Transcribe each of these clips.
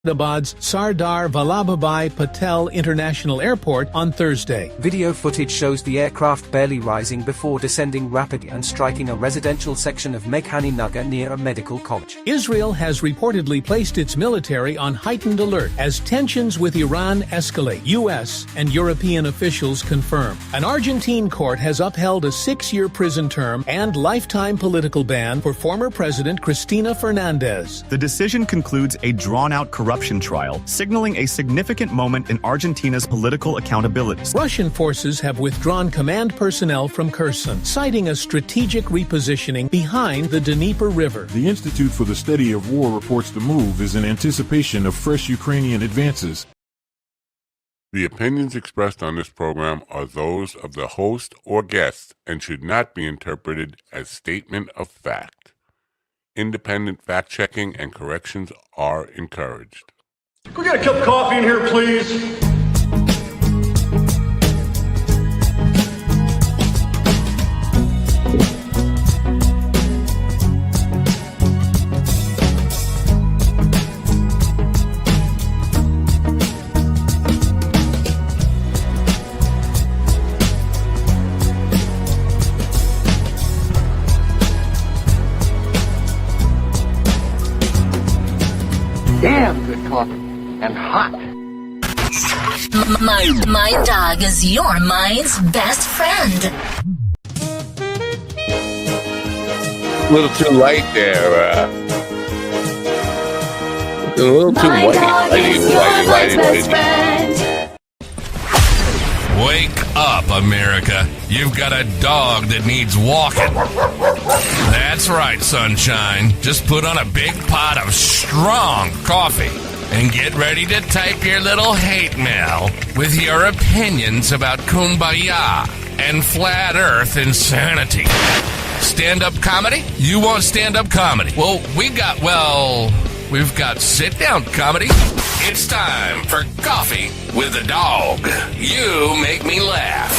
Ahmedabad's Sardar Vallabhbhai Patel International Airport on Thursday. Video footage shows the aircraft barely rising before descending rapidly and striking a residential section of Meghani Nagar near a medical college. Israel has reportedly placed its military on heightened alert as tensions with Iran escalate, U.S. and European officials confirm. An Argentine court has upheld a 6-year prison term and lifetime political ban for former President Cristina Fernandez. The decision concludes a drawn-out corruption trial, signaling a significant moment in Argentina's political accountability. Russian forces have withdrawn command personnel from Kherson, citing a strategic repositioning behind the Dnieper River. The Institute for the Study of War reports the move is in anticipation of fresh Ukrainian advances. The opinions expressed on this program are those of the host or guest and should not be interpreted as statement of fact. Independent fact-checking and corrections are encouraged. Can we get a cup of coffee in here, please? Damn good coffee and hot. My dog is your mind's best friend. A little too light there. A little too lighty. Wake up, America. You've got a dog that needs walking. That's right, sunshine. Just put on a big pot of strong coffee and get ready to type your little hate mail with your opinions about kumbaya and flat earth insanity. Stand-up comedy? You want stand-up comedy? Well, we've got sit-down comedy. It's time for Coffee with a Dog. You make me laugh.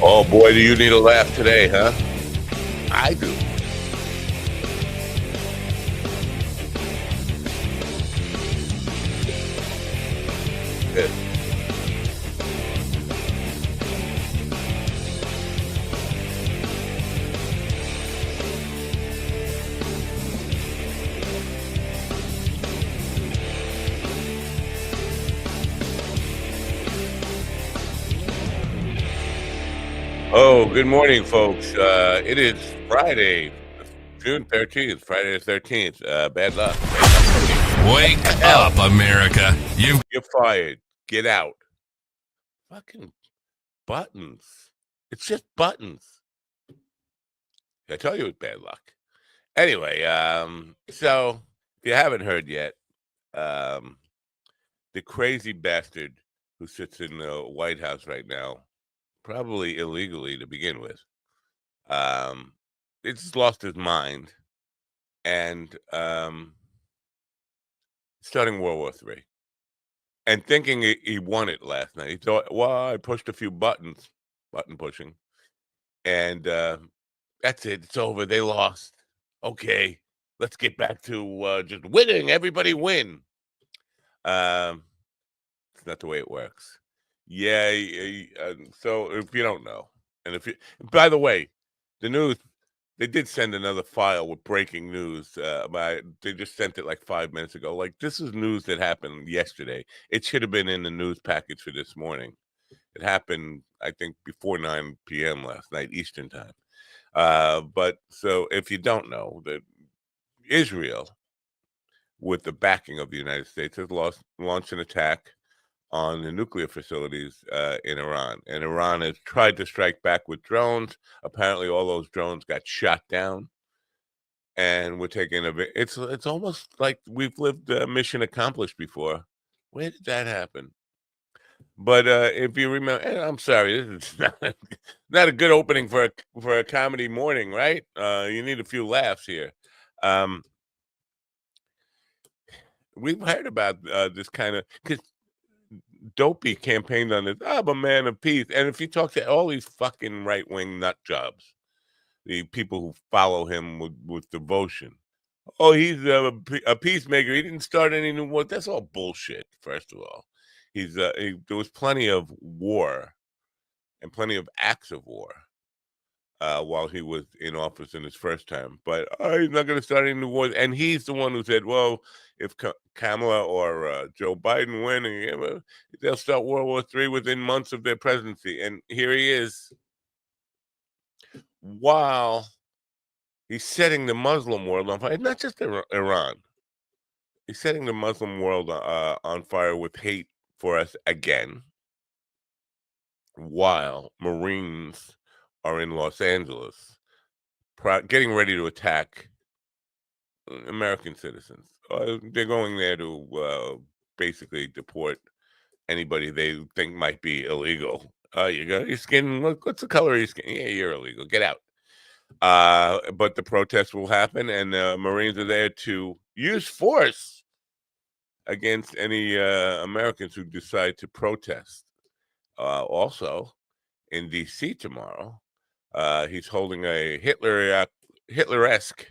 Oh boy, do you need a laugh today, huh? I do. Good. Oh, good morning, folks. It is Friday, June 13th, Friday the 13th. Bad luck. Wake up, America. You're fired. Get out. Fucking buttons. It's just buttons. I tell you it's bad luck. Anyway, so if you haven't heard yet, the crazy bastard who sits in the White House right now, probably illegally to begin with, it's lost his mind and starting World War III and thinking he won it last night. He thought, well, I pushed a few buttons, button pushing, and that's it. It's over. They lost. Okay, let's get back to just winning. Everybody win. It's not the way it works. Yeah, so if you don't know, and if you, by the way, the news, they did send another file with breaking news. They just sent it like 5 minutes ago. Like, this is news that happened yesterday. It should have been in the news package for this morning. It happened, I think, before 9 p.m. last night, Eastern time. But so if you don't know, that Israel, with the backing of the United States, has launched an attack on the nuclear facilities in Iran. And Iran has tried to strike back with drones. Apparently all those drones got shot down. And we're taking it's almost like we've lived mission accomplished before. Where did that happen? But if you remember, and I'm sorry, this is not a good opening for a comedy morning, right? You need a few laughs here. We've heard about this kind of, because Dopey campaigned on this. I'm a man of peace. And if you talk to all these fucking right-wing nut jobs, the people who follow him with devotion, Oh, he's a peacemaker. He didn't start any new war. That's all bullshit. First of all, there was plenty of war and plenty of acts of war while he was in office in his first term. But he's not going to start any new wars. And he's the one who said, "Well, if Kamala or Joe Biden win, they'll start World War III within months of their presidency." And here he is, while he's setting the Muslim world on fire. Not just Iran. He's setting the Muslim world on fire with hate for us again, while Marines are in Los Angeles getting ready to attack American citizens. They're going there to basically deport anybody they think might be illegal. You got your skin. What's the color of your skin? Yeah, you're illegal. Get out. But the protests will happen, and Marines are there to use force against any Americans who decide to protest. Also, in D.C. tomorrow, he's holding a Hitler-esque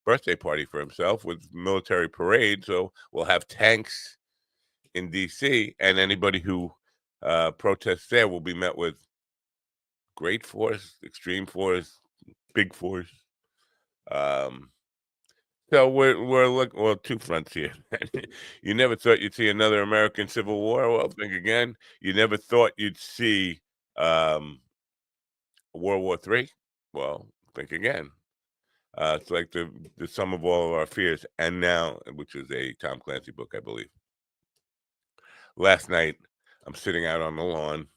birthday party for himself with military parade. So we'll have tanks in D.C., and anybody who protests there will be met with great force, extreme force, big force. So we're looking, well, two fronts here. You never thought you'd see another American Civil War. Well, think again. You never thought you'd see World War III. Well, think again. It's like the sum of all of our fears, and now, which is a Tom Clancy book, I believe. Last night, I'm sitting out on the lawn,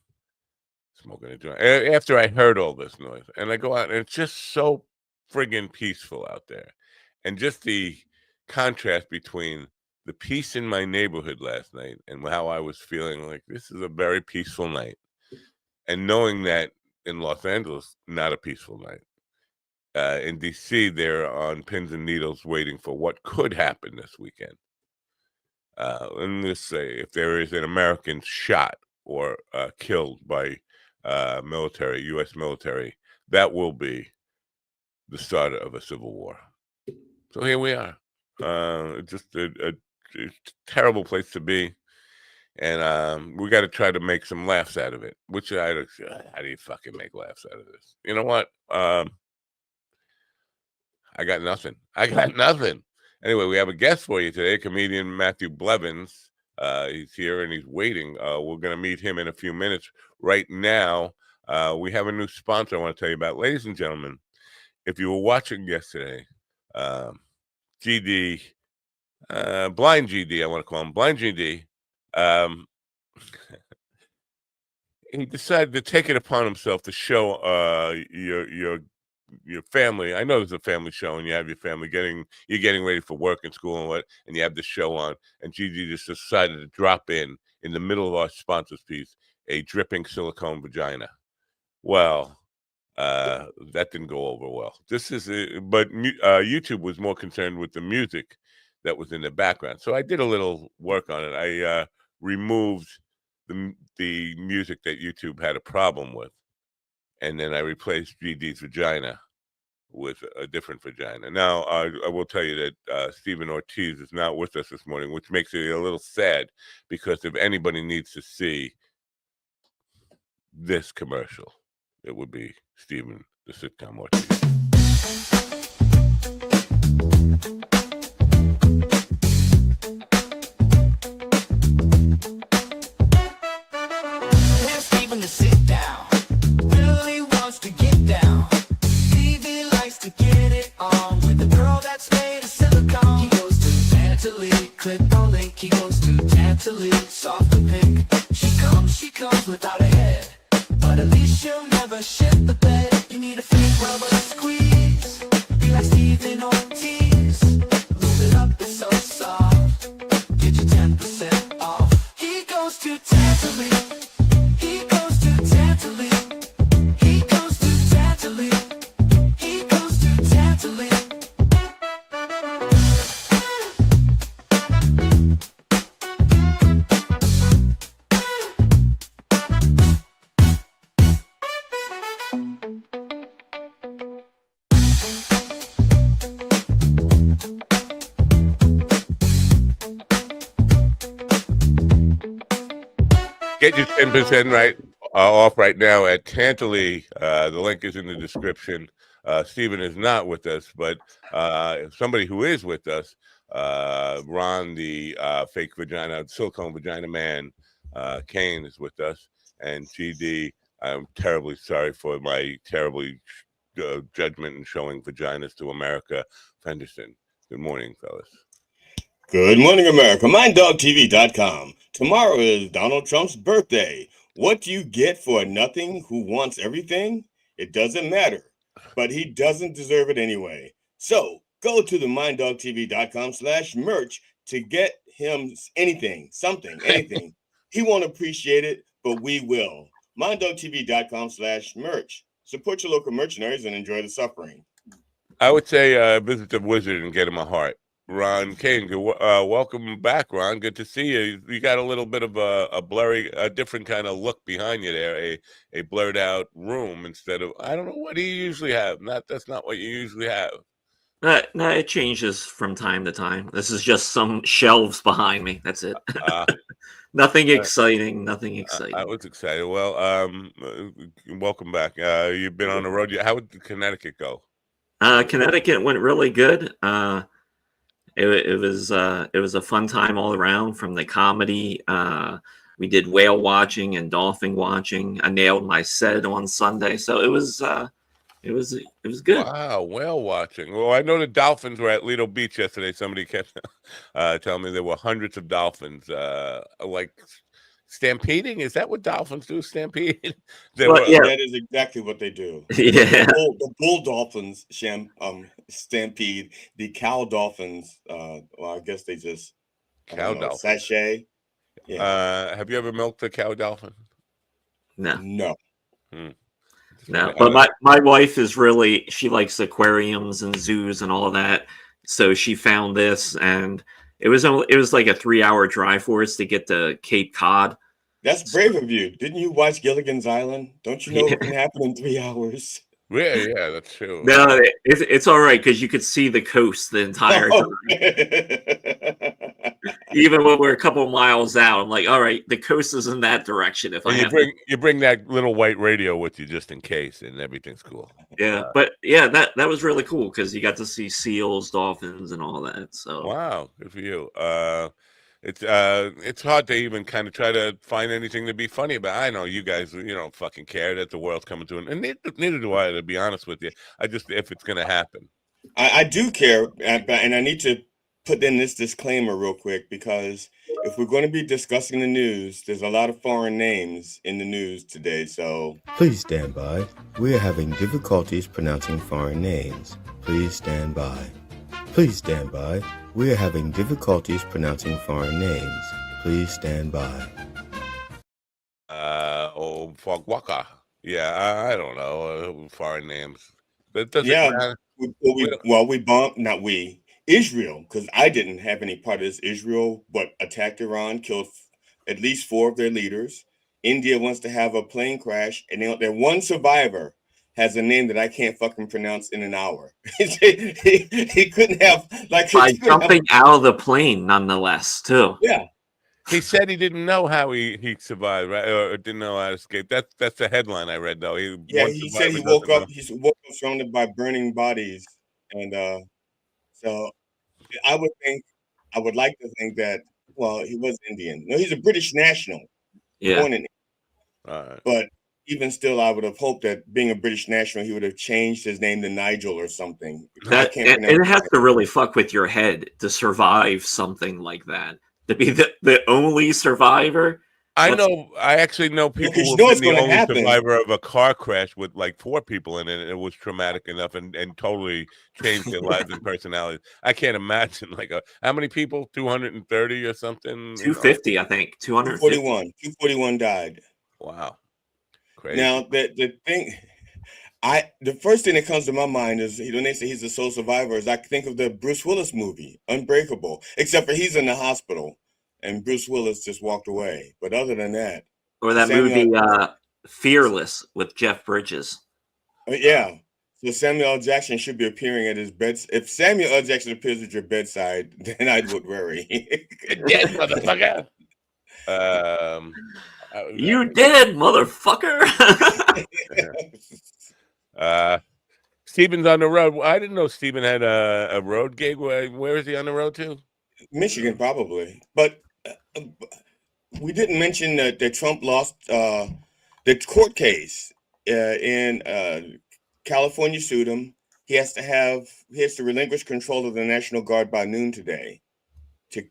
smoking a joint. After I heard all this noise, and I go out, and it's just so friggin' peaceful out there. And just the contrast between the peace in my neighborhood last night and how I was feeling like this is a very peaceful night. And knowing that in Los Angeles, not a peaceful night. In D.C., they're on pins and needles waiting for what could happen this weekend. And let's say if there is an American shot or killed by military, U.S. military, that will be the start of a civil war. So here we are. Just a terrible place to be. And we got to try to make some laughs out of it. How do you fucking make laughs out of this? You know what? I got nothing. Anyway, we have a guest for you today, comedian Matthew Blevins. He's here and he's waiting. We're going to meet him in a few minutes. Right now, we have a new sponsor I want to tell you about. Ladies and gentlemen, if you were watching yesterday, GD, Blind GD, I want to call him Blind GD. He decided to take it upon himself to show your family. I know there's a family show, and you have your family you're getting ready for work and school and you have the show on. And GD just decided to drop in the middle of our sponsors piece a dripping silicone vagina. Well. That didn't go over well. But YouTube was more concerned with the music that was in the background. So I did a little work on it. I removed the music that YouTube had a problem with, and then I replaced GD's vagina with a different vagina. Now, I will tell you that Stephen Ortiz is not with us this morning, which makes it a little sad, because if anybody needs to see this commercial, it would be Stephen, the sitcom Ortiz. Here's Stephen to sit down. Really wants to get down. Stevie likes to get it on with a girl that's made of silicone. He goes to Tantalene, clip on link. He goes to Tantalene, soft and pink. She comes without a head. But at least you'll never shit the bed. You need a fake rubber squeeze. Be like Stephen Ortiz. Move it up, it's so soft. Get you 10% off. He goes to Tantalene. He goes to Tantalene. He goes to Tantalene. He goes to Tantalene. Get your 10% right off right now at Tantaley. The link is in the description. Stephen is not with us, but somebody who is with us, Ron, the fake vagina, silicone vagina man, Kane is with us, and GD. I'm terribly sorry for my terribly judgment in showing vaginas to America. Fenderson. Good morning, fellas. Good morning, America. MindDogTV.com. Tomorrow is Donald Trump's birthday. What do you get for a nothing who wants everything? It doesn't matter, but he doesn't deserve it anyway. So go to the MindDogTV.com/merch to get him anything, something, anything. He won't appreciate it, but we will. MindDogTV.com/merch. Support your local mercenaries and enjoy the suffering. I would say visit the wizard and get him a heart. Ron Kane, welcome back, Ron. Good to see you. You got a little bit of a blurry, a different kind of look behind you there, a blurred out room instead of, I don't know, what do you usually have? That's not what you usually have. No, it changes from time to time. This is just some shelves behind me. That's it. Nothing exciting. Nothing exciting. I was excited. Well, welcome back. You've been on the road. How did Connecticut go? Connecticut went really good. It was a fun time all around. From the comedy, we did whale watching and dolphin watching. I nailed my set on Sunday, so it was good. Wow, whale watching. Well, I know the dolphins were at Lido Beach yesterday. Somebody kept telling me there were hundreds of dolphins, like stampeding. Is that what dolphins do? Stampede? That is exactly what they do. Yeah. The bull dolphins stampede. The cow dolphins, well, I guess they just cow dolphin sachet. Yeah. Have you ever milked a cow dolphin? No. No. No, but my wife is really, she likes aquariums and zoos and all of that. So she found this, and it was like a 3-hour drive for us to get to Cape Cod. That's brave of you. Didn't you watch Gilligan's Island? Don't you know what can happen in 3 hours? Yeah, that's true. No, it's all right because you could see the coast the entire time. Even when we're a couple miles out, I'm like, all right, the coast is in that direction. If you bring that little white radio with you just in case, and everything's cool. Yeah, but yeah, that was really cool because you got to see seals, dolphins, and all that. So wow, good for you. It's hard to even kind of try to find anything to be funny about. I know you guys, don't fucking care that the world's coming to an end, and neither do I, to be honest with you. I just, if it's going to happen. I do care, and I need to put in this disclaimer real quick, because if we're going to be discussing the news, there's a lot of foreign names in the news today, so... Please stand by. We are having difficulties pronouncing foreign names. Please stand by. Please stand by. We are having difficulties pronouncing foreign names. Please stand by. Fogwaka. Yeah, I don't know. Foreign names. But doesn't matter. Israel, because I didn't have any part of this. Israel, attacked Iran, killed at least 4 of their leaders. India wants to have a plane crash, and their one survivor has a name that I can't fucking pronounce in an hour. he couldn't have by jumping out of the plane, nonetheless, too. Yeah, he said he didn't know how he survived, right? Or didn't know how to escape. That's the headline I read, though. He said he woke up. He woke up surrounded by burning bodies, and so I would like to think that. Well, he was Indian. No, he's a British national. Yeah. Born in but even still, I would have hoped that being a British national, he would have changed his name to Nigel or something. It has to really fuck with your head to survive something like that. To be the only survivor. I actually know people who have been the only survivor of a car crash with like 4 people in it, and it was traumatic enough and totally changed their lives and personalities. I can't imagine how many people? 230 or something? 250, I think. 241 died. Wow. Crazy. Now the first thing that comes to my mind is when they say he's the sole survivor, is I think of the Bruce Willis movie, Unbreakable, except for he's in the hospital and Bruce Willis just walked away. But other than that, or that movie Fearless with Jeff Bridges. Yeah. So Samuel L. Jackson should be appearing at his bed. If Samuel L. Jackson appears at your bedside, then I would worry. Dead motherfucker. You did, motherfucker. Steven's on the road. I didn't know Steven had a road gig. Where is he on the road to? Michigan, probably. But we didn't mention that Trump lost the court case in California sued him. He has to relinquish control of the National Guard by noon today to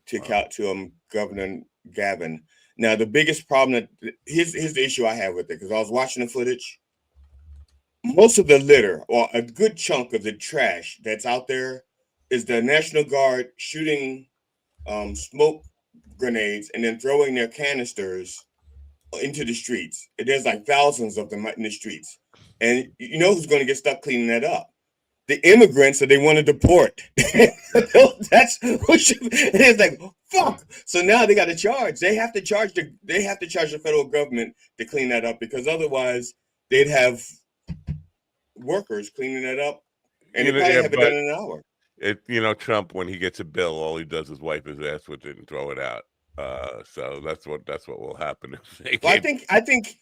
Governor Gavin. Now, the biggest problem here's the issue I have with it, because I was watching the footage. Most of the litter, or a good chunk of the trash that's out there, is the National Guard shooting smoke grenades and then throwing their canisters into the streets. There's like thousands of them in the streets. And you know who's going to get stuck cleaning that up? The immigrants that they want to deport. That's it's like, fuck. So now they got to charge. They have to charge the federal government to clean that up, because otherwise they'd have workers cleaning that up, and they probably have it done in an hour. Trump, when he gets a bill, all he does is wipe his ass with it and throw it out. So that's what will happen. Well, I think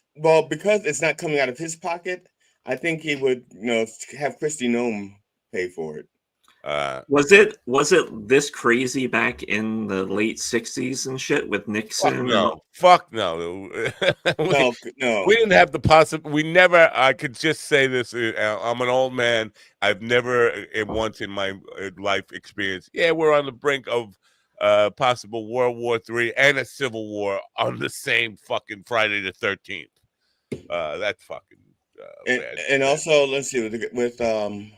because it's not coming out of his pocket, I think he would have Kristi Noem pay for it. Was it this crazy back in the late 60s and shit with Nixon? Fuck no. No. We didn't have the possible. We never. I could just say this. I'm an old man. I've never once in my life experienced. Yeah, we're on the brink of possible World War III and a civil war on the same fucking Friday the 13th. That's fucking bad. And also, let's see with I'm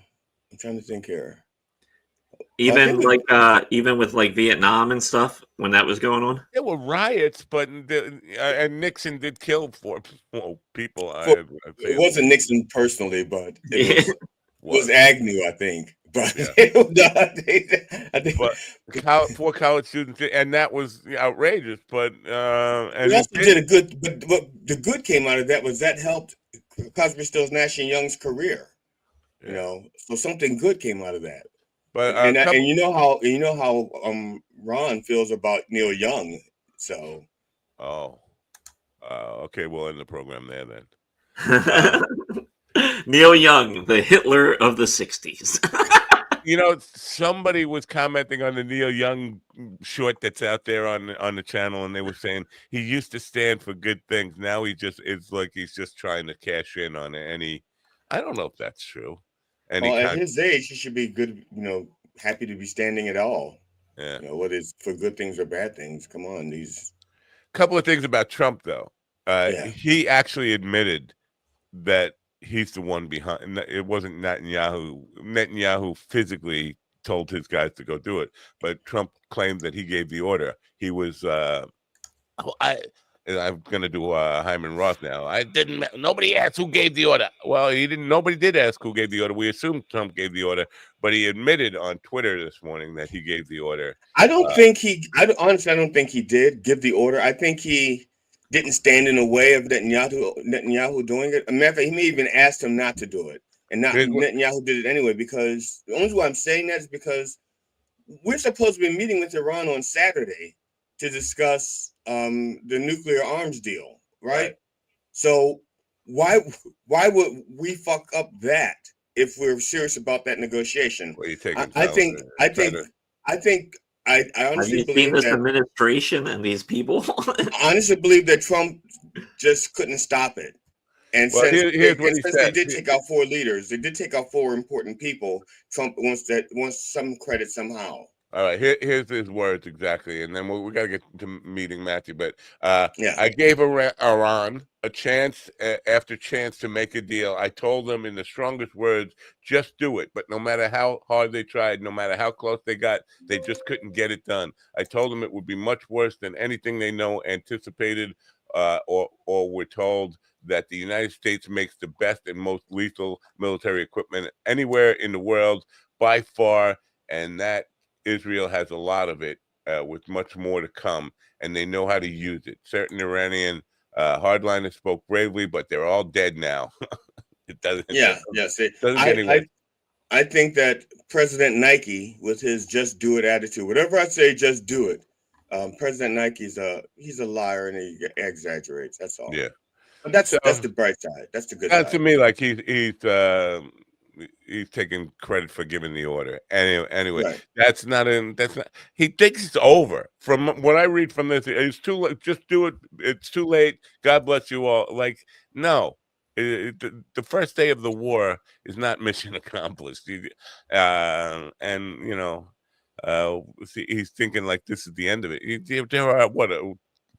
trying to think here. Even with like Vietnam and stuff when that was going on, there were riots, but and Nixon did kill 4 people. It wasn't Nixon personally, but it was Agnew, I think. But I think 4 college students, and that was outrageous. But and also did a good. But the good came out of that helped Cosby Stills, Nash and Young's career. So something good came out of that. But and you know how Ron feels about Neil Young. So okay, we'll end the program there then. Neil Young, the Hitler of the 60s. Somebody was commenting on the Neil Young short that's out there on the channel, and they were saying he used to stand for good things. Now it's like he's just trying to cash in on it. And I don't know if that's true. At his age, he should be good, happy to be standing at all. Yeah. Whether it's for good things or bad things. Come on, couple of things about Trump, though. He actually admitted that he's the one behind. It wasn't Netanyahu. Netanyahu physically told his guys to go do it, but Trump claimed that he gave the order. He was, I'm going to do Hyman Roth now. Nobody asked who gave the order. Well, he didn't. Nobody did ask who gave the order. We assumed Trump gave the order, but he admitted on Twitter this morning that he gave the order. I don't think he did give the order. I think he didn't stand in the way of Netanyahu doing it. As a matter of fact, he may even asked him not to do it, and Netanyahu did it anyway. Because the only reason why I'm saying that is because we're supposed to be meeting with Iran on Saturday to discuss the nuclear arms deal, right? So why would we fuck up that if we're serious about that negotiation? Well, I honestly believe this administration and these people. I honestly believe that Trump just couldn't stop it. And here's what he said. They did take out 4 leaders. They did take out 4 important people. Trump wants some credit somehow. All right, here's his words exactly, and then we got to get to meeting Matthew. But I gave Iran a chance after chance to make a deal. I told them in the strongest words, just do it. But no matter how hard they tried, no matter how close they got, they just couldn't get it done. I told them it would be much worse than anything they anticipated, or were told. That the United States makes the best and most lethal military equipment anywhere in the world by far, and that Israel has a lot of it, with much more to come, and they know how to use it. Certain Iranian hardliners spoke bravely, but they're all dead now. It doesn't. Doesn't get any worse. I think that President Nike, with his "just do it" attitude, whatever I say, just do it. President Nike's he's a liar and he exaggerates. That's all. Yeah. But that's So the bright side. That's the good sounds to side. me like he's taking credit for giving the order. Anyway, Right. that's not. He thinks it's over. From what I read from this, it's too late. Just do it. It's too late. God bless you all. Like, no. The first day of the war is not mission accomplished. And you know, he's thinking like this is the end of it. There are what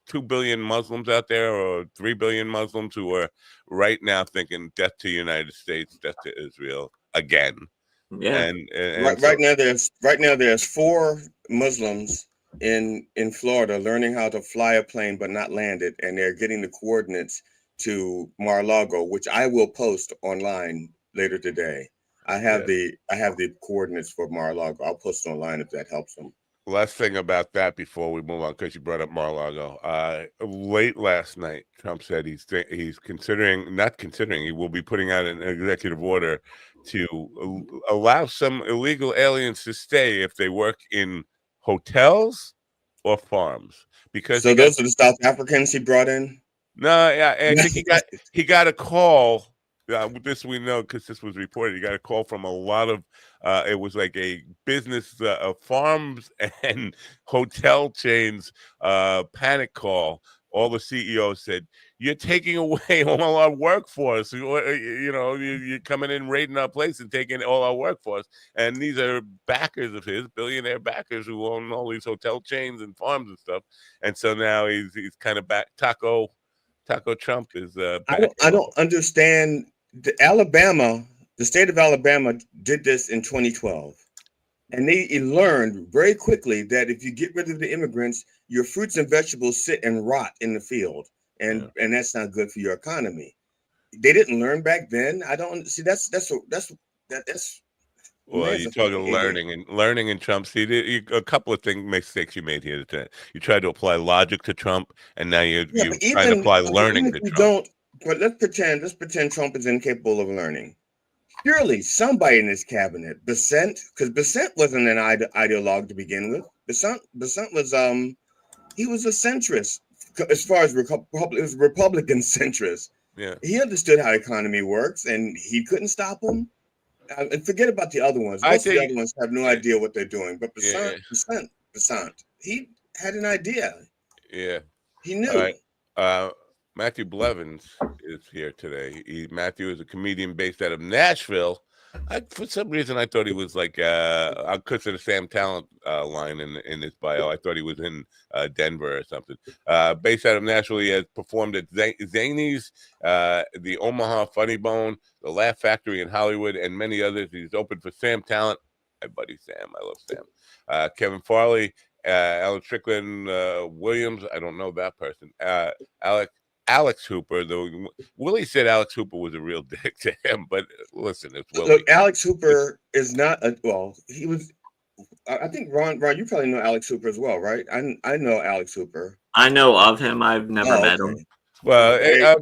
2 billion Muslims out there, or 3 billion Muslims who are right now thinking death to the United States, death to Israel again. Yeah. And Right now there's 4 Muslims in Florida learning how to fly a plane but not land it, and they're getting the coordinates to Mar-a-Lago, which I will post online later today. I have the coordinates for Mar-a-Lago. I'll post it online if that helps them. Last thing about that before we move on, because you brought up Mar-a-Lago. Late last night, Trump said he's not considering, he will be putting out an executive order to allow some illegal aliens to stay if they work in hotels or farms. Because So those are the South Africans he brought in? No, yeah, I think he got a call. This we know because this was reported. He got a call from a lot of. It was like a business, farms and hotel chains panic call. All the CEOs said, "You're taking away all our workforce. You're coming in, raiding our place, and taking all our workforce." And these are backers of his, billionaire backers who own all these hotel chains and farms and stuff. And so now he's kind of back. Taco Trump is back. I don't understand. The state of Alabama did this in 2012. And they learned very quickly that if you get rid of the immigrants, your fruits and vegetables sit and rot in the field. And that's not good for your economy. They didn't learn back then. I don't see that's Well, you're talking learning and Trump. See, a couple of mistakes you made here today. You tried to apply logic to Trump, and now you're trying to apply learning to Trump. But let's pretend Trump is incapable of learning. Surely somebody in his cabinet, Besant, because Besant wasn't an ideologue to begin with. Besant was he was a centrist as far as Republican centrist. Yeah, he understood how the economy works, and he couldn't stop him. And forget about the other ones. Most of the other ones have no idea what they're doing. But Besant, he had an idea. Yeah, he knew. Matthew Blevins is here today. Matthew is a comedian based out of Nashville. For some reason, I thought he was like I consider Sam Talent line in his bio. I thought he was in Denver or something. Based out of Nashville, he has performed at Zanies, the Omaha Funny Bone, the Laugh Factory in Hollywood, and many others. He's open for Sam Talent. My buddy Sam, I love Sam. Kevin Farley, Alex Strickland, Williams. I don't know that person. Alex Hooper, though Willie said Alex Hooper was a real dick to him, but listen, it's Willie. Look, Alex Hooper is not he was. I think Ron, you probably know Alex Hooper as well, right? I know Alex Hooper. I know of him. I've never met him. Well,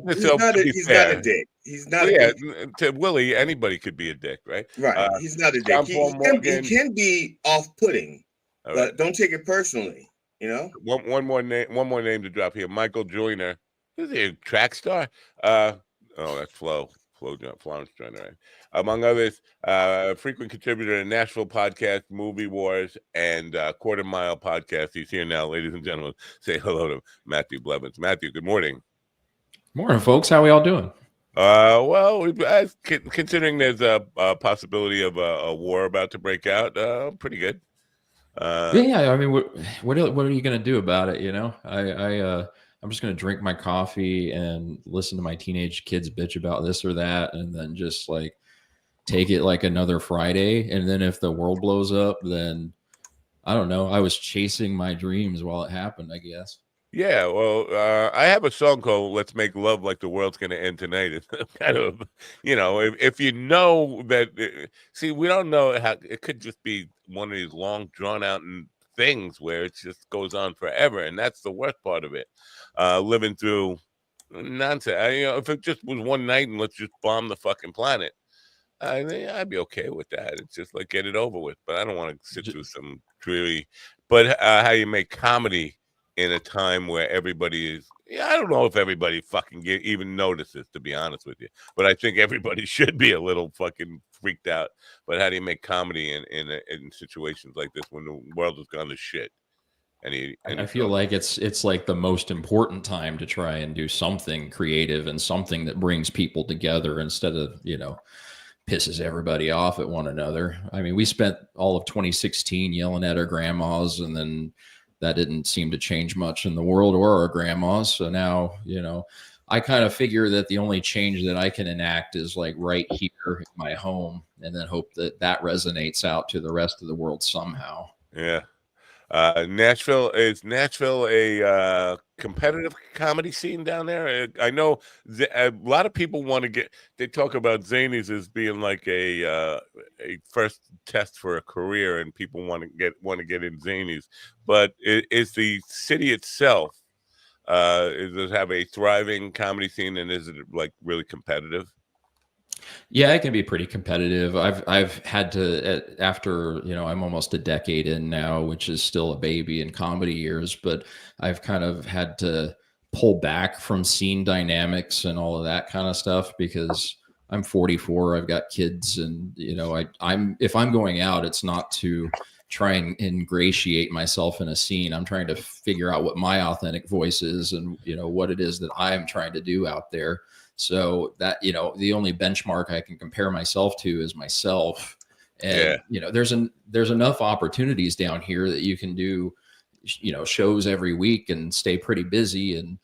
he's not a dick. He's not. Well, to Willie, anybody could be a dick, right? Right. He's not a dick. He can be off-putting, but don't take it personally. You know. One more name to drop here. Michael Joyner. Is he a track star? That's Florence Joyner, right? Among others, frequent contributor to Nashville podcast, Movie Wars, and Quarter Mile podcast. He's here now, ladies and gentlemen. Say hello to Matthew Blevins. Matthew, good morning. Morning, folks. How are we all doing? Well, considering there's a possibility of a war about to break out, pretty good. Yeah, I mean, what are you going to do about it? You know, I'm just going to drink my coffee and listen to my teenage kids bitch about this or that, and then just like take it like another Friday. And then if the world blows up, then I don't know. I was chasing my dreams while it happened, I guess. Yeah, well, I have a song called "Let's Make Love Like the World's Gonna End Tonight." It's kind of, if you know that. See, we don't know how it could just be one of these long, drawn out things where it just goes on forever, and that's the worst part of it. Living through nonsense. If it just was one night and let's just bomb the fucking planet, I'd be okay with that. It's just like get it over with. But I don't want to sit through some dreary. But how you make comedy in a time where everybody is. Yeah, I don't know if everybody fucking even notices, to be honest with you. But I think everybody should be a little fucking freaked out. But how do you make comedy in situations like this when the world has gone to shit? I feel like it's like the most important time to try and do something creative and something that brings people together instead of, pisses everybody off at one another. I mean, we spent all of 2016 yelling at our grandmas, and then that didn't seem to change much in the world or our grandmas. So now, I kind of figure that the only change that I can enact is like right here in my home, and then hope that that resonates out to the rest of the world somehow. Yeah. Nashville, is Nashville a competitive comedy scene down there? I know a lot of people want to they talk about Zanies as being like a first test for a career, and people want to get in Zanies. But is the city itself, does it have a thriving comedy scene, and is it like really competitive? Yeah, it can be pretty competitive. I've had to, after, I'm almost a decade in now, which is still a baby in comedy years, but I've kind of had to pull back from scene dynamics and all of that kind of stuff because I'm 44, I've got kids, and I'm if I'm going out, it's not to try and ingratiate myself in a scene. I'm trying to figure out what my authentic voice is and what it is that I am trying to do out there. So that, the only benchmark I can compare myself to is myself. And, there's enough opportunities down here that you can do, shows every week and stay pretty busy. And,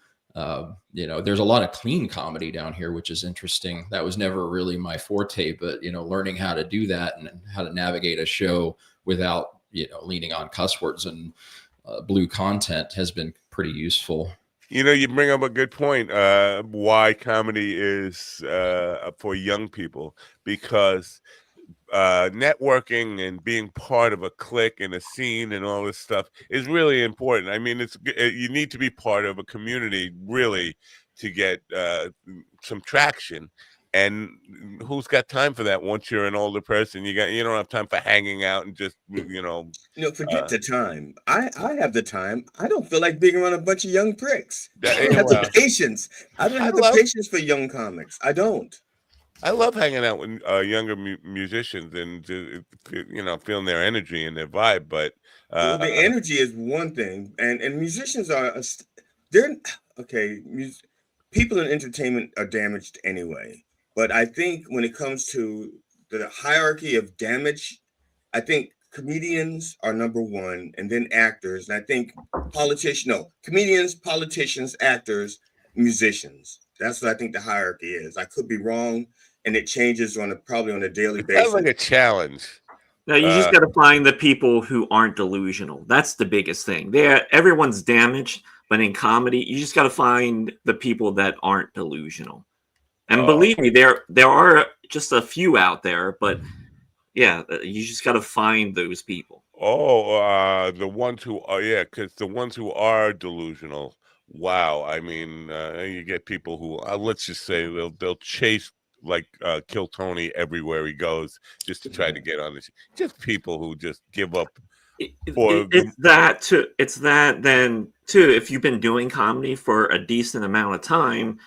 there's a lot of clean comedy down here, which is interesting. That was never really my forte, but, learning how to do that and how to navigate a show without, leaning on cuss words and blue content has been pretty useful. You bring up a good point. Why comedy is for young people, because networking and being part of a clique and a scene and all this stuff is really important. I mean, you need to be part of a community really to get some traction. And who's got time for that? Once you're an older person, you don't have time for hanging out and just forget the time. I have the time. I don't feel like being around a bunch of young pricks. I don't have the patience. I don't have the patience for young comics. I don't. I love hanging out with younger musicians and feeling their energy and their vibe. But the energy is one thing, and musicians they're okay. People in entertainment are damaged anyway. But I think when it comes to the hierarchy of damage, I think comedians are number one, and then actors. And I think comedians, politicians, actors, musicians. That's what I think the hierarchy is. I could be wrong, and it changes probably on a daily basis. Sounds like a challenge. No, you just got to find the people who aren't delusional. That's the biggest thing. Everyone's damaged, but in comedy, you just got to find the people that aren't delusional. And believe me, there are just a few out there, but yeah, you just got to find those people. The ones who are, because the ones who are delusional, wow. I mean, you get people who, let's just say, they'll chase Kill Tony everywhere he goes just to try to get on this. Just people who just give up. It's that then too. If you've been doing comedy for a decent amount of time,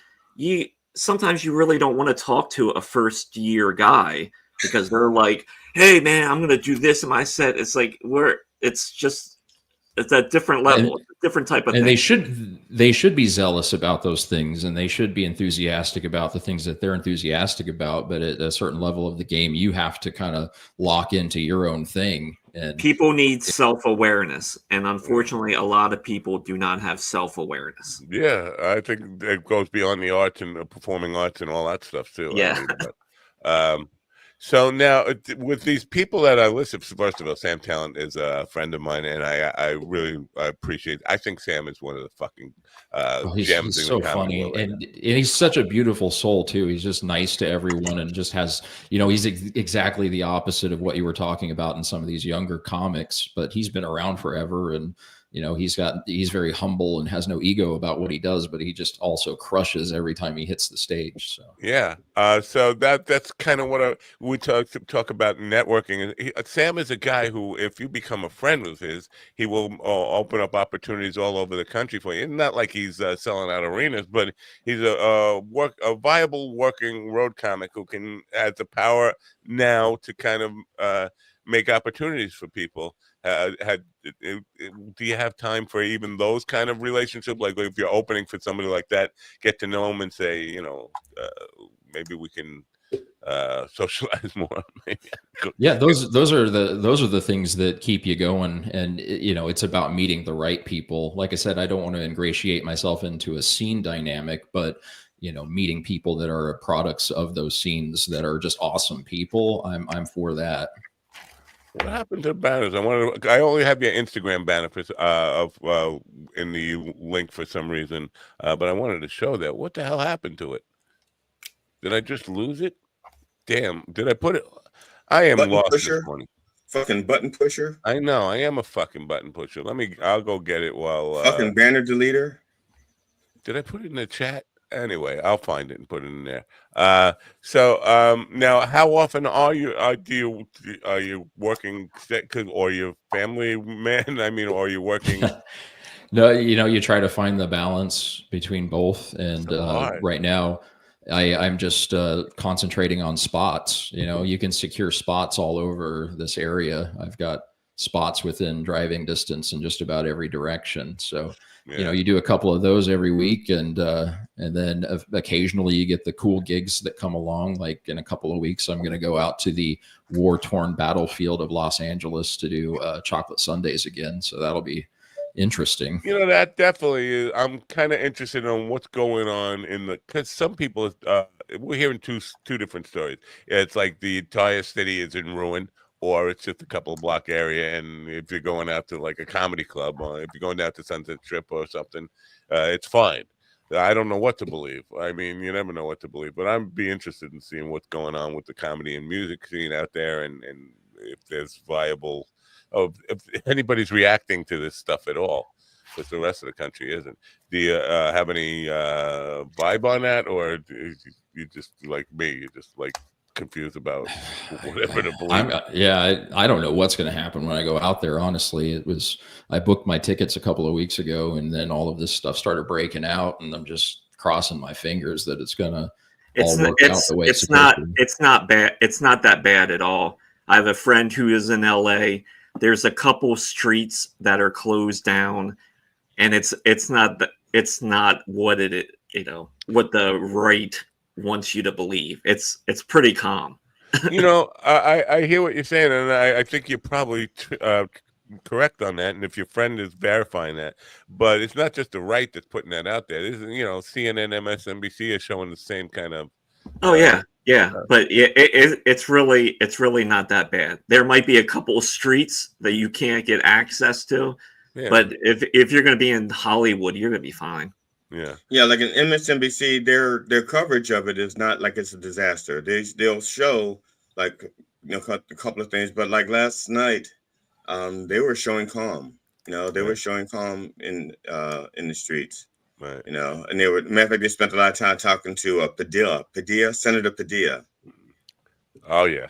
sometimes you really don't want to talk to a first year guy because they're like, hey man, I'm going to do this in my set. It's like, it's a different level, a different type of thing. And they should be zealous about those things, and they should be enthusiastic about the things that they're enthusiastic about. But at a certain level of the game, you have to kind of lock into your own thing. And people need self-awareness, and unfortunately, a lot of people do not have self-awareness. Yeah, I think it goes beyond the arts and the performing arts and all that stuff too. Yeah. So now with these people that I listed, first of all, Sam Talent is a friend of mine, and I really appreciate. I think Sam is one of the fucking gems. He's so funny, and he's such a beautiful soul too. He's just nice to everyone, and just has, he's exactly the opposite of what you were talking about in some of these younger comics. But he's been around forever, and he's very humble and has no ego about what he does, but he just also crushes every time he hits the stage. So yeah, so that's kind of what we talk about networking. Sam is a guy who, if you become a friend with his, he will open up opportunities all over the country for you. It's not like he's selling out arenas, but he's a viable working road comic who has the power now to kind of make opportunities for people. Do you have time for even those kind of relationships? Like if you're opening for somebody like that, get to know them and say, maybe we can socialize more. Yeah, those are the things that keep you going, and it's about meeting the right people. Like I said, I don't want to ingratiate myself into a scene dynamic, but meeting people that are products of those scenes that are just awesome people, I'm for that. What happened to the banners? I only have your Instagram banner in the link for some reason, but I wanted to show that. What the hell happened to it? Did I just lose it? Damn! Did I put it? I am button lost pusher? this morning. Fucking button pusher. I know. I am a fucking button pusher. I'll go get it while. Fucking banner deleter. Did I put it in the chat? Anyway, I'll find it and put it in there. So now, how often are you working, or your family man? I mean, or are you working? No, you try to find the balance between both, and right now, I'm just concentrating on spots. You can secure spots all over this area. I've got spots within driving distance in just about every direction. So, you do a couple of those every week, and then occasionally you get the cool gigs that come along. Like in a couple of weeks, I'm going to go out to the war-torn battlefield of Los Angeles to do Chocolate Sundays again. So that'll be interesting. That definitely is. I'm kind of interested in what's going on because some people, we're hearing two different stories. It's like the entire city is in ruin, or it's just a couple of block area. And if you're going out to like a comedy club, or if you're going down to Sunset Strip or something, it's fine. I don't know what to believe. I mean, you never know what to believe, but I'd be interested in seeing what's going on with the comedy and music scene out there, and if there's viable. If anybody's reacting to this stuff at all, because the rest of the country isn't. Do you have any vibe on that, or you just like me? You're just like confused about whatever to believe? I don't know what's going to happen when I go out there. Honestly, I booked my tickets a couple of weeks ago, and then all of this stuff started breaking out, and I'm just crossing my fingers that it's going to all work out the way it's supposed to. It's not bad. It's not that bad at all. I have a friend who is in LA. There's a couple streets that are closed down, and it's not what what the right wants you to believe. It's pretty calm. I hear what you're saying, and I think you're probably correct on that. And if your friend is verifying that, but it's not just the right that's putting that out there. This is, CNN, MSNBC is showing the same kind of. Oh yeah. But it's really not that bad. There might be a couple of streets that you can't get access to, but if you're going to be in Hollywood, you're going to be fine. Yeah. Like in MSNBC, their coverage of it is not like it's a disaster. They'll show like a couple of things, but like last night, they were showing calm. They were showing calm in the streets. Right. And matter of fact, they spent a lot of time talking to Senator Padilla. Oh yeah.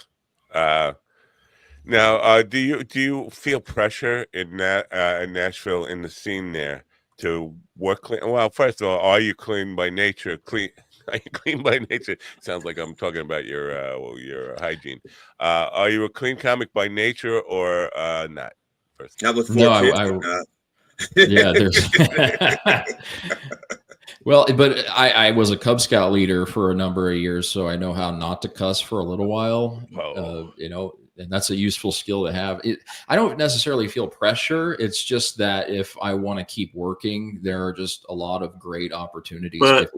Now, do you feel pressure in Nashville in the scene there to work clean? Well, first of all, are you clean by nature? Are you clean by nature? Sounds like I'm talking about your hygiene. Are you a clean comic by nature or not? First, not with 4 kids. Yeah, there's well, but I was a Cub Scout leader for a number of years, so I know how not to cuss for a little while. And that's a useful skill to have. I don't necessarily feel pressure. It's just that if I want to keep working, there are just a lot of great opportunities. But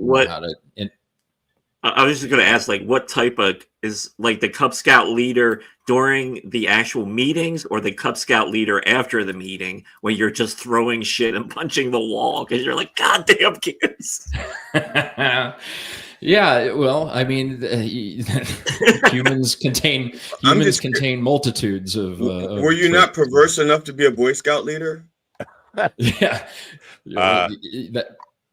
I was just going to ask, like, what type of is like the Cub Scout leader during the actual meetings, or the Cub Scout leader after the meeting when you're just throwing shit and punching the wall because you're like, God damn kids. Yeah, well, I mean, humans contain multitudes of. Were you not perverse enough to be a Boy Scout leader? Yeah. Uh,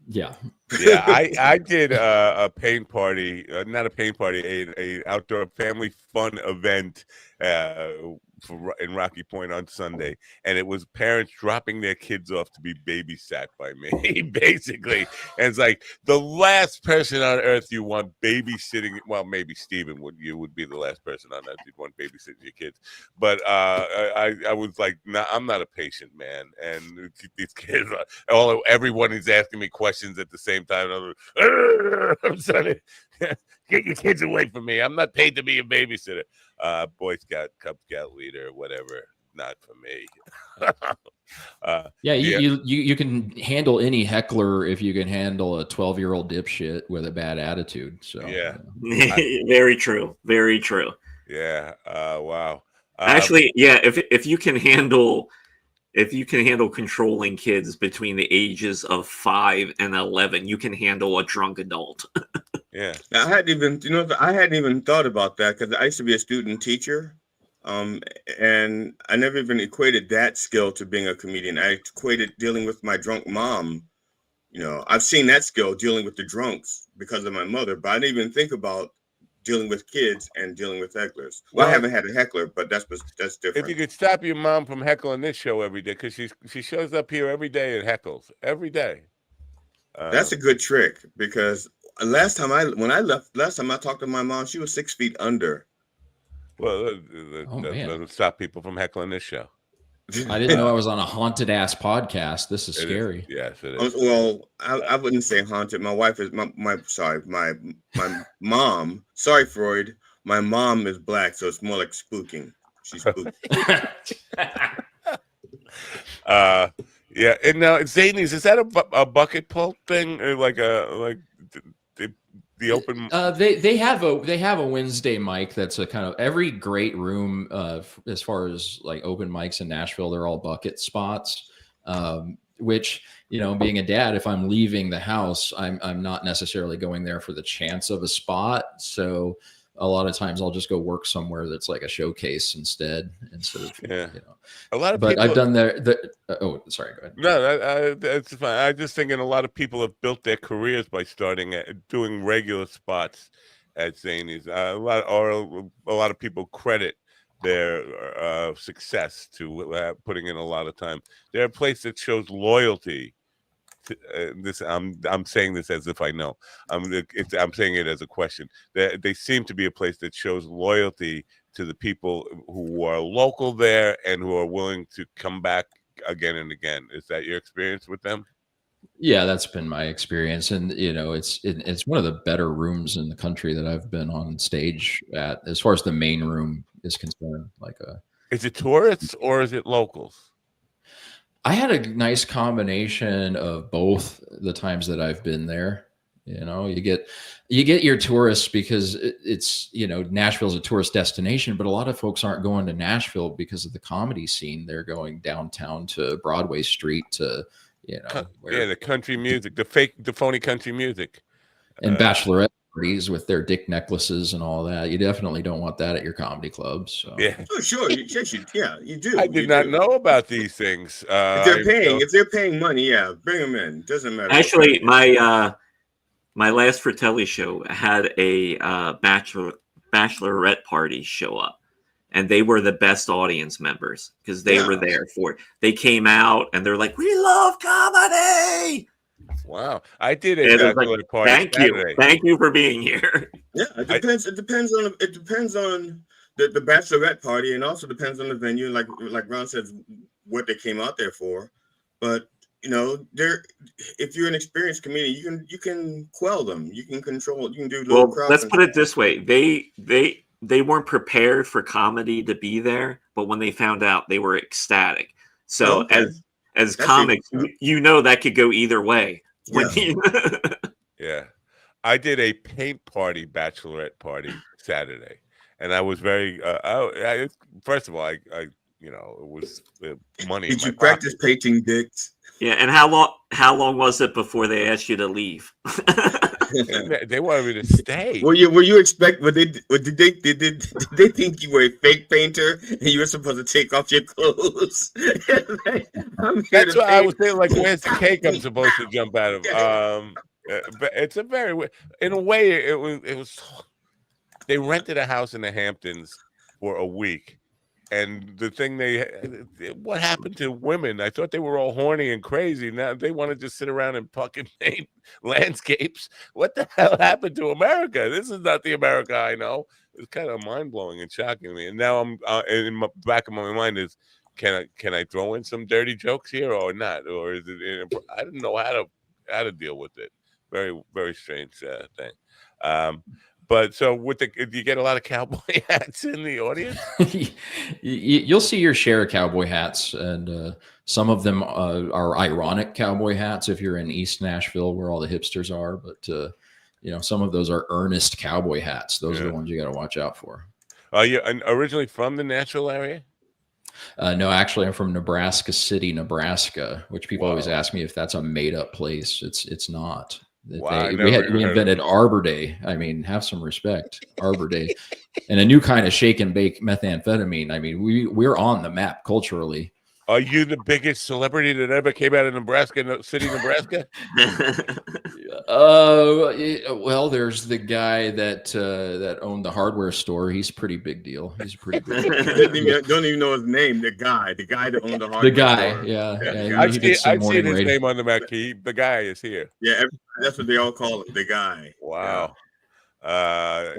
Yeah. Yeah, I did a paint party, not a paint party, a outdoor family fun event in Rocky Point on Sunday, and it was parents dropping their kids off to be babysat by me, basically. And it's like the last person on earth you want babysitting. Well, maybe Steven would be the last person on earth you'd want babysitting your kids. But I was like, nah, I'm not a patient man, and these kids, everyone is asking me questions at the same time. I'm sorry, get your kids away from me. I'm not paid to be a babysitter. Boy Scout, Cub Scout leader, whatever. Not for me. You can handle any heckler if you can handle a 12-year-old dipshit with a bad attitude. So yeah, very true. Very true. Yeah. Wow. Actually, yeah. If you can handle controlling kids between the ages of 5 and 11, you can handle a drunk adult. Yeah. Now, I hadn't even thought about that because I used to be a student teacher, and I never even equated that skill to being a comedian. I equated dealing with my drunk mom. I've seen that skill dealing with the drunks because of my mother, but I didn't even think about dealing with kids and dealing with hecklers. Well, I haven't had a heckler, but that's different. If you could stop your mom from heckling this show every day, because she shows up here every day and heckles every day. That's a good trick because last time I talked to my mom, she was 6 feet under. Well, that doesn't stop people from heckling this show. I didn't know I was on a haunted ass podcast. This is scary. Yes, it is. Well, I wouldn't say haunted. My wife is my mom. Sorry, Freud. My mom is black, so it's more like spooking. She's spooky. Yeah, and now Zanies, is that a bucket pull thing or like the open? They have a Wednesday mic that's a kind of every great room as far as like open mics in Nashville, they're all bucket spots. Which, being a dad, if I'm leaving the house, I'm not necessarily going there for the chance of a spot. So a lot of times I'll just go work somewhere that's like a showcase instead of a lot of but people, I've done oh, sorry, go ahead. No, that's fine. I just thinking a lot of people have built their careers by starting doing regular spots at Zanies. A lot of people credit their success to putting in a lot of time. They're a place that shows loyalty. I'm saying this as if I know. I'm saying it as a question. They seem to be a place that shows loyalty to the people who are local there and who are willing to come back again and again. Is that your experience with them? Yeah, that's been my experience, and it's one of the better rooms in the country that I've been on stage at, as far as the main room is concerned. Is it tourists or is it locals? I had a nice combination of both the times that I've been there. You get your tourists because it's Nashville's a tourist destination, but a lot of folks aren't going to Nashville because of the comedy scene. They're going downtown to Broadway Street to the country music, the phony country music, and bachelorette parties with their dick necklaces and all that. You definitely don't want that at your comedy clubs. So. Yeah, sure. You do. I did not know about these things. If they're paying money, bring them in. Doesn't matter. Actually, my last Fratelli show had a bachelorette party show up, and they were the best audience members because they were there for it. They came out and they're like, "We love comedy." Wow, I did a bachelor party. Thank you for being here. Yeah, it depends on the bachelorette party, and also depends on the venue. Like Ron says, what they came out there for. But if you're an experienced comedian, you can quell them. You can control. You can do. Well, let's put it this way: they weren't prepared for comedy to be there, but when they found out, they were ecstatic. So as comics, that could go either way. Yeah. I did a paint party, bachelorette party Saturday, and I was very. First of all, I it was money. Did you practice painting dicks? Yeah, and how long was it before they asked you to leave? They wanted me to stay. Were you expect? Did they think you were a fake painter and you were supposed to take off your clothes? That's what I was saying. Like, where's the cake I'm supposed to jump out of? But it's a very, in a way, it was. They rented a house in the Hamptons for a week. And the thing what happened to women? I thought they were all horny and crazy. Now they want to just sit around and fucking paint landscapes. What the hell happened to America? This is not the America I know. It's kind of mind blowing and shocking me. And now I'm in the back of my mind is, can I throw in some dirty jokes here or not? Or is it? I didn't know how to deal with it. Very, very strange thing. But so do you get a lot of cowboy hats in the audience? You'll see your share of cowboy hats, and some of them are ironic cowboy hats if you're in East Nashville where all the hipsters are. But some of those are earnest cowboy hats. Those are the ones you got to watch out for. Are you originally from the Nashville area? No, actually, I'm from Nebraska City, Nebraska, which people always ask me if that's a made up place. It's not. Wow, we invented Arbor Day. I mean, have some respect, Arbor Day, and a new kind of shake and bake methamphetamine. I mean, we're on the map culturally. Are you the biggest celebrity that ever came out of Nebraska City, Nebraska? Well, there's the guy that owned the hardware store. He's a pretty big deal. He's a pretty big deal. Don't even know his name. The guy that owned the hardware store. I've seen his name on the marquee. The guy is here. Yeah, that's what they all call him. The guy. Wow.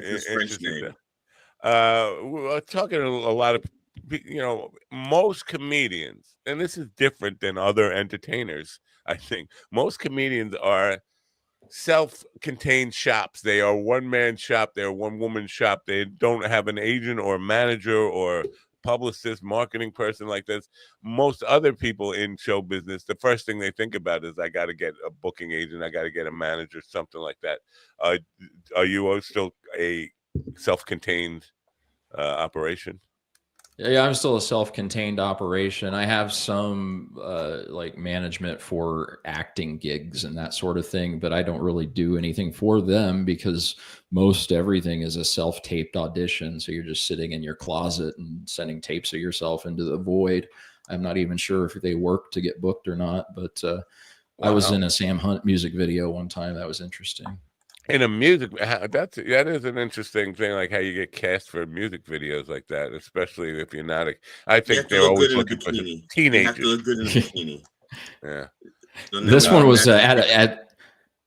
His French name. We're talking a lot of. Most comedians, and this is different than other entertainers, I think. Most comedians are self-contained shops. They are one-man shop. They're one-woman shop. They don't have an agent or manager or publicist, marketing person like this. Most other people in show business, the first thing they think about is, I got to get a booking agent. I got to get a manager, something like that. Are you still a self-contained operation? Yeah, I'm still a self-contained operation. I have some like management for acting gigs and that sort of thing, but I don't really do anything for them because most everything is a self-taped audition. So you're just sitting in your closet and sending tapes of yourself into the void. I'm not even sure if they work to get booked or not, but I was in a Sam Hunt music video one time. That was interesting. In a music, that is an interesting thing, like how you get cast for music videos like that, especially if you're not I think they're always looking for teenagers. You have to look good in a bikini. Yeah. This one was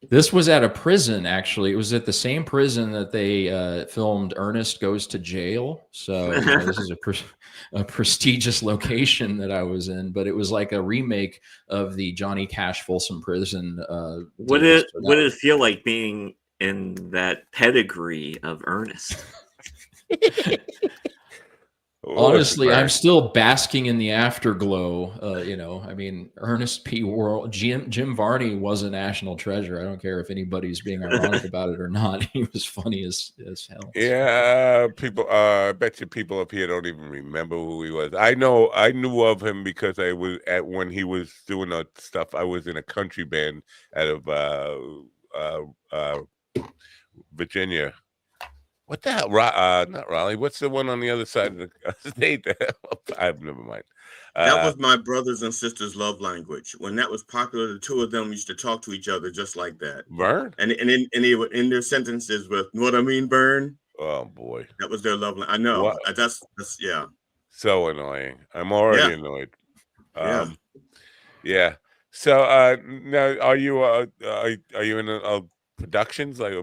this was at a prison, actually. It was at the same prison that they filmed Ernest Goes to Jail. So this is a prestigious location that I was in, but it was like a remake of the Johnny Cash Folsom Prison. What did it feel like being in that pedigree of Ernest? Honestly, I'm still basking in the afterglow. I mean, Ernest P. Worrell, Jim Varney was a national treasure. I don't care if anybody's being ironic about it or not. He was funny as hell. Yeah, people. I bet you people up here don't even remember who he was. I knew of him because I was when he was doing the stuff. I was in a country band out of Virginia. What the hell? Not Raleigh. What's the one on the other side of the state? Never mind. That was my brothers and sisters' love language. When that was popular, the two of them used to talk to each other just like that. Vern? And they would end their sentences with, "Know what I mean, Vern?" Oh boy, that was their love language. I know. What? That's yeah. So annoying. I'm already annoyed. Yeah. So now, are you in productions like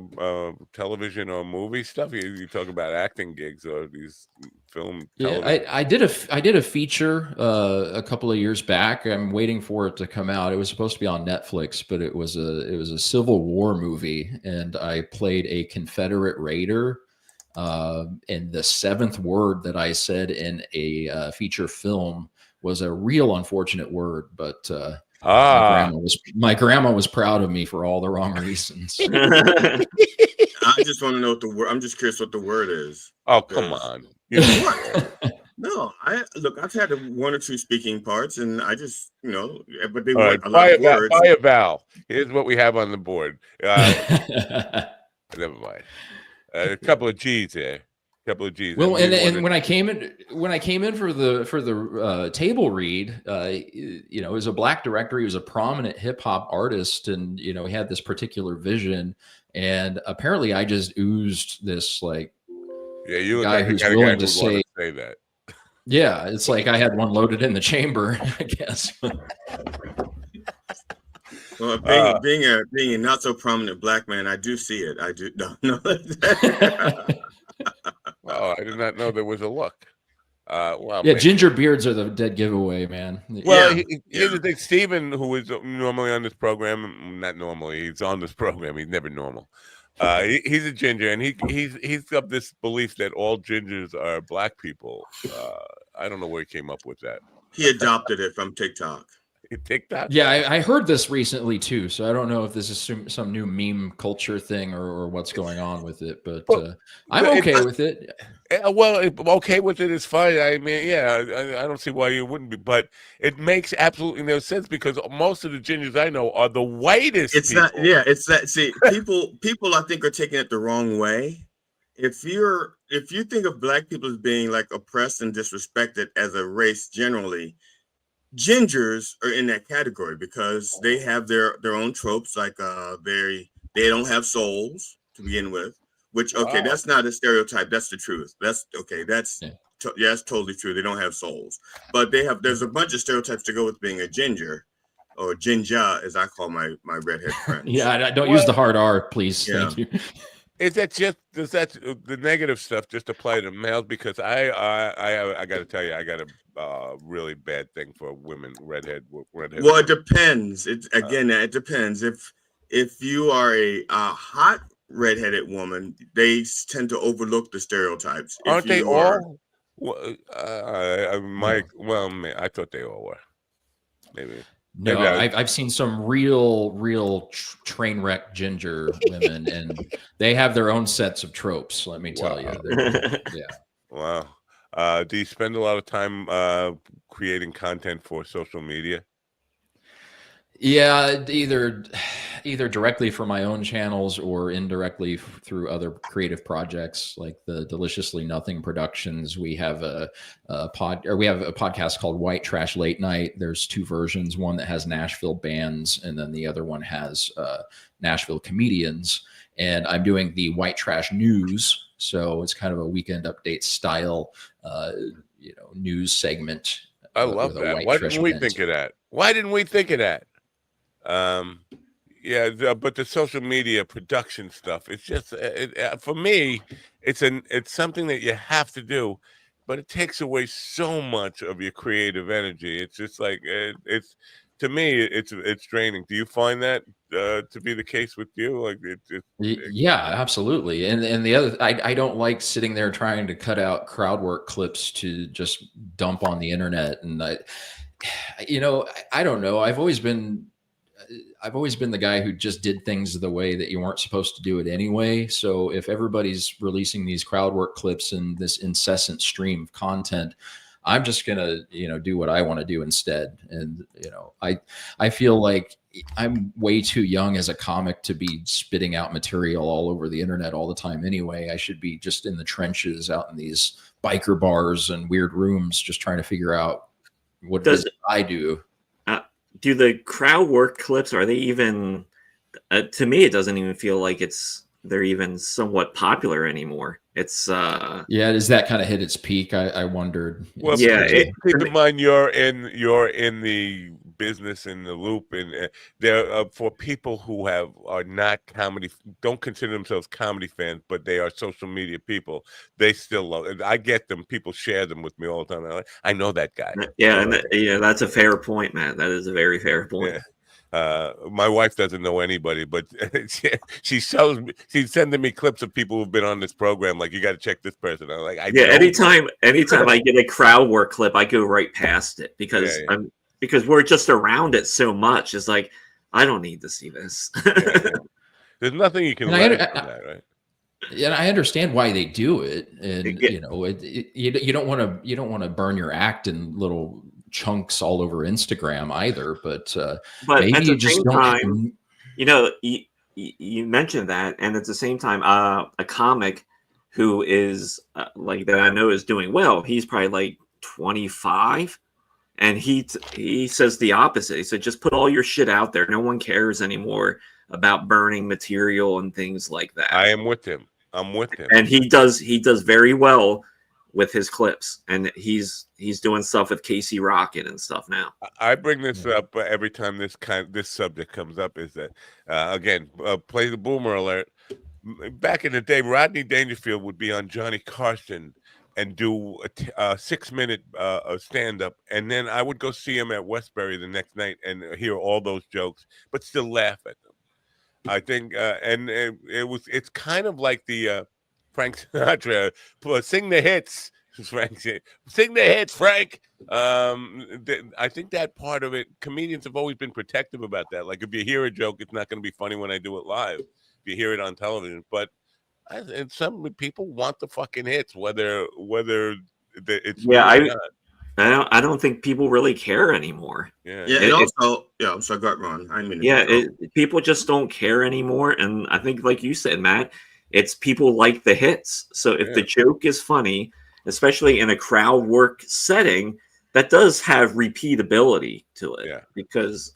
television or movie stuff? You talk about acting gigs or these film. Yeah, I did a feature a couple of years back. I'm waiting for it to come out. It was supposed to be on Netflix, but it was a Civil War movie, and I played a Confederate raider. And the seventh word that I said in a feature film was a real unfortunate word, but my grandma was proud of me for all the wrong reasons. I just want to know what the word. I'm just curious what the word is. Oh, come on. No, I've had one or two speaking parts, and I just, but they All right, want a lot of words. buy a vowel. Here's what we have on the board. Never mind. A couple of G's there. A couple of G's. Well, and when I came in for the table read, it was a black director. He was a prominent hip hop artist, and he had this particular vision. And apparently, I just oozed this like guy who's willing to say that. Yeah, it's like I had one loaded in the chamber, I guess. Well, being a not so prominent black man, I do see it. I do don't know. Oh, I did not know there was a look. Well, yeah, ginger beards are the dead giveaway, man. Well, here's the thing: Steven, who is normally on this program, not normally, he's on this program. He's never normal. He's a ginger, and he's got this belief that all gingers are black people. I don't know where he came up with that. He adopted it from TikTok. TikTok? Yeah, I heard this recently too, so I don't know if this is some new meme culture thing or what's going on with it, but I'm okay with it. Well, okay with it is fine. I mean, yeah, I don't see why you wouldn't be, but it makes absolutely no sense because most of the gingers I know are the whitest. It's people. not. Yeah, it's that. See, people I think are taking it the wrong way. If you think of black people as being like oppressed and disrespected as a race generally, gingers are in that category because they have their own tropes, like they don't have souls to begin with. Which that's not a stereotype. That's the truth. That's okay. That's totally true. They don't have souls, but there's a bunch of stereotypes to go with being a ginger, or ginger, as I call my redhead friends. Yeah, don't use the hard R, please. Yeah. Thank you. Does that the negative stuff just apply to males? Because I got to tell you, I got a really bad thing for women, redhead. Well, it depends. It depends. If you are a hot redheaded woman, they tend to overlook the stereotypes. Aren't they all? Well, I thought they all were. Maybe. No, I've seen some real train wreck ginger women, and they have their own sets of tropes. Let me tell you. Yeah. Wow. Do you spend a lot of time creating content for social media? Yeah, either directly for my own channels or indirectly through other creative projects like the Deliciously Nothing Productions. We have a podcast called White Trash Late Night. There's two versions, one that has Nashville bands, and then the other one has Nashville comedians. And I'm doing the White Trash News, so it's kind of a Weekend Update style, news segment. I love that. Why didn't we think of that? Why didn't we think of that? But the social media production stuff, it's just for me, it's something that you have to do, but it takes away so much of your creative energy. It's just like it's to me, it's draining. Do you find that to be the case with you? Like yeah, absolutely. And the other, I don't like sitting there trying to cut out crowd work clips to just dump on the internet. And I don't know. I've always been the guy who just did things the way that you weren't supposed to do it anyway. So if everybody's releasing these crowd work clips and this incessant stream of content, I'm just going to, do what I want to do instead. And, I feel like I'm way too young as a comic to be spitting out material all over the internet all the time anyway. I should be just in the trenches out in these biker bars and weird rooms, just trying to figure out what does I do. Do the crowd work clips, are they even, to me, it doesn't even feel like they're even somewhat popular anymore. It's does that kind of hit its peak? I wondered. Well, keep in mind you're in the business, in the loop, and there for people who are not comedy, don't consider themselves comedy fans, but they are social media people. They still love it. I get them. People share them with me all the time. I'm like, I know that guy. Yeah, that's a fair point, Matt. That is a very fair point. Yeah. My wife doesn't know anybody, but she's sending me clips of people who've been on this program. Like, you got to check this person. I'm like, anytime I get a crowd work clip, I go right past it because we're just around it so much. It's like, I don't need to see this. There's nothing you can learn from that, right? Yeah, I understand why they do it, and you know, you don't want to burn your act in little chunks all over Instagram either. But But maybe at the you just same don't. time, you know, you mentioned that, and at the same time, a comic who is like that I know is doing well. He's probably like 25, and he says the opposite. He said, "Just put all your shit out there. No one cares anymore about burning material and things like that." I am with him. I'm with him. And he does very well with his clips, and he's doing stuff with Casey Rocket and stuff now. I bring this up every time this subject comes up. Is that again? Play the boomer alert. Back in the day, Rodney Dangerfield would be on Johnny Carson and do a 6-minute stand up, and then I would go see him at Westbury the next night and hear all those jokes, but still laugh at them. I think, and it's kind of like the Frank Sinatra, sing the hits. Frank said, "Sing the hits, Frank." I think that part of it, comedians have always been protective about that. Like if you hear a joke, it's not going to be funny when I do it live. If you hear it on television, but and some people want the fucking hits, whether it's Yeah, new or not. I don't think people really care anymore. Yeah, and also, I'm sorry, go ahead, Ron. I didn't mean to interrupt. People just don't care anymore, and I think, like you said, Matt, it's people like the hits. So if the joke is funny, especially in a crowd work setting, that does have repeatability to it. Yeah, because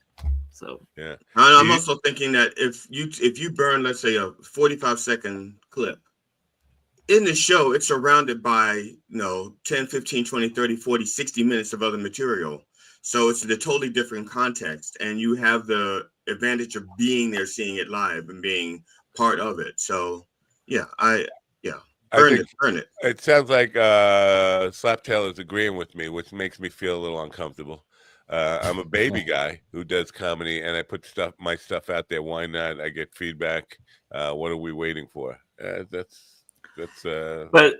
yeah. I'm also thinking that if you burn, let's say, a 45-second clip, in the show, it's surrounded by 10, 15, 20, 30, 40, 60 minutes of other material. So it's a totally different context, and you have the advantage of being there, seeing it live, and being part of it. So, burn it. It sounds like Slaptail is agreeing with me, which makes me feel a little uncomfortable. I'm a baby guy who does comedy, and I put my stuff out there. Why not? I get feedback. What are we waiting for? But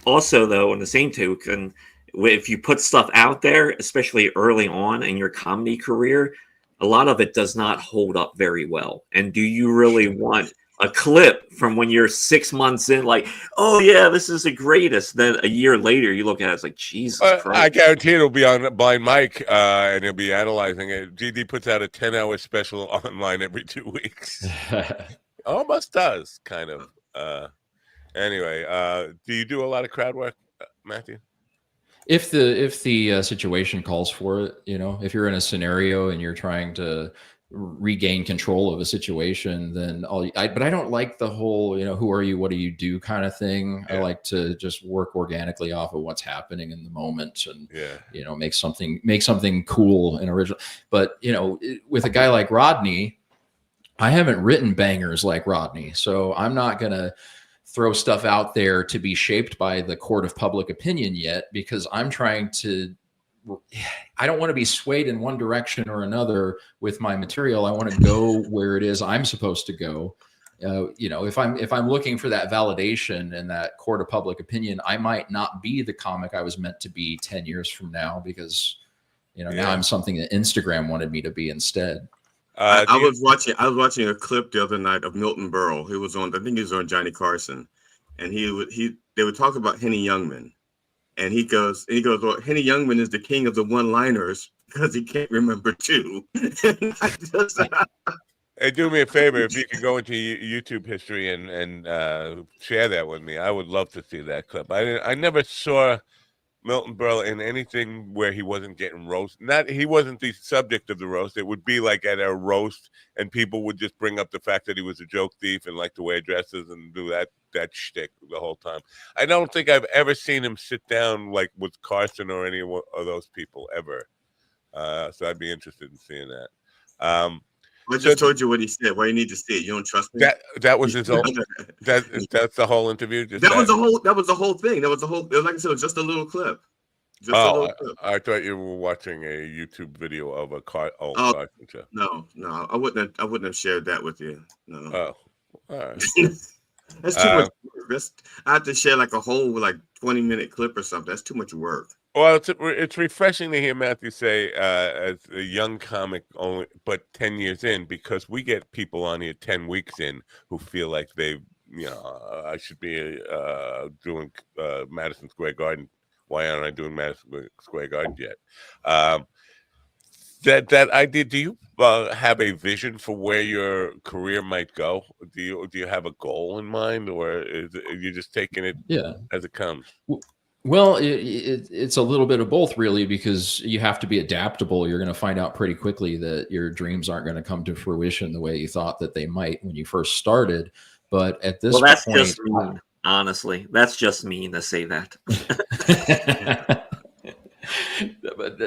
also, though, in the same token, if you put stuff out there, especially early on in your comedy career, a lot of it does not hold up very well. And do you really want a clip from when you're 6 months in, like, oh yeah, this is the greatest? Then a year later, you look at it, it's like, Jesus Christ. I guarantee it'll be on Blind Mike, and he'll be analyzing it. GD puts out a 10-hour special online every 2 weeks. Almost does, kind of. Anyway, do you do a lot of crowd work, Matthew? If the situation calls for it, if you're in a scenario and you're trying to regain control of a situation, then but I don't like the whole, who are you, what do you do kind of thing. Yeah. I like to just work organically off of what's happening in the moment and, make something cool and original. But, with a guy like Rodney, I haven't written bangers like Rodney, so I'm not going to throw stuff out there to be shaped by the court of public opinion yet, because I don't want to be swayed in one direction or another with my material. I want to go where it is I'm supposed to go. If I'm looking for that validation and that court of public opinion, I might not be the comic I was meant to be 10 years from now, because now I'm something that Instagram wanted me to be instead. I was watching a clip the other night of Milton Berle. He was on, I think he was on Johnny Carson, and they would talk about Henny Youngman, and he goes, well, Henny Youngman is the king of the one-liners because he can't remember two. Hey, do me a favor, if you could go into YouTube history and share that with me. I would love to see that clip. I never saw Milton Berle in anything where he wasn't getting roast. He wasn't the subject of the roast. It would be like at a roast, and people would just bring up the fact that he was a joke thief and liked to wear dresses and do that shtick the whole time. I don't think I've ever seen him sit down like with Carson or any of those people ever. So I'd be interested in seeing that. I just told you what he said. Why you need to see it? You don't trust me? That was his whole. That's the whole interview. That was the whole thing. Like I said, it was just a little clip. I thought you were watching a YouTube video of a Carson show. No, I wouldn't have shared that with you. No. Oh, all right. That's too much work. I have to share like a whole 20-minute clip or something. That's too much work. Well, it's refreshing to hear Matthew say, as a young comic, only but 10 years in, because we get people on here 10 weeks in who feel like they've I should be doing Madison Square Garden. Why aren't I doing Madison Square Garden yet? That idea. Do you have a vision for where your career might go? Do you have a goal in mind, or are you just taking it as it comes? Well, it's a little bit of both, really, because you have to be adaptable. You're going to find out pretty quickly that your dreams aren't going to come to fruition the way you thought that they might when you first started. But at this that's point, just mean. Honestly, that's just mean to say that. But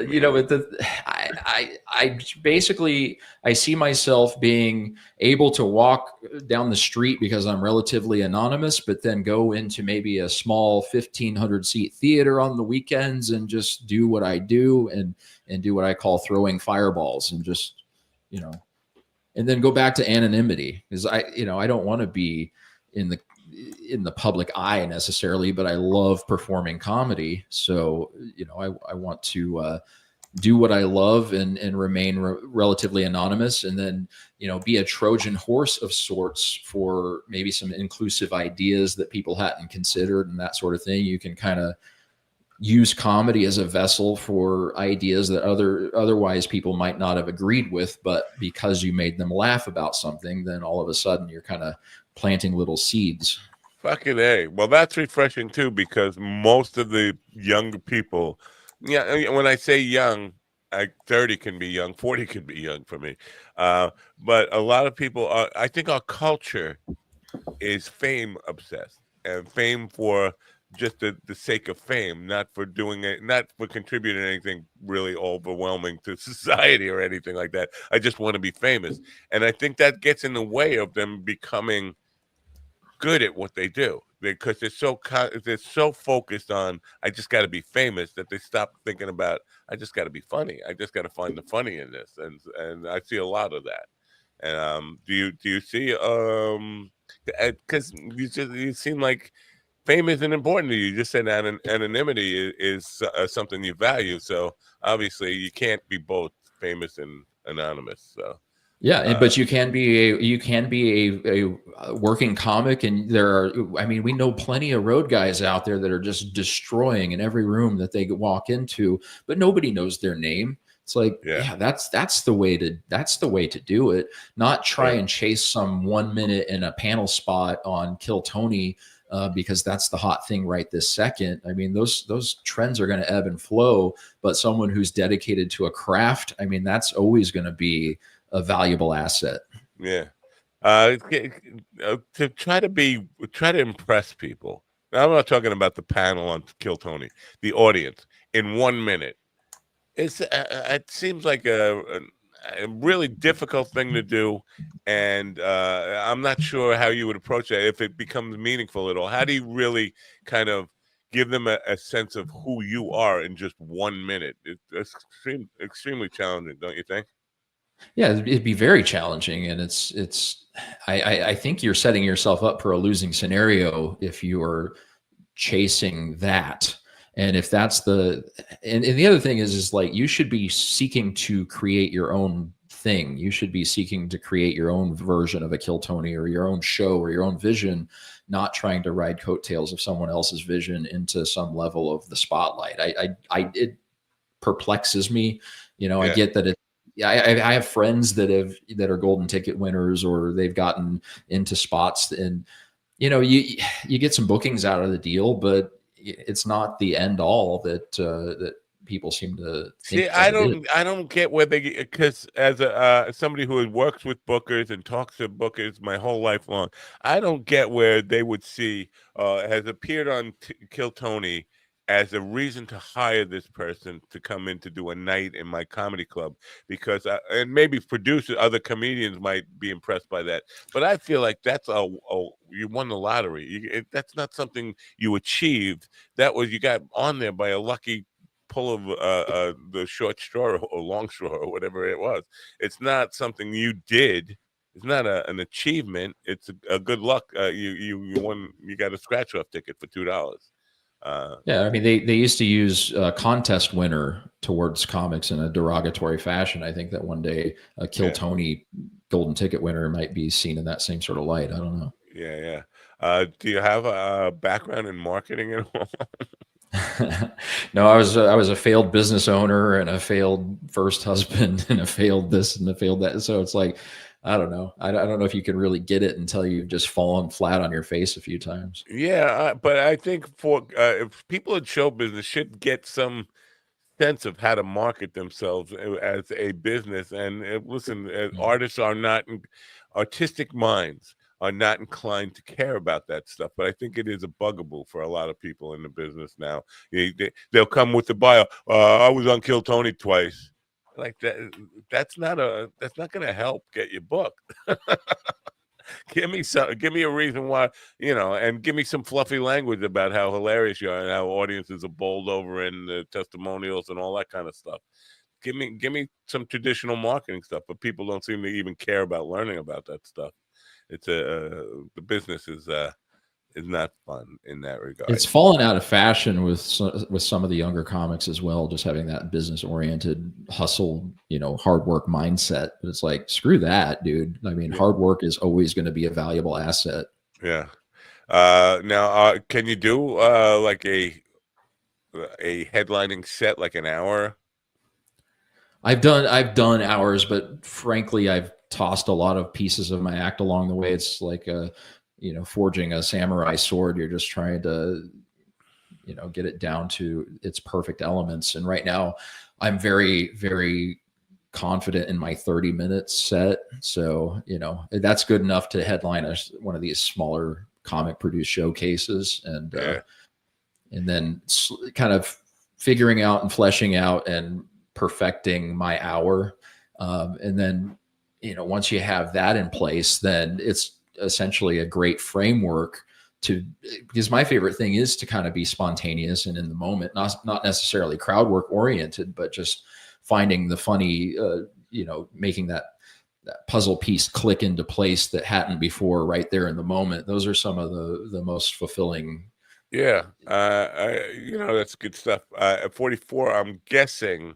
I basically I see myself being able to walk down the street because I'm relatively anonymous, but then go into maybe a small 1,500 seat theater on the weekends and just do what I do and do what I call throwing fireballs and just, and then go back to anonymity because I don't want to be in the public eye necessarily, but I love performing comedy. So, I want to do what I love and remain relatively anonymous, and then, be a Trojan horse of sorts for maybe some inclusive ideas that people hadn't considered and that sort of thing. You can kind of use comedy as a vessel for ideas that otherwise people might not have agreed with, but because you made them laugh about something, then all of a sudden you're kind of planting little seeds. Fucking A. Well, that's refreshing too, because most of the younger people, when I say young, 30 can be young, 40 can be young for me. But a lot of people I think our culture is fame obsessed, and fame for just the sake of fame, not for doing it, not for contributing anything really overwhelming to society or anything like that. I just want to be famous. And I think that gets in the way of them becoming good at what they do, because they're so focused on I just got to be famous that they stop thinking about I just got to be funny. I just got to find the funny in this, and I see a lot of that. And do you see because you seem like fame isn't important to you. You just said anonymity is something you value. So obviously you can't be both famous and anonymous. So. Yeah, but you can be a working comic, and we know plenty of road guys out there that are just destroying in every room that they walk into, but nobody knows their name. It's like, that's the way to do it. Not try and chase some 1 minute in a panel spot on Kill Tony because that's the hot thing right this second. I mean, those trends are going to ebb and flow, but someone who's dedicated to a craft, that's always going to be a valuable asset. Yeah. To try to impress people. Now, I'm not talking about the panel on Kill Tony, the audience in 1 minute. It seems like a really difficult thing to do, and I'm not sure how you would approach that if it becomes meaningful at all. How do you really kind of give them a sense of who you are in just 1 minute? It's extremely challenging, don't you think? Yeah, it'd be very challenging, and I think you're setting yourself up for a losing scenario if you are chasing that. And if that's and the other thing is like, you should be seeking to create your own thing. You should be seeking to create your own version of a Kill Tony or your own show or your own vision, not trying to ride coattails of someone else's vision into some level of the spotlight. It perplexes me. I get that I have friends that are golden ticket winners, or they've gotten into spots, and you get some bookings out of the deal, but it's not the end all that people seem to think. See, I don't get where because as somebody who works with bookers and talks to bookers my whole life long, I don't get where they would see has appeared on Kill Tony as a reason to hire this person to come in to do a night in my comedy club, because and maybe other comedians might be impressed by that, but I feel like that's you won the lottery. That's not something you achieved. That was you got on there by a lucky pull of the short straw or long straw or whatever it was. It's not something you did. It's not an achievement. It's a good luck. You won. You got a scratch off ticket for $2. Yeah, they used to use contest winner towards comics in a derogatory fashion. I think that one day a Kill Tony golden ticket winner might be seen in that same sort of light. I don't know. Yeah. Do you have a background in marketing at all? No, I was a failed business owner and a failed first husband and a failed this and a failed that. So it's like, I don't know. I don't know if you can really get it until you've just fallen flat on your face a few times. Yeah, but I think for if people in show business should get some sense of how to market themselves as a business. And listen, artists are not artistic minds are not inclined to care about that stuff. But I think it is a bugaboo for a lot of people in the business now. They'll come with the bio. I was on Kill Tony twice. Like that. That's not going to help get you booked. Give me a reason why, and give me some fluffy language about how hilarious you are and how audiences are bowled over in the testimonials and all that kind of stuff. Give me some traditional marketing stuff, but people don't seem to even care about learning about that stuff. It's the business is not fun in that regard. It's fallen out of fashion with some of the younger comics as well, just having that business oriented hustle, hard work mindset. But it's like, screw that, dude. I mean, hard work is always going to be a valuable asset. Yeah. Now, can you do like a headlining set, like an hour? I've done hours, but frankly, I've tossed a lot of pieces of my act along the way. It's like forging a samurai sword. You're just trying to, get it down to its perfect elements. And right now I'm very, very confident in my 30-minute set. So, that's good enough to headline one of these smaller comic produced showcases. And then kind of figuring out and fleshing out and perfecting my hour. And then, once you have that in place, then it's essentially a great framework because my favorite thing is to kind of be spontaneous and in the moment, not necessarily crowd work oriented, but just finding the funny, making that puzzle piece click into place that hadn't before right there in the moment. Those are some of the most fulfilling. Yeah. That's good stuff. At 44, I'm guessing,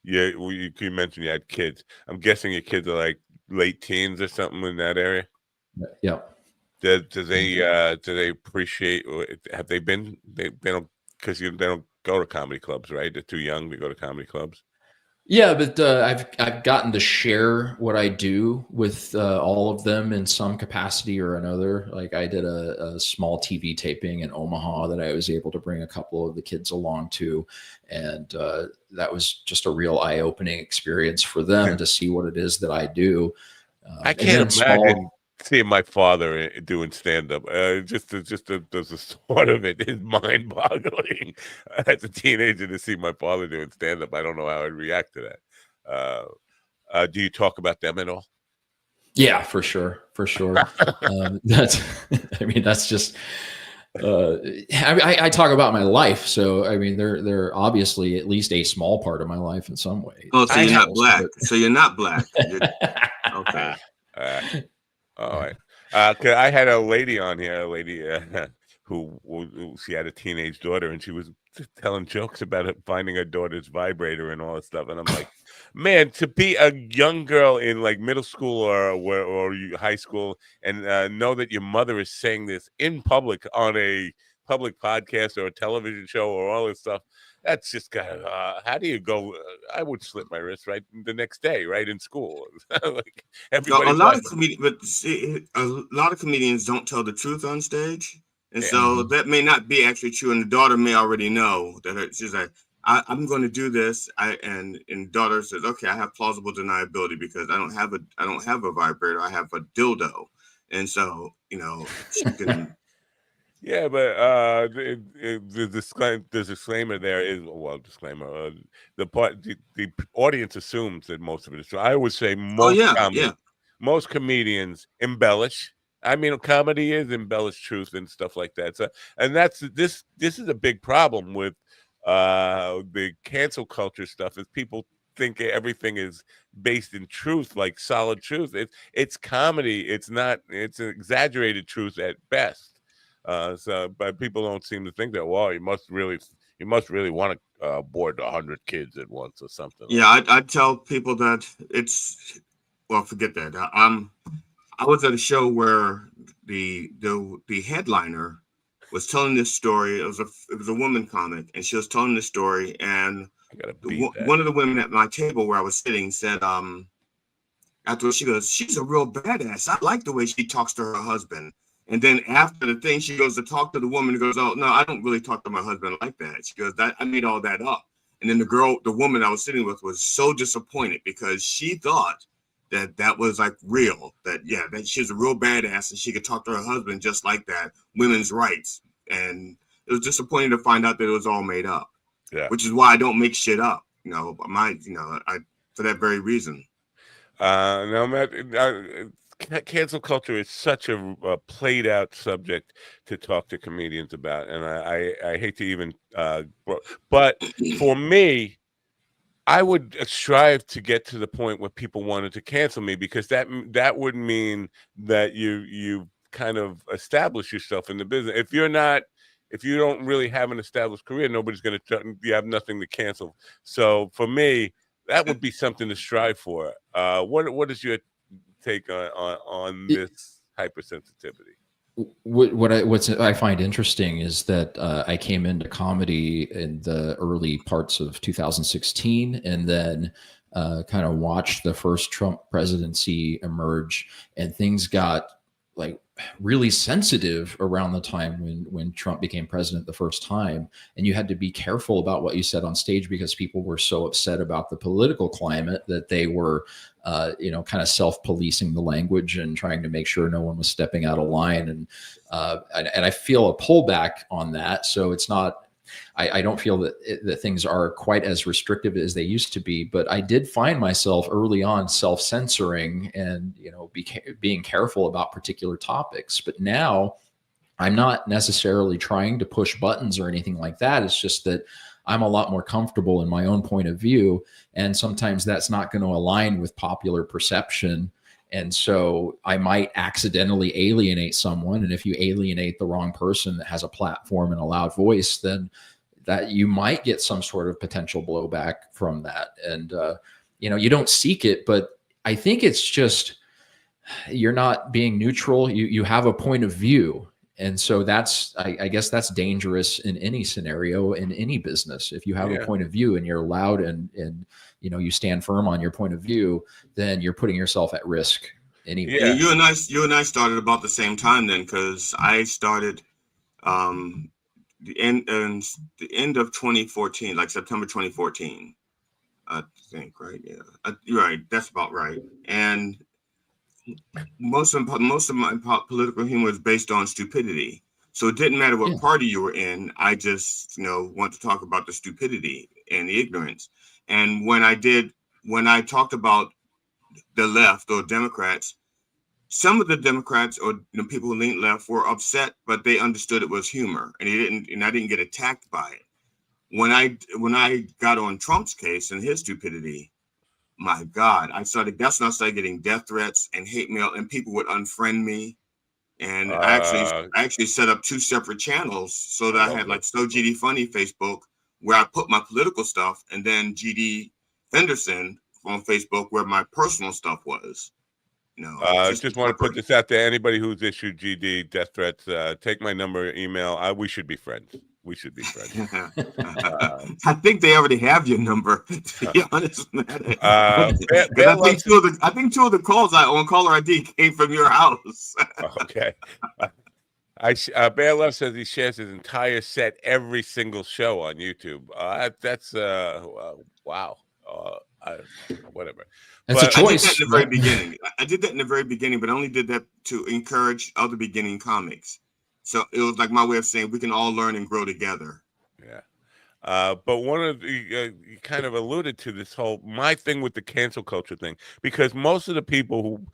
you mentioned you had kids. I'm guessing your kids are like late teens or something in that area. Yeah. Do they appreciate? Have they been? They don't, because they don't go to comedy clubs, right? They're too young to go to comedy clubs. Yeah, but I've gotten to share what I do with all of them in some capacity or another. Like I did a small TV taping in Omaha that I was able to bring a couple of the kids along to, and that was just a real eye-opening experience for them to see what it is that I do. I can't imagine seeing my father doing stand-up. Just the thought of it is mind-boggling. As a teenager to see my father doing stand-up, I don't know how I'd react to that. Do you talk about them at all? Yeah, for sure. That's just. I talk about my life, so I mean they're obviously at least a small part of my life in some way. Oh, so you're not black. So you're not black. Okay. All right. I had a lady on here, who she had a teenage daughter, and she was telling jokes about finding her daughter's vibrator and all that stuff. And I'm like, man, to be a young girl in like middle school or high school and know that your mother is saying this in public on a public podcast or a television show or all this stuff. That's just kind of how do you go? I would slip my wrist right the next day, right in school. Like everybody. A lot of comedians don't tell the truth on stage, and so that may not be actually true. And the daughter may already know that she's like, I'm going to do this. And daughter says, okay, I have plausible deniability because I don't have a vibrator. I have a dildo, and so she can. Yeah, but the disclaimer there is disclaimer. The audience assumes that most of it is true. I would say most comedians embellish. I mean, comedy is embellished truth and stuff like that. So, and this is a big problem with the cancel culture stuff. Is people think everything is based in truth, like solid truth. It's comedy. It's not. It's an exaggerated truth at best. But people don't seem to think that. Well, you must really want to board 100 kids at once or something. Yeah, I tell people that forget that. I was at a show where the headliner was telling this story. It was a woman comic, and she was telling this story. And one of the women at my table where I was sitting said, afterwards, she goes, "She's a real badass. I like the way she talks to her husband." And then after the thing, she goes to talk to the woman and goes, "Oh, no, I don't really talk to my husband like that." She goes, "I made all that up." And then the woman I was sitting with was so disappointed because she thought that was like real, that she's a real badass and she could talk to her husband just like that, women's rights. And it was disappointing to find out that it was all made up. Yeah. Which is why I don't make shit up, for that very reason. Now, Matt, cancel culture is such a played out subject to talk to comedians about, and I hate to even, but for me, I would strive to get to the point where people wanted to cancel me, because that would mean that you kind of establish yourself in the business. If you don't really have an established career, nobody's going to. You have nothing to cancel. So for me, that would be something to strive for. What is your take on this hypersensitivity? What I find interesting is that I came into comedy in the early parts of 2016, and then kind of watched the first Trump presidency emerge, and things got like really sensitive around the time when Trump became president the first time, and you had to be careful about what you said on stage because people were so upset about the political climate that they were kind of self-policing the language and trying to make sure no one was stepping out of line, and I feel a pullback on that. So it's not, I don't feel that things are quite as restrictive as they used to be, but I did find myself early on self-censoring and, being careful about particular topics. But now I'm not necessarily trying to push buttons or anything like that. It's just that I'm a lot more comfortable in my own point of view. And sometimes that's not going to align with popular perception. And so I might accidentally alienate someone. And if you alienate the wrong person that has a platform and a loud voice, then that you might get some sort of potential blowback from that. And, you don't seek it, but I think it's just, you're not being neutral. You have a point of view. And so that's, I guess that's dangerous in any scenario, in any business. If you have a point of view and you're loud and you stand firm on your point of view, then you're putting yourself at risk anyway. Yeah. You and I started about the same time then, because I started the end of 2014, like September 2014, I think, right? Yeah, you're right. That's about right. And most of my political humor is based on stupidity. So it didn't matter what party you were in. I just, want to talk about the stupidity and the ignorance. And when I talked about the left or Democrats, some of the Democrats or people who leaned left were upset, but they understood it was humor, and I didn't get attacked by it. When I got on Trump's case and his stupidity, my God, that's when I started getting death threats and hate mail, and people would unfriend me. And I actually set up 2 separate channels so that I had like So GD Funny Facebook, where I put my political stuff, and then GD Fenderson on Facebook, where my personal stuff was. Just want to put this out there. Anybody who's issued GD death threats, take my number, email. We should be friends. We should be friends. I think they already have your number, to be honest, man. I think 2 of the calls on caller ID came from your house. Okay. Bear Love says he shares his entire set every single show on YouTube. That's wow. Whatever. That's a choice. I did that in the very beginning. I did that in the very beginning, but I only did that to encourage other beginning comics. So it was like my way of saying we can all learn and grow together. Yeah. But one of the, you kind of alluded to this my thing with the cancel culture thing, because most of the people who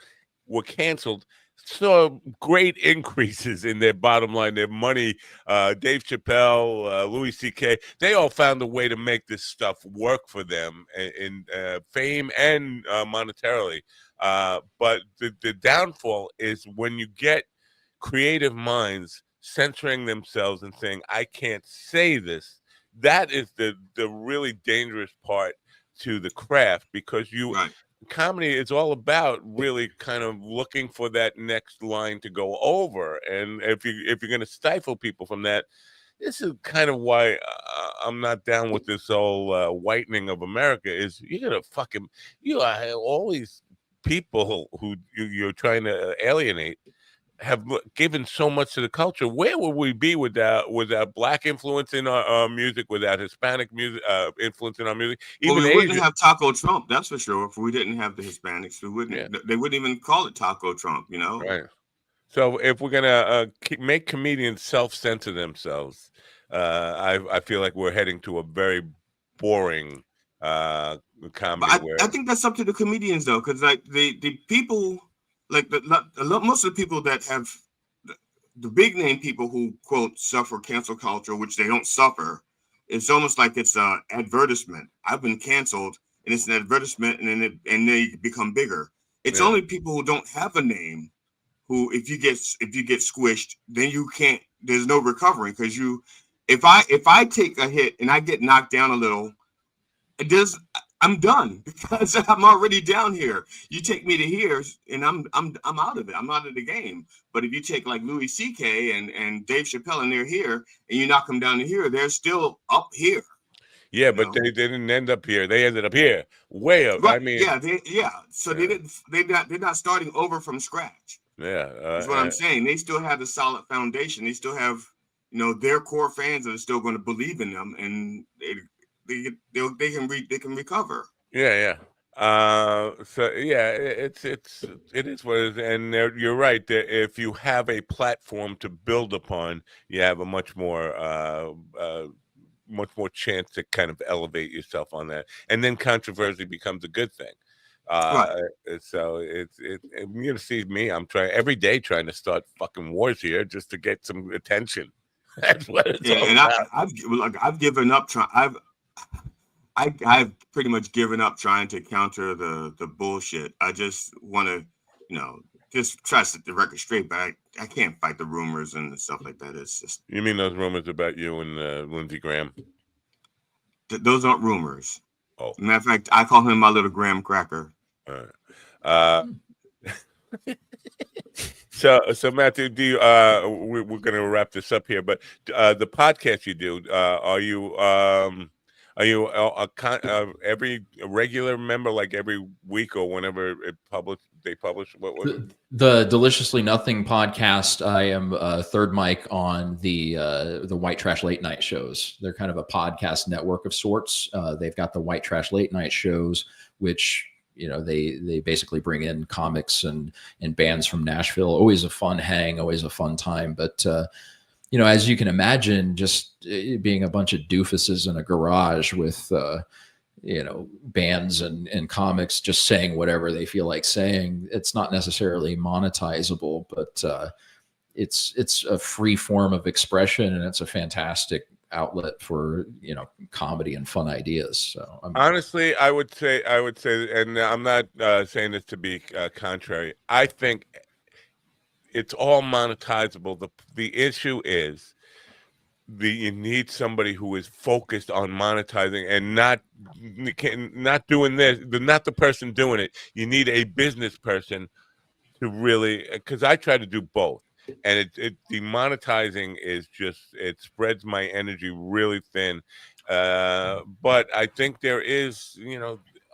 were canceled saw great increases in their bottom line, their money. Dave Chappelle, Louis C.K., they all found a way to make this stuff work for them in fame and monetarily. But the downfall is when you get creative minds censoring themselves and saying, I can't say this. That is the really dangerous part to the craft, because comedy is all about really kind of looking for that next line to go over. And if you're going to stifle people from that, this is kind of why I'm not down with this whole whitening of America. Is you got to fucking all these people who you're trying to alienate have given so much to the culture. Where would we be without Black influence in our music, without Hispanic music influence in our music? Even we wouldn't have Taco Trump, that's for sure. If we didn't have the Hispanics, we wouldn't. Yeah. They wouldn't even call it Taco Trump, you know. Right. So if we're gonna make comedians self-censor themselves, I feel like we're heading to a very boring comedy. I think that's up to the comedians though, because like the people, like most of the people that have the big name people who quote suffer cancel culture, which they don't suffer, it's almost like it's an advertisement. I've been canceled, and it's an advertisement, and they become bigger. It's only people who don't have a name who, if you get squished, then you can't. There's no recovering, because if I take a hit and I get knocked down a little, I'm done, because I'm already down here. You take me to here, and I'm out of it. I'm out of the game. But if you take like Louis C.K. and Dave Chappelle, and they're here, and you knock them down to here, they're still up here. Yeah, but they didn't end up here. They ended up here, way up. Right. I mean, So they're not starting over from scratch. Yeah, that's what I'm saying. They still have a solid foundation. They still have, their core fans that are still going to believe in them, and they can recover. Yeah. So yeah, it is what it is, and you're right. If you have a platform to build upon, you have a much more chance to kind of elevate yourself on that, and then controversy becomes a good thing. Right. So you're gonna see me. I'm trying every day trying to start fucking wars here just to get some attention. That's what it's all about. I've given up trying. I've pretty much given up trying to counter the bullshit. I just want to, just try to set the record straight. But I can't fight the rumors and stuff like that. It's just. You mean those rumors about you and Lindsey Graham? Those aren't rumors. Oh, matter of fact, I call him my little graham cracker. All right. So Matthew, do you, we're going to wrap this up here, but the podcast you do, are you every regular member, like every week or whenever they publish? What was it? The Deliciously Nothing podcast. I am third mic on the White Trash Late Night shows. They're kind of a podcast network of sorts. They've got the White Trash Late Night shows, which they basically bring in comics and bands from Nashville. Always a fun hang, always a fun time. But as you can imagine, just being a bunch of doofuses in a garage with bands and comics just saying whatever they feel like saying, it's not necessarily monetizable, but it's a free form of expression, and it's a fantastic outlet for comedy and fun ideas. So honestly, I would say, and I'm not saying this to be contrary. I think it's all monetizable. The issue is you need somebody who is focused on monetizing and not doing this. Not the person doing it. You need a business person to really, because I try to do both. And the monetizing is just, it spreads my energy really thin. But I think there is,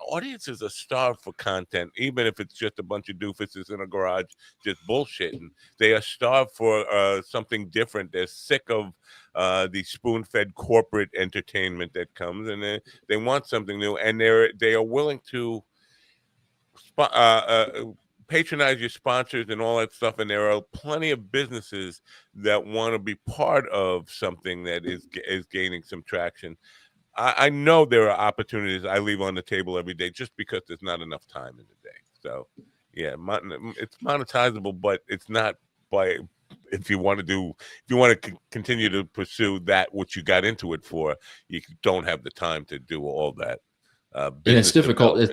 audiences are starved for content, even if it's just a bunch of doofuses in a garage just bullshitting. They are starved for something different. They're sick of the spoon-fed corporate entertainment that comes, and they want something new, and they are willing to patronize your sponsors and all that stuff. And there are plenty of businesses that want to be part of something that is gaining some traction. I know there are opportunities I leave on the table every day just because there's not enough time in the day. So yeah, it's monetizable, but it's not by, if you want to continue to pursue that which you got into it for, you don't have the time to do all that. And it's difficult.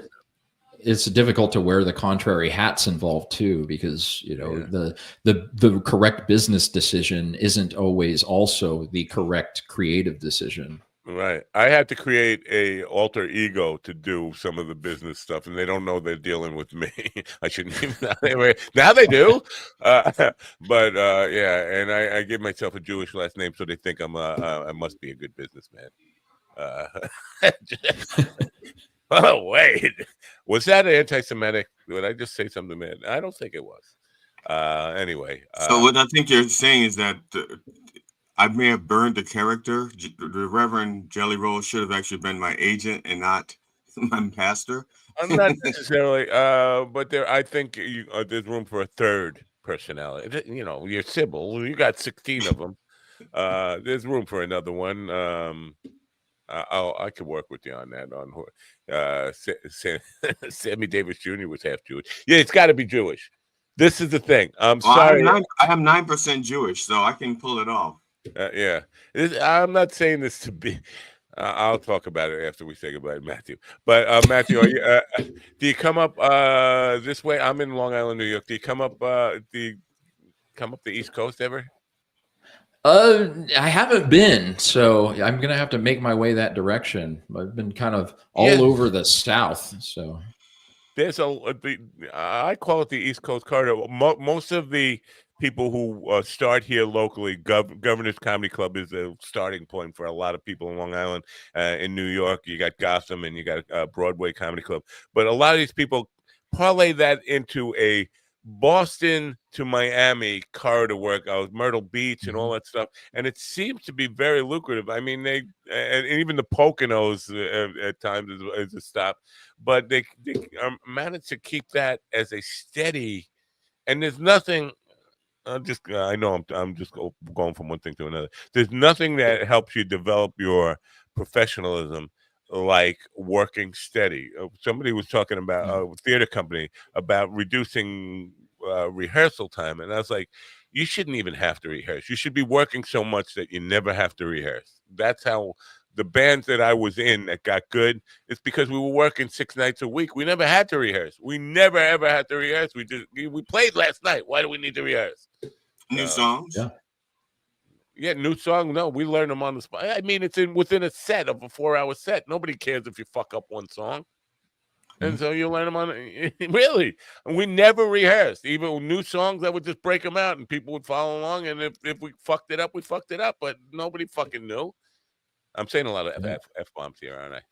It's difficult to wear the contrary hats involved too, because the correct business decision isn't always also the correct creative decision. Right. I had to create a alter ego to do some of the business stuff, and they don't know they're dealing with me. I shouldn't even anyway. Now they do. But yeah, and I give myself a Jewish last name, so they think I must be a good businessman. Oh wait, was that anti-Semitic? Did I just say something, man? I don't think it was. Anyway. So what I think you're saying is that I may have burned the character. The Reverend Jelly Roll should have actually been my agent and not my pastor. I'm not necessarily, but I think there's room for a third personality. You know, your Sybil. You got 16 of them. There's room for another one. I could work with you on that. Sammy Davis Jr. was half Jewish. Yeah, it's got to be Jewish. This is the thing. I'm sorry. I am 9% Jewish, so I can pull it off. Yeah, I'm not saying this to be. I'll talk about it after we say goodbye to Matthew. But Matthew, are you, do you come up this way? I'm in Long Island, New York. Do you come up? The East Coast ever? I haven't been, so I'm gonna have to make my way that direction. I've been kind of all over the South, so there's I call it the East Coast corridor. Most of the people who start here locally, Governor's Comedy Club is a starting point for a lot of people in Long Island. In New York, you got Gotham and you got Broadway Comedy Club. But a lot of these people parlay that into a Boston to Miami corridor work. I was Myrtle Beach and all that stuff, and it seems to be very lucrative. I mean, and even the Poconos at times is a stop, but they managed to keep that as a steady. And there's nothing. I know I'm just going from one thing to another. There's nothing that helps you develop your professionalism like working steady. Somebody was talking about a theater company about reducing rehearsal time, and I was like, you shouldn't even have to rehearse. You should be working so much that you never have to rehearse. That's how the bands that I was in that got good, it's because we were working 6 nights a week. We never had to rehearse. We never ever had to rehearse. We played last night. Why do we need to rehearse? New songs? Yeah, new song. No, we learn them on the spot. I mean, it's within a set of a 4-hour set. Nobody cares if you fuck up one song. And so you learn them on really. And we never rehearsed. Even new songs, I would just break them out and people would follow along. And if we fucked it up, we fucked it up. But nobody fucking knew. I'm saying a lot of F-bombs here, aren't I?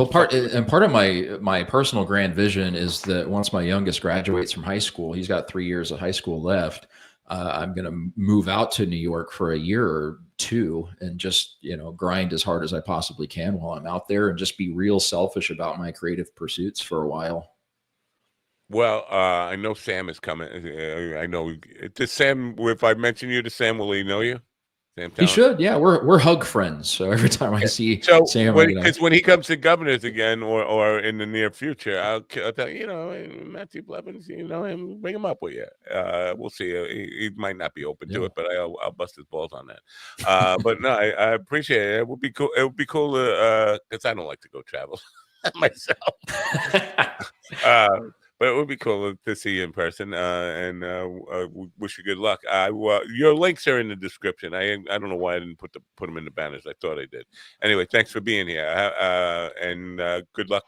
Part of my personal grand vision is that once my youngest graduates from high school, he's got 3 years of high school left. I'm going to move out to New York for a year or two and just, grind as hard as I possibly can while I'm out there and just be real selfish about my creative pursuits for a while. Well, I know Sam is coming. I know Sam. If I mention you to Sam, will he know you? He should, yeah. We're hug friends, so every time I see Sam, because when he comes to Governors again, or in the near future, I'll tell you, Matthew Blevins, him, bring him up with you. We'll see. He might not be open to it, but I'll bust his balls on that. But no, I appreciate it. It would be cool. It would be cool because I don't like to go travel myself. But it would be cool to see you in person, and wish you good luck. Your links are in the description. I don't know why I didn't put them in the banners. I thought I did. Anyway, thanks for being here, and good luck.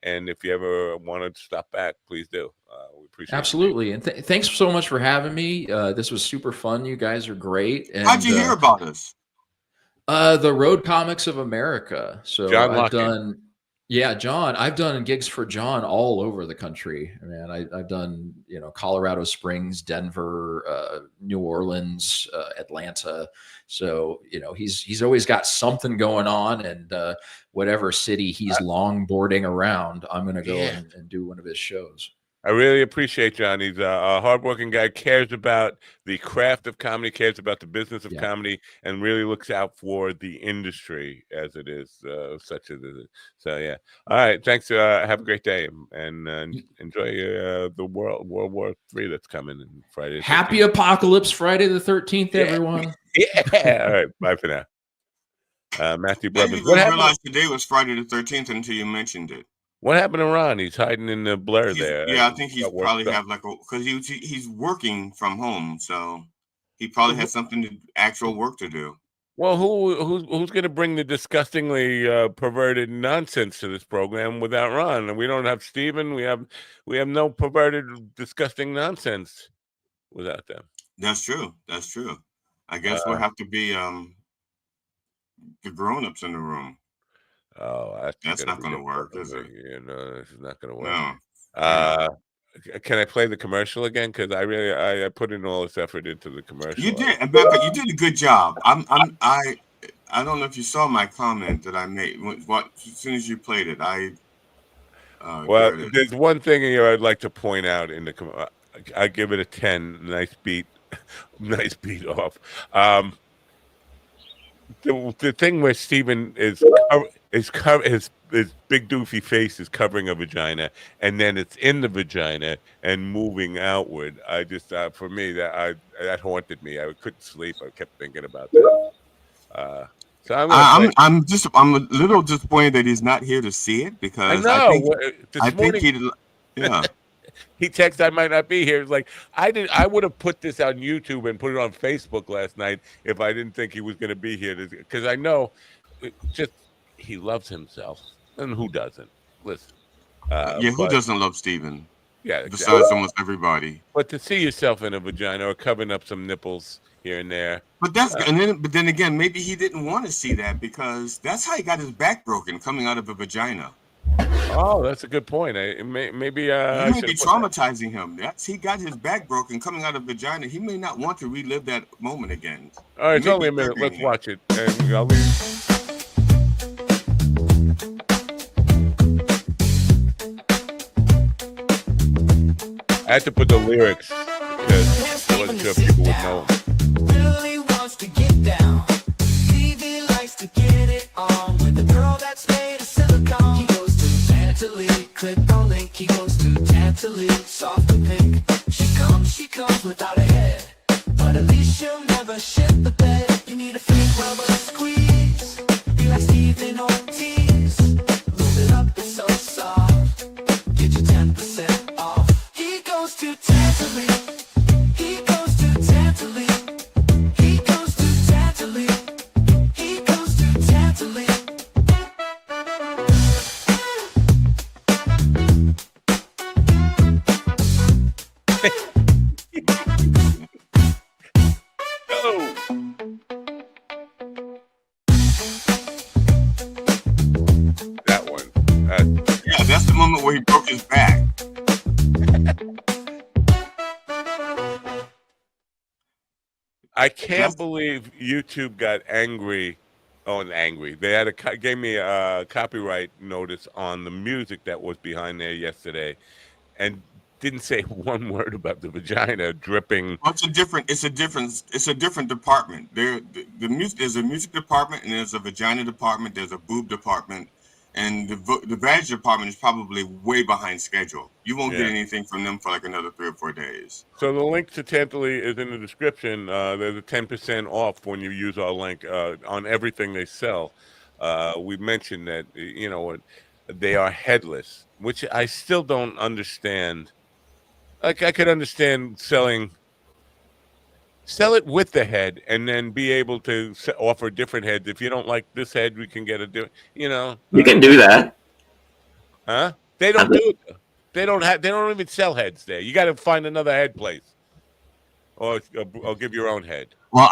And if you ever want to stop back, please do. We appreciate it. Absolutely. And thanks so much for having me. This was super fun. You guys are great. And, how'd you hear about us? The Road Comics of America. So John I've done. Yeah, John. I've done gigs for John all over the country. Man, I've done Colorado Springs, Denver, New Orleans, Atlanta. So he's always got something going on, and whatever city he's longboarding around, I'm gonna go and do one of his shows. I really appreciate John. He's a hardworking guy, cares about the craft of comedy, cares about the business of comedy, and really looks out for the industry as it is, such as it is. So, yeah. All right. Thanks. Have a great day, and enjoy the World War III that's coming in Friday. Happy Apocalypse Friday the 13th, everyone. Yeah. All right. Bye for now. Matthew Blevins. I didn't realize today was Friday the 13th until you mentioned it. What happened to Ron? He's hiding in the blur there. Yeah, I think he's probably have because he's working from home, so he probably has something actual work to do. Well, who's going to bring the disgustingly perverted nonsense to this program without Ron? And we don't have Steven. We have no perverted, disgusting nonsense without them. That's true. That's true. I guess we'll have to be the grown-ups in the room. Oh, that's not going to work, is it? You know, this is not going to work. No. Can I play the commercial again? Because I put in all this effort into the commercial. You did, but you did a good job. I don't know if you saw my comment that I made. As soon as you played it, well, there's one thing here I'd like to point out in the. I give it a 10. Nice beat, nice beat off. The thing where Steven his big doofy face is covering a vagina, and then it's in the vagina and moving outward. I just for me that haunted me. I couldn't sleep. I kept thinking about that. So I'm a little disappointed that he's not here to see it, because I think he yeah. He texted, "I might not be here." It's like I would have put this on YouTube and put it on Facebook last night if I didn't think he was going to be here, because I know he loves himself, and who doesn't? Listen, who doesn't love Steven? Yeah, besides almost everybody. But to see yourself in a vagina or covering up some nipples here and there, but then again, maybe he didn't want to see that, because that's how he got his back broken, coming out of a vagina. Oh, that's a good point. Maybe you may be traumatizing him. He got his back broken coming out of vagina. He may not want to relive that moment again. All right, it's only a minute. Let's watch it, and I'll leave. I had to put the lyrics because I wasn't sure if people would know them. Really wants to get down. Stevie likes to get it on with a girl that's made of silicone. He goes to Tantalene, click on link. He goes to Tantalene, soft and pink. She comes without a head, but at least she'll never shit the bed. You need a fake rubber squeeze. Be like Stephen Ortiz. Lube it up, it's so soft. Get you 10% off. He goes to Tantalene. He goes to Tantalene. He goes to Tantalene. He goes to Tantalene. That one. Yeah, that's the moment where he broke his back. I can't believe YouTube got angry. They had gave me a copyright notice on the music that was behind there yesterday, and didn't say one word about the vagina dripping. Well, it's a different department. There's a music department, and there's a vagina department. There's a boob department, and the vag department is probably way behind schedule. You won't get anything from them for like another 3 or 4 days. So the link to Tantalene is in the description. There's a 10% off when you use our link on everything they sell. We mentioned that they are headless, which I still don't understand. Like, I could understand sell it with the head, and then be able to offer different heads. If you don't like this head, we can get a different. You can do that. Huh? They don't do it. They don't even sell heads there. You got to find another head place, or give your own head. Well,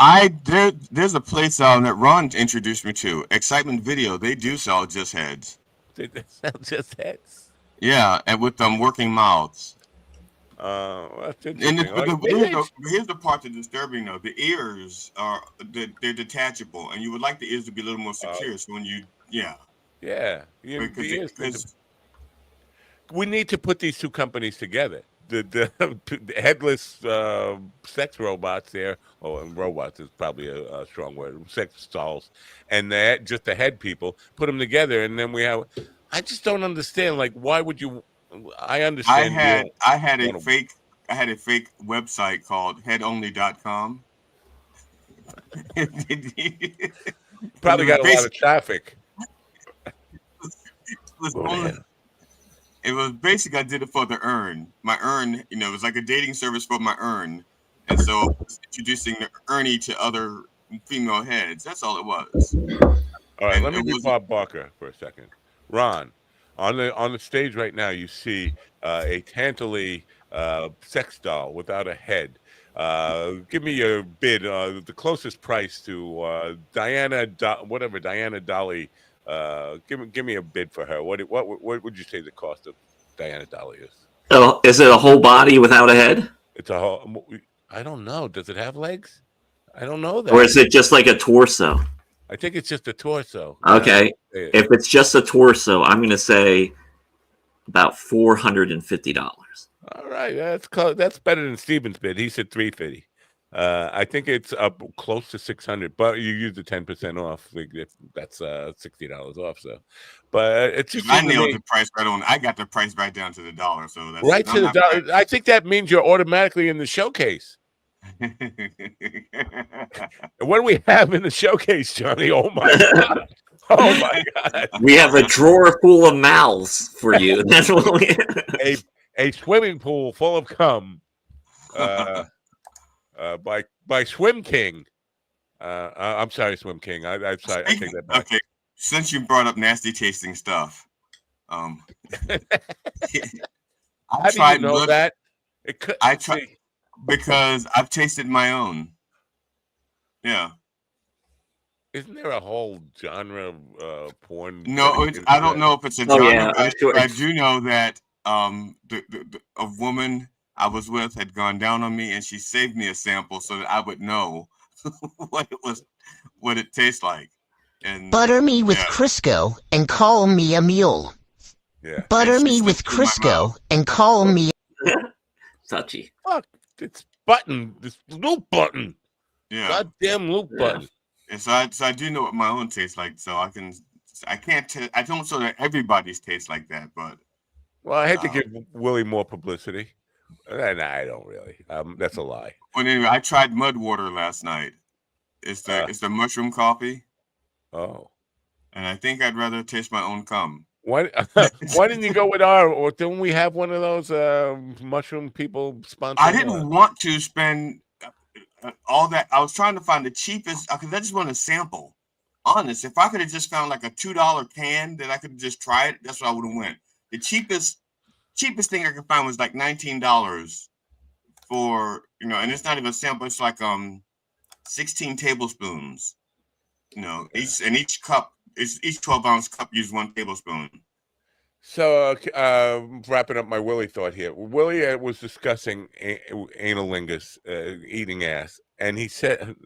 there's a place that Ron introduced me to, Excitement Video. They do sell just heads. They sell just heads. Yeah, and with working mouths. That's And interesting. here's the part that's disturbing, though. The ears they're detachable, and you would like the ears to be a little more secure. So when we need to put these two companies together. The headless sex robots there, robots is probably a strong word, sex dolls, and just the head people, put them together, and then we have. I just don't understand. Like, why would you? I understand. I had a fake website called headonly.com. Probably got a lot of traffic. It was basically, I did it for the Earn. My Earn, it was like a dating service for my Earn. And so I was introducing the Ernie to other female heads. That's all it was. All right, And let me it be was Bob Barker for a second. Ron, on the stage right now, you see a Tantalus sex doll without a head. Give me your bid. The closest price to Diana Dolly. Give me a bid for her. What would you say the cost of Diana Dolly is? Oh, is it a whole body without a head, It's a whole. I don't know. Does it have legs? I don't know or that. is it just like a torso? I think it's just a torso. Okay, if it's just a torso, I'm going to say about $450. All right, that's better than Steven's bid. He said 350. I think it's up close to 600, but you use the 10% off. That's $60 off. So, but it just I seemed to nailed me the price right on. I got the price right down to the dollar. So that's right to I'm the not dollar. I think that means you're automatically in the showcase. And what do we have in the showcase, Johnny? Oh my god! Oh my god! We have a drawer full of mouths for you. That's what we a swimming pool full of cum. By Swim King. I'm sorry, Swim King. I'm sorry. I take that back. Okay, since you brought up nasty tasting stuff, How do you know that? It could. I tried because I've tasted my own. Yeah. Isn't there a whole genre of porn? No, I don't know if it's a genre. Oh, yeah, I'm sure. I do know that a woman I was with had gone down on me, and she saved me a sample so that I would know what it tastes like. And butter me with Crisco and call me a mule. Yeah. Butter me with Crisco and call me touchy. Fuck, it's button. This loop button. Yeah. Goddamn loop button. And so I do know what my own tastes like, so I don't so that everybody's tastes like that, but well, I hate to give Willie more publicity. And I don't really. That's a lie. But anyway, I tried mud water last night. It's the mushroom coffee. Oh. And I think I'd rather taste my own cum. Why didn't you go with or didn't we have one of those mushroom people sponsored? I didn't want to spend all that. I was trying to find the cheapest because I just want to sample. Honest, if I could have just found like a $2 can that I could just try it, that's what I would have went. The cheapest thing I could find was like $19 for, and it's not even a sample. It's like 16 tablespoons. Each cup is each 12-ounce cup uses 1 tablespoon. So wrapping up my Willie thought here. Willie was discussing analingus, eating ass, and he said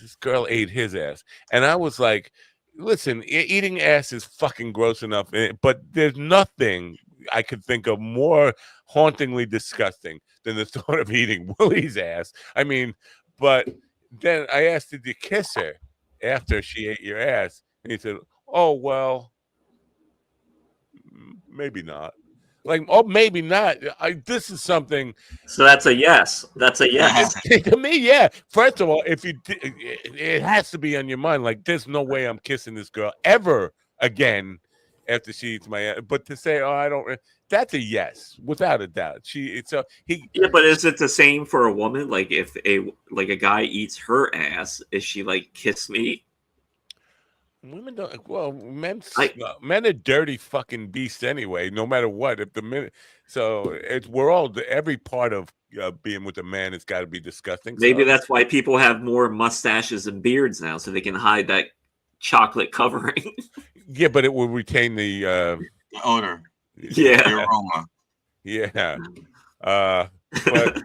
this girl ate his ass, and I was like, listen, eating ass is fucking gross enough, but there's nothing I could think of more hauntingly disgusting than the thought of eating Willie's ass. I mean, but then I asked, did you kiss her after she ate your ass? And he said, oh, well, maybe not. Like, oh, maybe not. This is something. So that's a yes. That's a yes. To me, yeah. First of all, if you, it has to be on your mind. Like, there's no way I'm kissing this girl ever again after she eats my ass. But to say, oh, I don't. That's a yes, without a doubt. Yeah, but is it the same for a woman? Like, if a guy eats her ass, is she like kiss me? Women don't. Well, men are dirty fucking beasts anyway. No matter what, we're all every part of being with a man has got to be disgusting. Maybe that's why people have more mustaches and beards now, so they can hide that chocolate covering. Yeah, but it will retain the odor. Yeah, the aroma. Yeah, but.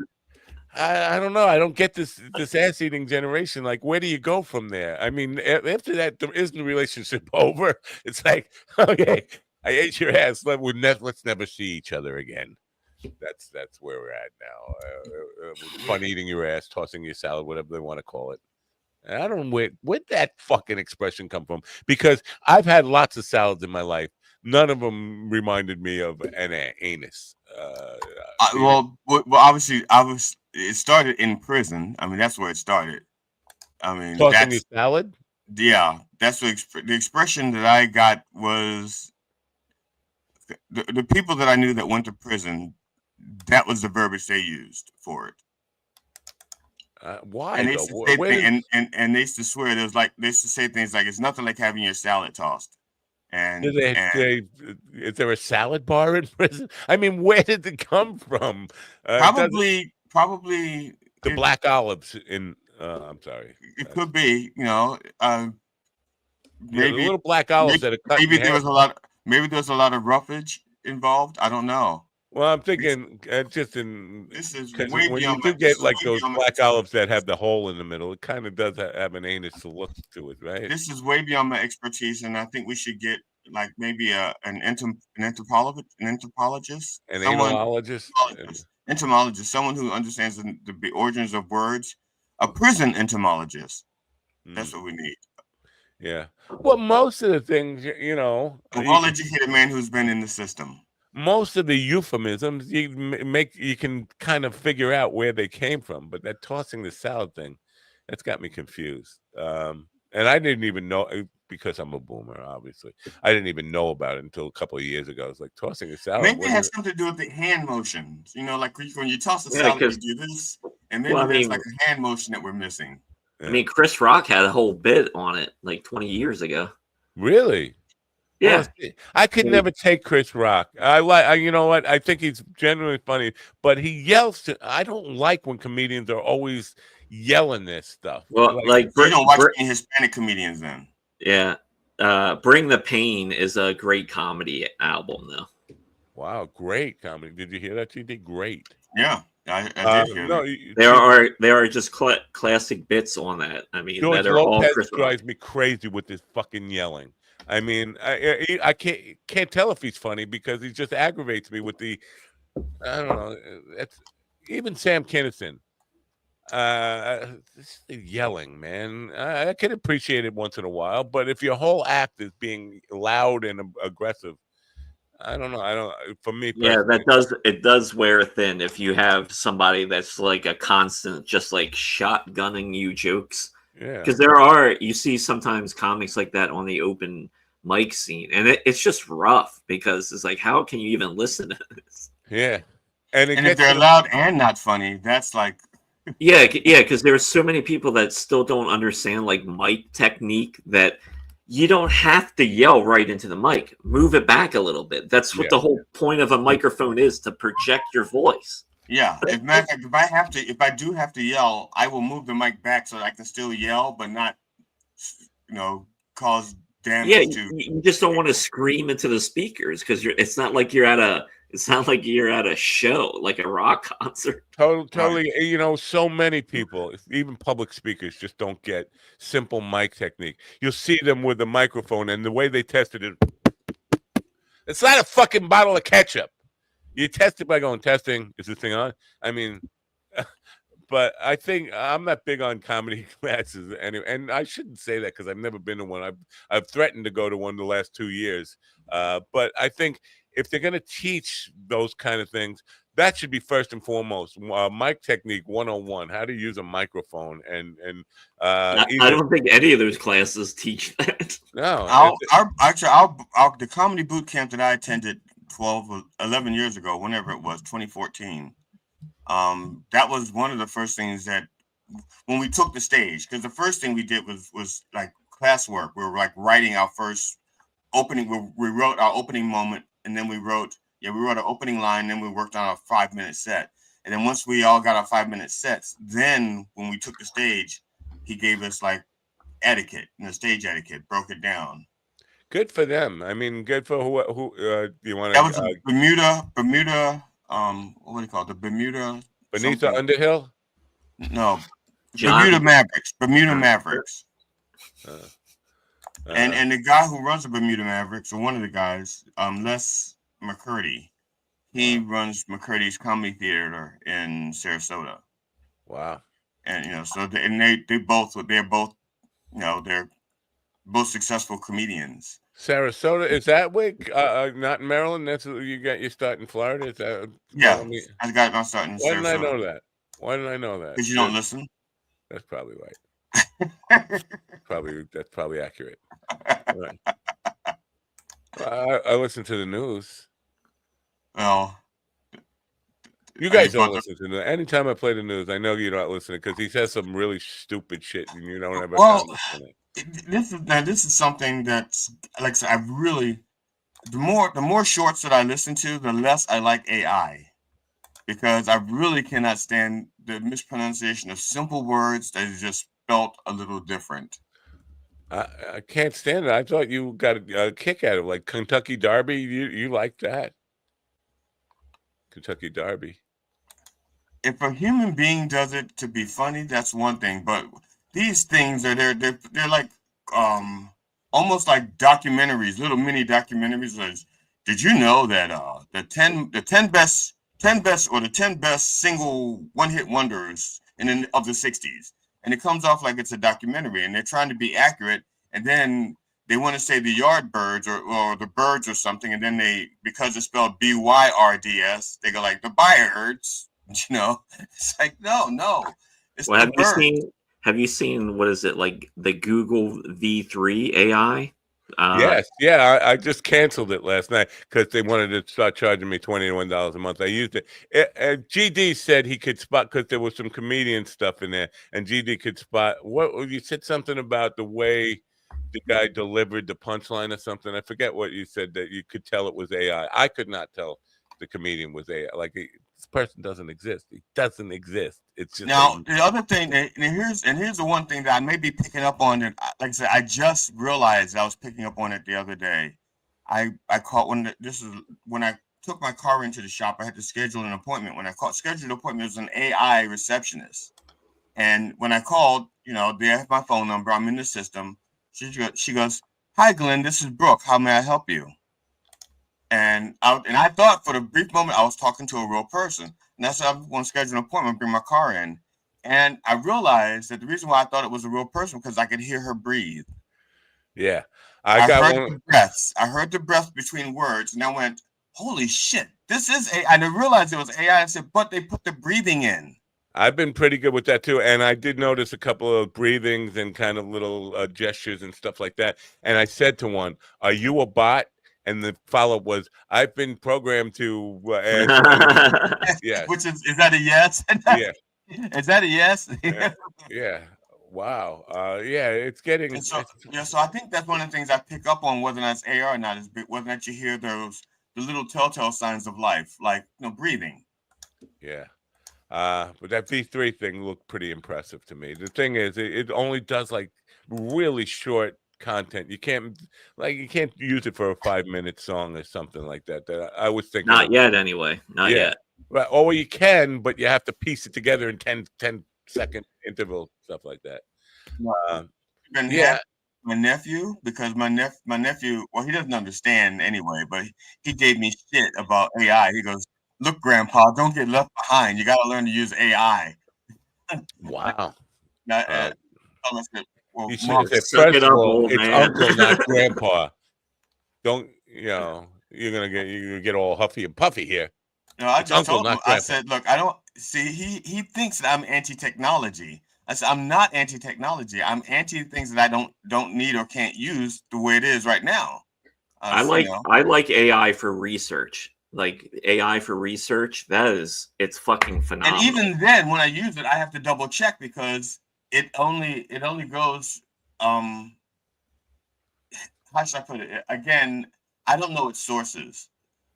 I don't know. I don't get this ass eating generation. Like, where do you go from there? I mean, after that, there isn't the relationship over. It's like, okay, I ate your ass. Let's never see each other again. That's where we're at now. Fun eating your ass, tossing your salad, whatever they want to call it. And I don't know where'd that fucking expression come from, because I've had lots of salads in my life. None of them reminded me of an anus. Well, obviously, it started in prison. I mean, that's where it started. I mean, tossing your salad. Yeah, that's the expression that I got was the people that I knew that went to prison. That was the verbiage they used for it. Why And they though? used to say Where did, and they used to swear they used to say things like it's nothing like having your salad tossed. did And is there a salad bar in prison? I mean, where did it come from? It doesn't. probably The black olives in. I'm sorry. it could be, Yeah, the maybe little black olives that are cut in maybe there half. was a lot maybe there's a lot of roughage involved. I don't know. Well, I'm thinking just in This is because way when you beyond do get like way those beyond my black olives that have the hole in the middle, it kind of does have an anus look to it, right? this is way beyond my expertise, and I think we should get like maybe an anthropologist, An someone analologist. entomologist, someone who understands the origins of words, a prison entomologist. That's what we need. Yeah. Well, most of the things, A well-educated man who's been in the system. most of the euphemisms you can kind of figure out where they came from, but that tossing the salad thing, that's got me confused. And I didn't even know because I'm a boomer, obviously. I didn't even know about it until a couple of years ago. It's like tossing a salad. Maybe it has something to do with the hand motions. Like when you toss a Yeah, salad, you 'cause- do this, and maybe Well, I that's mean- like a hand motion that we're missing. I mean, Chris Rock had a whole bit on it like 20 years ago. Really? Yeah. Well, I could never take Chris Rock. You know what? I think he's genuinely funny, but he yells. I don't like when comedians are always yelling this stuff. Well, you don't watch any Hispanic comedians then. Yeah. Bring the Pain is a great comedy album, though. Wow, great comedy. Did you hear that, GD? Great. Yeah, I did hear that. There are just classic bits on that. I mean, George that are all Lopez Chris Rock. drives me crazy with this fucking yelling. I mean, I can't tell if he's funny because he just aggravates me with the, I don't know. It's even Sam Kinison. Yelling, man. I can appreciate it once in a while, but if your whole act is being loud and aggressive, I don't know. I don't. For me, Yeah, it does wear thin if you have somebody that's like a constant, just like shotgunning you jokes. Yeah, because you see sometimes comics like that on the open mic scene, and it's just rough because it's like, how can you even listen to this? Yeah, and if they're loud and not funny, that's like. Yeah, because there's so many people that still don't understand like mic technique that you don't have to yell right into the mic. Move it back a little bit. That's what the whole point of a microphone is, to project your voice. Yeah, if I do have to yell, I will move the mic back so that I can still yell, but not, cause damage. Yeah, to. You just don't want to scream into the speakers because it's not like you're at a show, like a rock concert. Totally. So many people, even public speakers, just don't get simple mic technique. You'll see them with a microphone, and the way they tested it, it's not a fucking bottle of ketchup. You test it by going, testing, is this thing on? I mean, but I think I'm not big on comedy classes anyway, and I shouldn't say that because I've never been to one. I've threatened to go to one the last 2 years, but I think if they're going to teach those kind of things, that should be first and foremost. Mic technique 101, how to use a microphone, and I don't think any of those classes teach that. No, the comedy boot camp that I attended 11 years ago, whenever it was, 2014. That was one of the first things that when we took the stage, because the first thing we did was like classwork. We were like writing our first opening. We wrote our opening moment, and then we wrote an opening line, and then we worked on a 5-minute set. And then once we all got our 5-minute sets, then when we took the stage, he gave us like etiquette, stage etiquette, broke it down. Good for them. I mean, good for who you want to. That was Bermuda. What do you call it? The Bermuda. Beneath the Underhill? No, Bermuda Mavericks. Bermuda Mavericks. And the guy who runs the Bermuda Mavericks, or one of the guys, Les McCurdy, he runs McCurdy's Comedy Theater in Sarasota. Wow. And they're both successful comedians. Sarasota, is that Wick? Not in Maryland. That's you got your start in Florida. Is that? Yeah, I got my start in Sarasota. Why didn't I know that? Why didn't I know that? Because you don't listen. That's probably right. That's probably accurate. Right. I listen to the news. Well, You guys don't listen to the. Anytime I play the news, I know you're not listening because he says some really stupid shit, and you don't ever. Well, this is something that's like I said, I really the more shorts that I listen to, the less I like AI because I really cannot stand the mispronunciation of simple words that is just spelt a little different. I can't stand it. I thought you got a kick out of like Kentucky Derby. You like that? Kentucky Derby. If a human being does it to be funny, that's one thing. But these things are they're like almost like documentaries, little mini documentaries. Like, did you know that the 10 best single one hit wonders of the 60s? And it comes off like it's a documentary, and they're trying to be accurate, and then they want to say the Yardbirds or the Birds or something, and then because it's spelled BYRDS, they go like the Birds. You know, it's like no, it's Well, the bird. have you seen what is it like the Google V3 AI? Yes, yeah, I just canceled it last night because they wanted to start charging me $21 a month. I used it. GD said he could spot because there was some comedian stuff in there, and GD could spot what you said something about the way the guy delivered the punchline or something. I forget what you said that you could tell it was AI. I could not tell the comedian was AI. Like this person doesn't exist. He doesn't exist. It's just Now the other thing, and here's the one thing that I may be picking up on. That, like I said, I just realized I was picking up on it the other day. I caught this is when I took my car into the shop. I had to schedule an appointment. When I scheduled an appointment, it was an AI receptionist. And when I called, they have my phone number. I'm in the system. She goes, "Hi, Glenn. This is Brooke. How may I help you?" And I thought for the brief moment I was talking to a real person. And that's why I want to schedule an appointment, bring my car in. And I realized that the reason why I thought it was a real person because I could hear her breathe. Yeah. I heard the breaths. I heard the breath between words, and I went, "Holy shit, this is AI." I didn't realize it was AI. I said, "But they put the breathing in." I've been pretty good with that too, and I did notice a couple of breathings and kind of little gestures and stuff like that. And I said to one, "Are you a bot?" And the follow-up was, "I've been programmed to answer." Yeah. Which is that a yes? Yeah. Is that a yes? Yeah. Wow. Yeah, it's getting. So I think that's one of the things I pick up on whether or not it's AI or not is whether or not you hear the little telltale signs of life, like breathing. Yeah. But that V3 thing looked pretty impressive to me. The thing is, it only does like really short content. You can't use it for a 5-minute song or something like that. That I was thinking. Not yet, anyway. Not yet. Right. Or you can, but you have to piece it together in 10-second interval, stuff like that. Yeah. My nephew, because my nephew, well, he doesn't understand anyway, but he gave me shit about AI. He goes, "Look, Grandpa, don't get left behind. You got to learn to use AI." Wow. Well, you should have said, first of all, it's uncle, not grandpa. Don't, you're gonna get all huffy and puffy here. No, I just told him. I said, "Look, I don't see." He thinks that I'm anti-technology. I said, "I'm not anti-technology. I'm anti things that I don't need or can't use the way it is right now." I like AI for research. Like AI for research, it's fucking phenomenal. And even then, when I use it, I have to double check because it only goes. How should I put it? Again, I don't know its sources.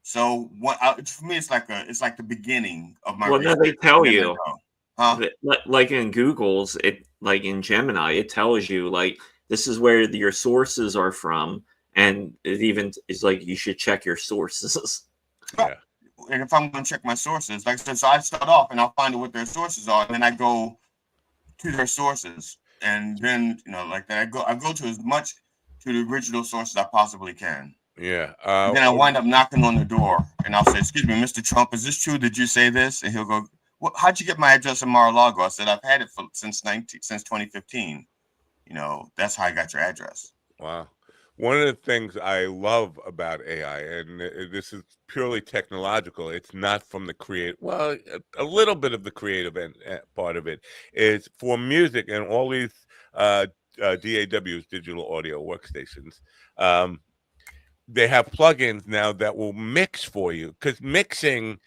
So for me, it's like the beginning of my. Well, no, they tell you. Like in Google's, like in Gemini, it tells you like this is where your sources are from, and it even is like you should check your sources. Yeah. And if I'm going to check my sources, like I said, so I start off and I'll find out what their sources are, and then I go to their sources, and then like that I go to as much to the original sources I possibly can. Yeah. And then I wind up knocking on the door, and I'll say, "Excuse me, Mr. Trump, is this true? Did you say this?" And he'll go, "How'd you get my address in Mar-a-Lago?" I said, "I've had it since 2015. That's how I got your address." Wow. One of the things I love about AI, and this is purely technological, it's not from the creative. Well, a little bit of the creative part of it is for music and all these DAWs, digital audio workstations. They have plugins now that will mix for you because mixing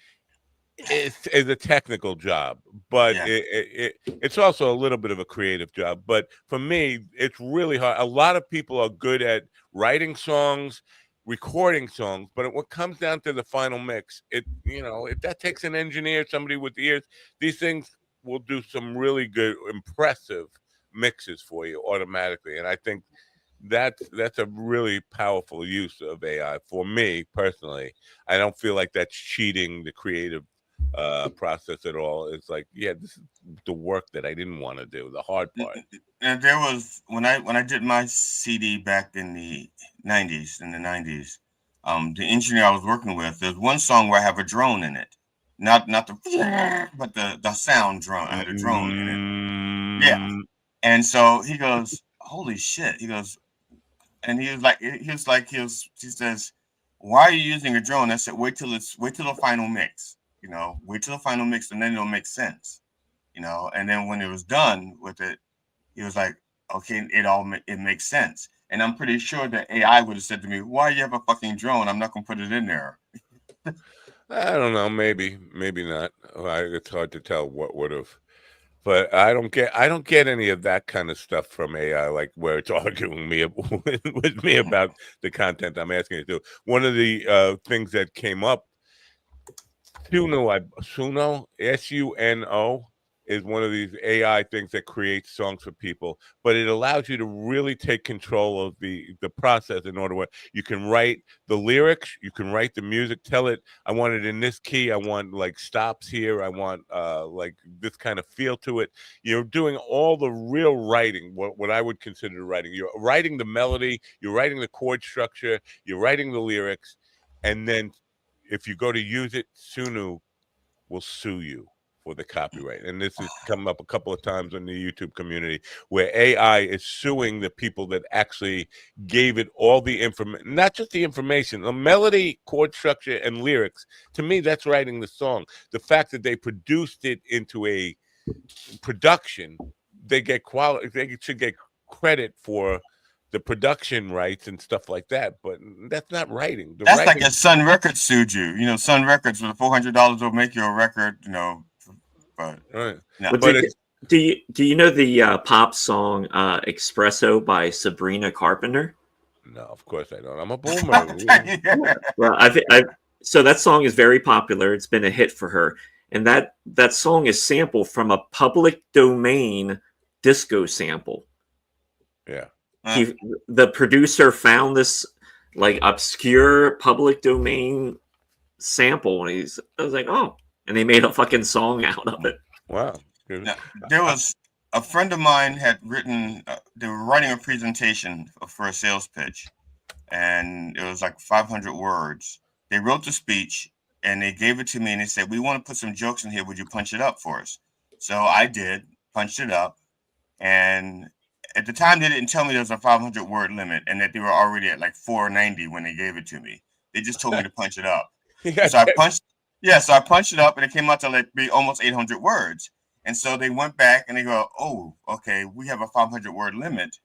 is a technical job, but Yeah. it's also a little bit of a creative job. But for me, it's really hard. A lot of people are good at writing songs, recording songs, but what comes down to the final mix, that takes an engineer, somebody with ears. These things will do some really good, impressive mixes for you automatically, and I think that's a really powerful use of AI for me personally. I don't feel like that's cheating the creative process at all. It's like, yeah, this is the work that I didn't want to do, the hard part. And there was when I did my CD back in the '90s, the engineer I was working with, there's one song where I have a drone in it, not the but the sound drone. I had a drone in it. Yeah, and so he goes, "Holy shit!" He goes, and he says, "Why are you using a drone?" I said, wait till the final mix. Wait till the final mix, and then it'll make sense. And then when it was done with it, he was like, "Okay, it makes sense." And I'm pretty sure that AI would have said to me, "Why you have a fucking drone? I'm not gonna put it in there." I don't know, maybe not. It's hard to tell what would have. But I don't get any of that kind of stuff from AI, like where it's arguing with me about the content I'm asking it to do. One of the things that came up, Suno, SUNO, is one of these AI things that creates songs for people, but it allows you to really take control of the process in order where you can write the lyrics, you can write the music, tell it, I want it in this key, I want like stops here, I want like this kind of feel to it. You're doing all the real writing, what I would consider writing. You're writing the melody, you're writing the chord structure, you're writing the lyrics, and then if you go to use it, Sunu will sue you for the copyright. And this has come up a couple of times in the YouTube community where AI is suing the people that actually gave it all the information, not just the information, the melody, chord structure, and lyrics. To me, that's writing the song. The fact that they produced it into a production, they should get credit for the production rights and stuff like that, but that's not writing. That's like if Sun Records sued you. Sun Records for the $400 will make you a record. But right. No. But do you know the pop song "Espresso" by Sabrina Carpenter? No, of course I don't. I'm a boomer. Well, so that song is very popular. It's been a hit for her, and that song is sampled from a public domain disco sample. Yeah. The producer found this like obscure public domain sample, and I was like, oh, and they made a fucking song out of it. Wow. Now, there was a friend of mine had written, they were writing a presentation for a sales pitch, and it was like 500 words. They wrote the speech and they gave it to me and they said, "We want to put some jokes in here. Would you punch it up for us?" So I did, punched it up. And at the time, they didn't tell me there was a 500 word limit and that they were already at like 490 when they gave it to me. They just told me to punch it up. So I punched it up and it came out to like be almost 800 words. And so they went back and they go, "Oh, okay, we have a 500 word limit."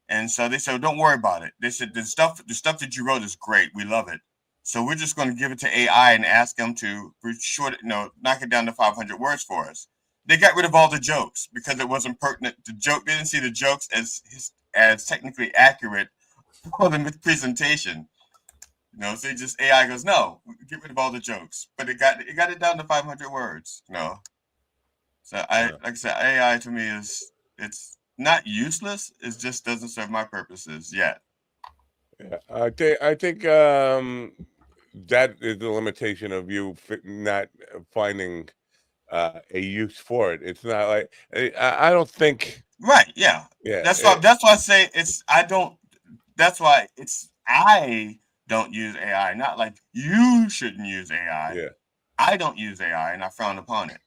And so they said, "Don't worry about it." They said, the stuff that you wrote is great. We love it. So we're just going to give it to AI and ask them to knock it down to 500 words for us. They got rid of all the jokes because it wasn't pertinent. They didn't see the jokes as technically accurate for the presentation. So just AI goes, "No, get rid of all the jokes." But it got it down to 500 words. So like I said, AI to me it's not useless. It just doesn't serve my purposes yet. Yeah, I think that is the limitation of you not finding a use for it. It's not like I don't think. Right. Yeah. Yeah. That's why I say I don't use AI. Not like you shouldn't use AI. Yeah. I don't use AI and I frown upon it.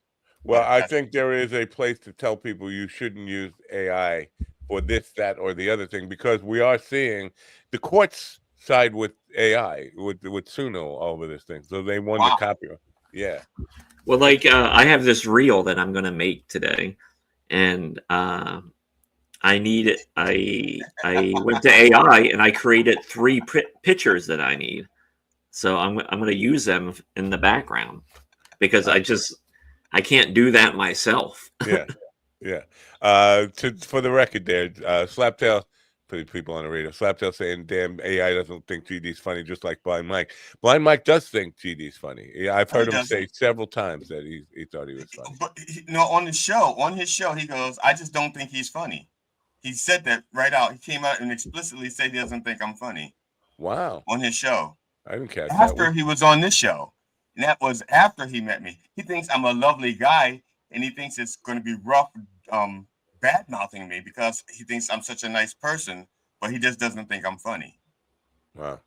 Well, I think there is a place to tell people you shouldn't use AI for this, that, or the other thing, because we are seeing the courts side with AI, with Suno over this thing. So they won the copyright. Yeah. Well, like I have this reel that I'm going to make today, and I went to AI and I created 3 pictures that I need. So I'm going to use them in the background. because I can't do that myself. Yeah. For the record, there, Slaptail, for the people on the radio, Slaptail saying, "Damn, AI doesn't think GD's funny," just like Blind Mike. Blind Mike does think GD's funny. Yeah, I've heard him say several times that he thought he was funny. But on his show, he goes, "I just don't think he's funny." He said that right out. He came out and explicitly said he doesn't think I'm funny. Wow. On his show. I didn't catch after that. He was on this show. And that was after he met me. He thinks I'm a lovely guy, and he thinks it's going to be rough bad-mouthing me because he thinks I'm such a nice person, but he just doesn't think I'm funny. Wow.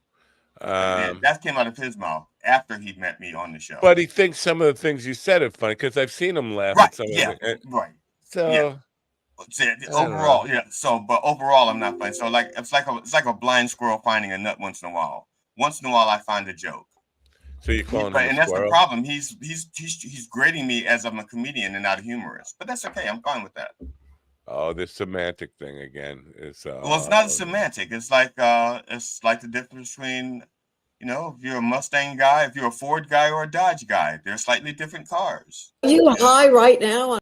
That came out of his mouth after he met me on the show. But he thinks some of the things you said are funny because I've seen him laugh at some of it. Right. So overall, but overall, I'm not funny. So it's like a blind squirrel finding a nut once in a while. Once in a while, I find a joke. So you're calling him a and that's squirrel? the problem. He's grading me as I'm a comedian and not a humorist. But that's okay. I'm fine with that. Oh, this semantic thing again. It's not a semantic. It's like the difference between, if you're a Mustang guy, if you're a Ford guy or a Dodge guy. They're slightly different cars. Are you high right now?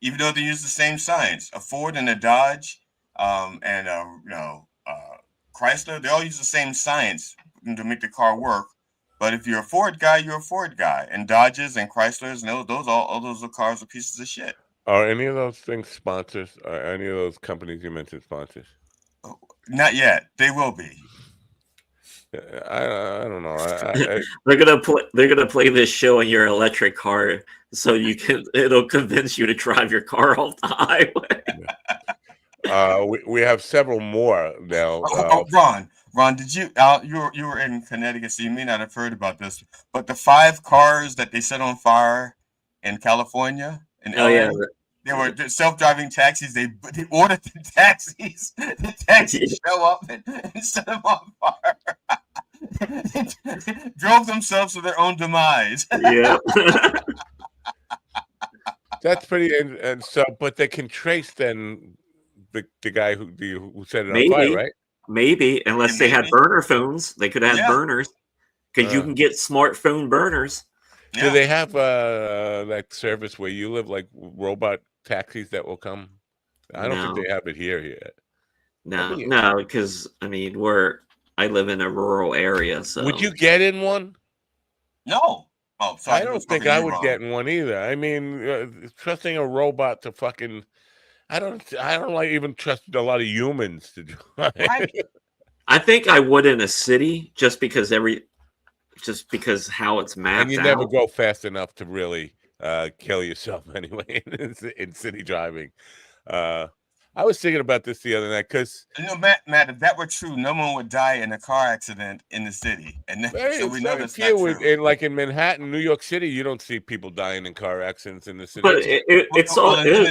Even though they use the same signs, a Ford and a Dodge, and Chrysler, they all use the same science to make the car work. But if you're a Ford guy, you're a Ford guy, and Dodges and Chryslers, all those cars are pieces of shit. Are any of those things sponsors? Are any of those companies you mentioned sponsors? Not yet. They will be. I don't know. They're gonna play this show in your electric car, so it'll convince you to drive your car off the highway. We have several more now. Ron, did you were in Connecticut, so you may not have heard about this, but the 5 cars that they set on fire in California. They were self-driving taxis. They ordered the taxis. The taxis show up and set them on fire. Drove themselves to their own demise. Yeah. That's pretty. And so, but they can trace then the guy who set it on fire, right? Maybe, unless they had burner phones, they could have burners because you can get smartphone burners. Do they have that service where you live, like robot taxis that will come? I don't think they have it here yet. No, because I live in a rural area. So would you get in one? No. Oh, sorry. I don't think I would get in one either. I mean, trusting a robot to fucking. I don't even trust a lot of humans to drive. I think I would in a city just because how it's mapped out. And you never go fast enough to really kill yourself anyway in city driving. I was thinking about this the other night because Matt, if that were true, no one would die in a car accident in the city, and so we know that's not true. Like in Manhattan, New York City, you don't see people dying in car accidents in the city. But it's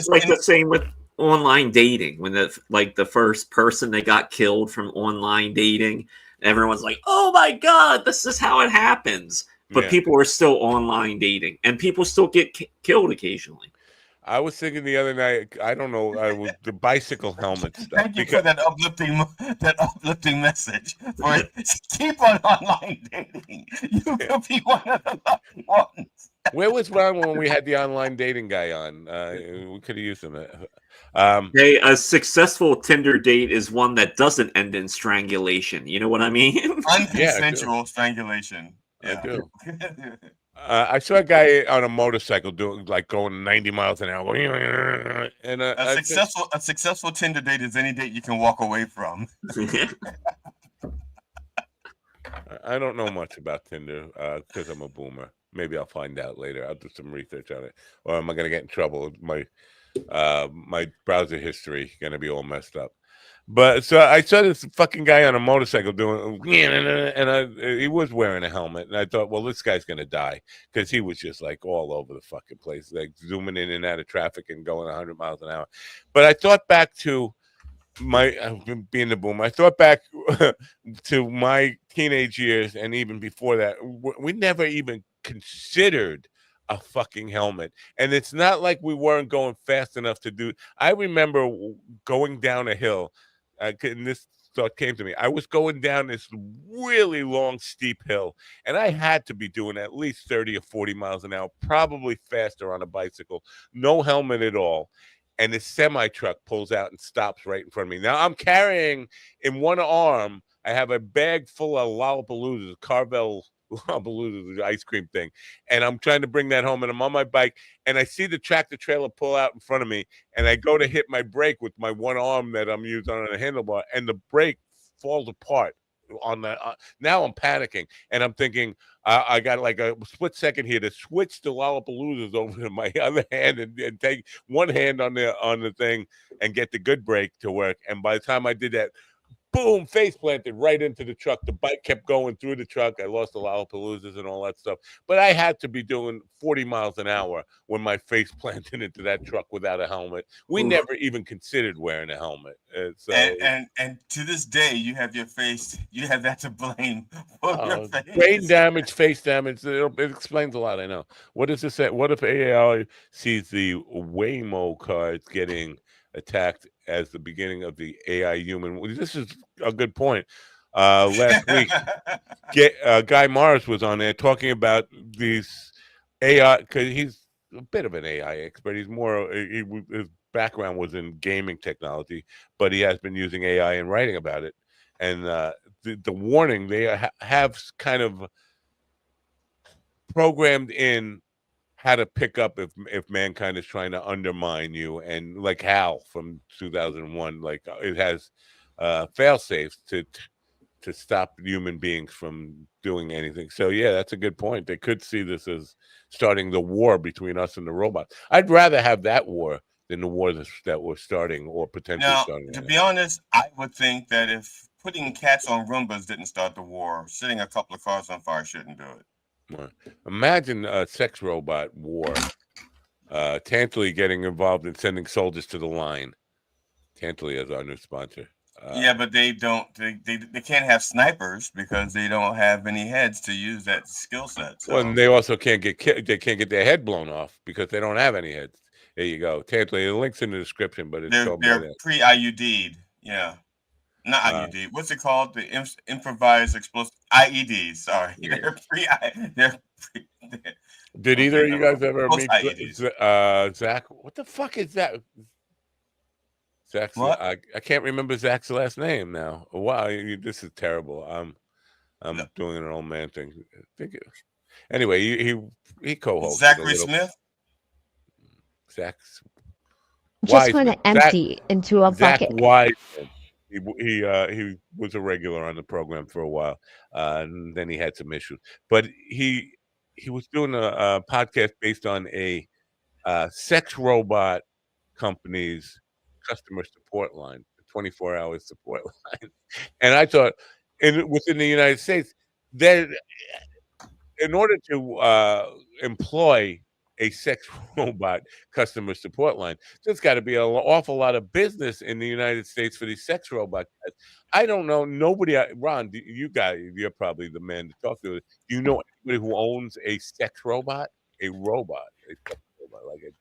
like the same with online dating. When the first person that got killed from online dating, everyone's like, "Oh my God, this is how it happens." But people are still online dating, and people still get killed occasionally. I was thinking the other night, I don't know, the bicycle helmet stuff. Thank you for that uplifting message. Keep on online dating. You will be one of the lucky ones. Where was Ron when we had the online dating guy on? We could have used him. Hey, a successful Tinder date is one that doesn't end in strangulation. You know what I mean? Unconsensual strangulation. Yeah. I do. I saw a guy on a motorcycle going 90 miles an hour. And a successful Tinder date is any date you can walk away from. I don't know much about Tinder because I'm a boomer. Maybe I'll find out later. I'll do some research on it. Or am I going to get in trouble? My browser history going to be all messed up. But so I saw this fucking guy on a motorcycle doing, and he was wearing a helmet, and I thought, well, this guy's gonna die because he was just like all over the fucking place, like zooming in and out of traffic and going 100 miles an hour. But I thought back to being the boom. I thought back to my teenage years, and even before that, we never even considered a fucking helmet. And it's not like we weren't going fast enough to do. I remember going down a hill. And this thought came to me. I was going down this really long, steep hill, and I had to be doing at least 30 or 40 miles an hour, probably faster on a bicycle, no helmet at all. And this semi-truck pulls out and stops right in front of me. Now, I'm carrying in one arm, I have a bag full of Lollapaloozas, Carvel Lollapaloozas, the ice cream thing. And I'm trying to bring that home, and I'm on my bike, and I see the tractor trailer pull out in front of me, and I go to hit my brake with my one arm that I'm using on a handlebar, and the brake falls apart on that. Now I'm panicking, and I'm thinking, I got like a split second here to switch the Lollapaloozas over to my other hand and take one hand on the thing and get the good brake to work. And by the time I did that, boom, face planted right into the truck. The bike kept going through the truck. I lost the Lollapaloozas and all that stuff. But I had to be doing 40 miles an hour when my face planted into that truck without a helmet. We never even considered wearing a helmet. So and to this day, you have that to blame for your face. brain damage, face damage. It explains a lot. I know. What does this say? What if AI sees the Waymo cards getting attacked as the beginning of the AI human? This is a good point. Last week, Guy Morris was on there talking about these AI, because he's a bit of an AI expert. He's more, his background was in gaming technology, but he has been using AI and writing about it. And the warning, they have kind of programmed in how to pick up if mankind is trying to undermine you, and like HAL from 2001, like it has fail safes to stop human beings from doing anything. So yeah, that's a good point. They could see this as starting the war between us and the robots. I'd rather have that war than the war that we're starting or potentially starting. To be honest, I would think that if putting cats on Roombas didn't start the war, setting a couple of cars on fire shouldn't do it. Imagine a sex robot war. Tantaley getting involved in sending soldiers to the line. Tantaley is our new sponsor. Yeah, but they don't. They can't have snipers because they don't have any heads to use that skill set. So. Well, and they also can't get they can't get their head blown off because they don't have any heads. There you go. Tantaley. The link's in the description, but they're pre-IUD'd. Yeah. Not IUD. What's it called? The improvised explosive IEDs. Sorry, yeah. Did either of you guys ever meet Zach? What the fuck is that? Zach's. I can't remember Zach's last name now. Wow, this is terrible. I'm doing an old man thing. Anyway, he co-hosted Zachary Smith. Zach's. Just want to empty into a bucket. Wiseman. He was a regular on the program for a while, and then he had some issues. But he was doing a podcast based on a sex robot company's customer support line, 24-hour support line. And I thought, within the United States, that in order to employ a sex robot customer support line, there's got to be an awful lot of business in the United States for these sex robot guys. I don't know. Nobody, Ron, you're probably the man to talk to. Do you know anybody who owns a sex robot? A sex robot like it?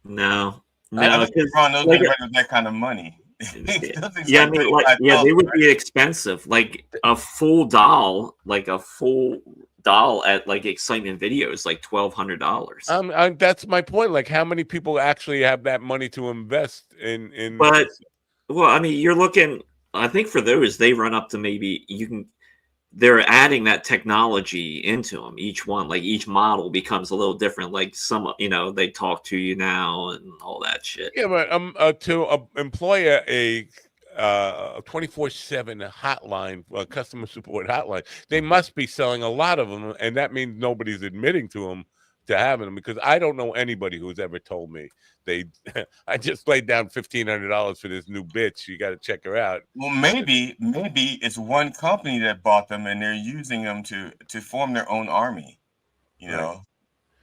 No. I think Ron knows like that kind of money. Yeah, I mean, they would be expensive. Like a full doll at like Excitement Videos, like $1,200. That's my point. Like, how many people actually have that money to invest in? But well, I mean, you're looking. I think for those, they run up to maybe they're adding that technology into them. Each one, like each model, becomes a little different. Like some, they talk to you now and all that shit. Yeah, but to employ a 24/7 hotline, customer support hotline, they must be selling a lot of them, and that means nobody's admitting to them to having them, because I don't know anybody who's ever told me I just laid down $1,500 for this new bitch. You got to check her out. Well, maybe it's one company that bought them and they're using them to form their own army. Right.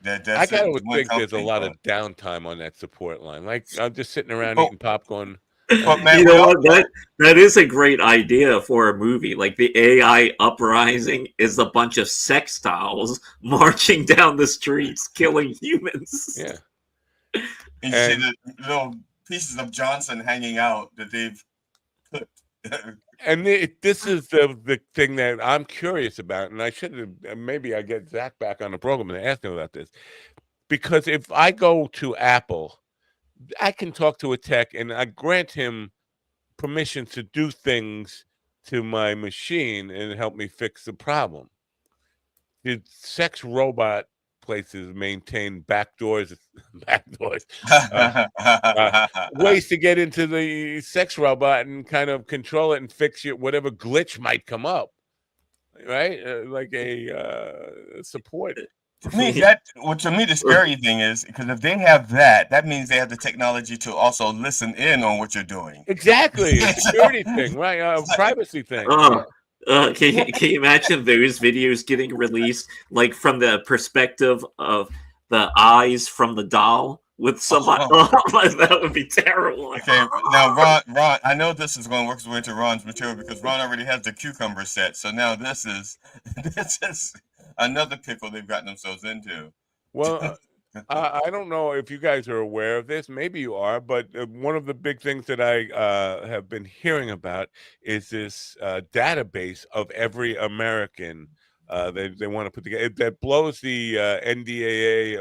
I gotta think there's a lot of downtime on that support line. Like, I'm just sitting around eating popcorn. But man, that is a great idea for a movie. Like the AI uprising is a bunch of sex dolls marching down the streets, killing humans. Yeah. And you see the little pieces of Johnson hanging out that they've put And this is the thing that I'm curious about, and I should have maybe I get Zach back on the program and ask him about this, because if I go to Apple, I can talk to a tech and I grant him permission to do things to my machine and help me fix the problem. The sex robot places maintain backdoors, ways to get into the sex robot and kind of control it and fix it, whatever glitch might come up, right? Like a support. To me, the scary thing is because if they have that, that means they have the technology to also listen in on what you're doing. Exactly, a security thing, right? A privacy thing. Can you imagine those videos getting released, like from the perspective of the eyes from the doll with somebody? That would be terrible. Okay, now Ron, I know this is going to work its way to Ron's material because Ron already has the cucumber set. So now this is another pickle they've gotten themselves into. Well, I don't know if you guys are aware of this. Maybe you are, but one of the big things that I have been hearing about is this database of every American they want to put together that blows the NDAA,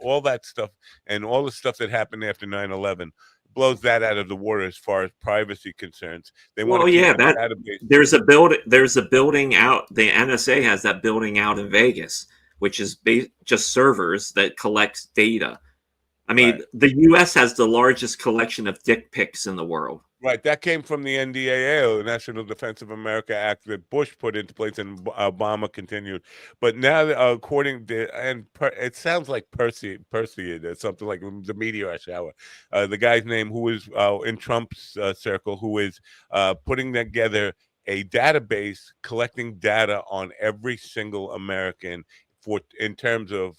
all that stuff, and all the stuff that happened after 9/11. Blows that out of the water as far as privacy concerns. They want to keep a database. There's a building out. The NSA has that building out in Vegas, which is just servers that collects data. I mean, the U.S. has the largest collection of dick pics in the world. Right, that came from the NDAA, the National Defense of America Act that Bush put into place and Obama continued. But now, according to, it sounds like Perseid or something like the meteor shower. The guy's name who is in Trump's circle, who is putting together a database collecting data on every single American in terms of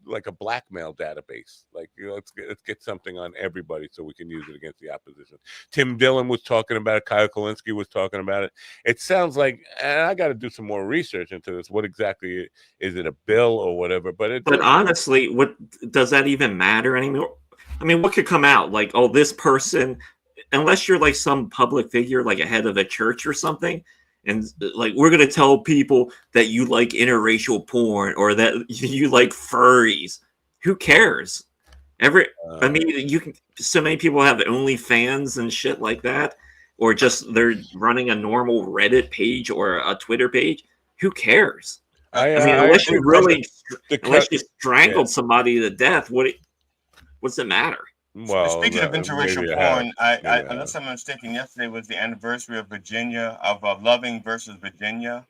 like a blackmail database. Like, let's get something on everybody so we can use it against the opposition. Tim Dillon was talking about it. Kyle Kulinski was talking about it. It sounds like, and I got to do some more research into this. What exactly is it, a bill or whatever? But honestly, what does that even matter anymore? I mean, what could come out like, oh, this person, unless you're like some public figure, like a head of a church or something. And like, we're going to tell people that you like interracial porn or that you like furries. Who cares? I mean, so many people have OnlyFans and shit like that, or just they're running a normal Reddit page or a Twitter page. Who cares? I mean, unless you strangled somebody to death, what's it matter? Well, speaking of interracial porn, unless I'm mistaken, yesterday was the anniversary of Virginia, of Loving versus Virginia.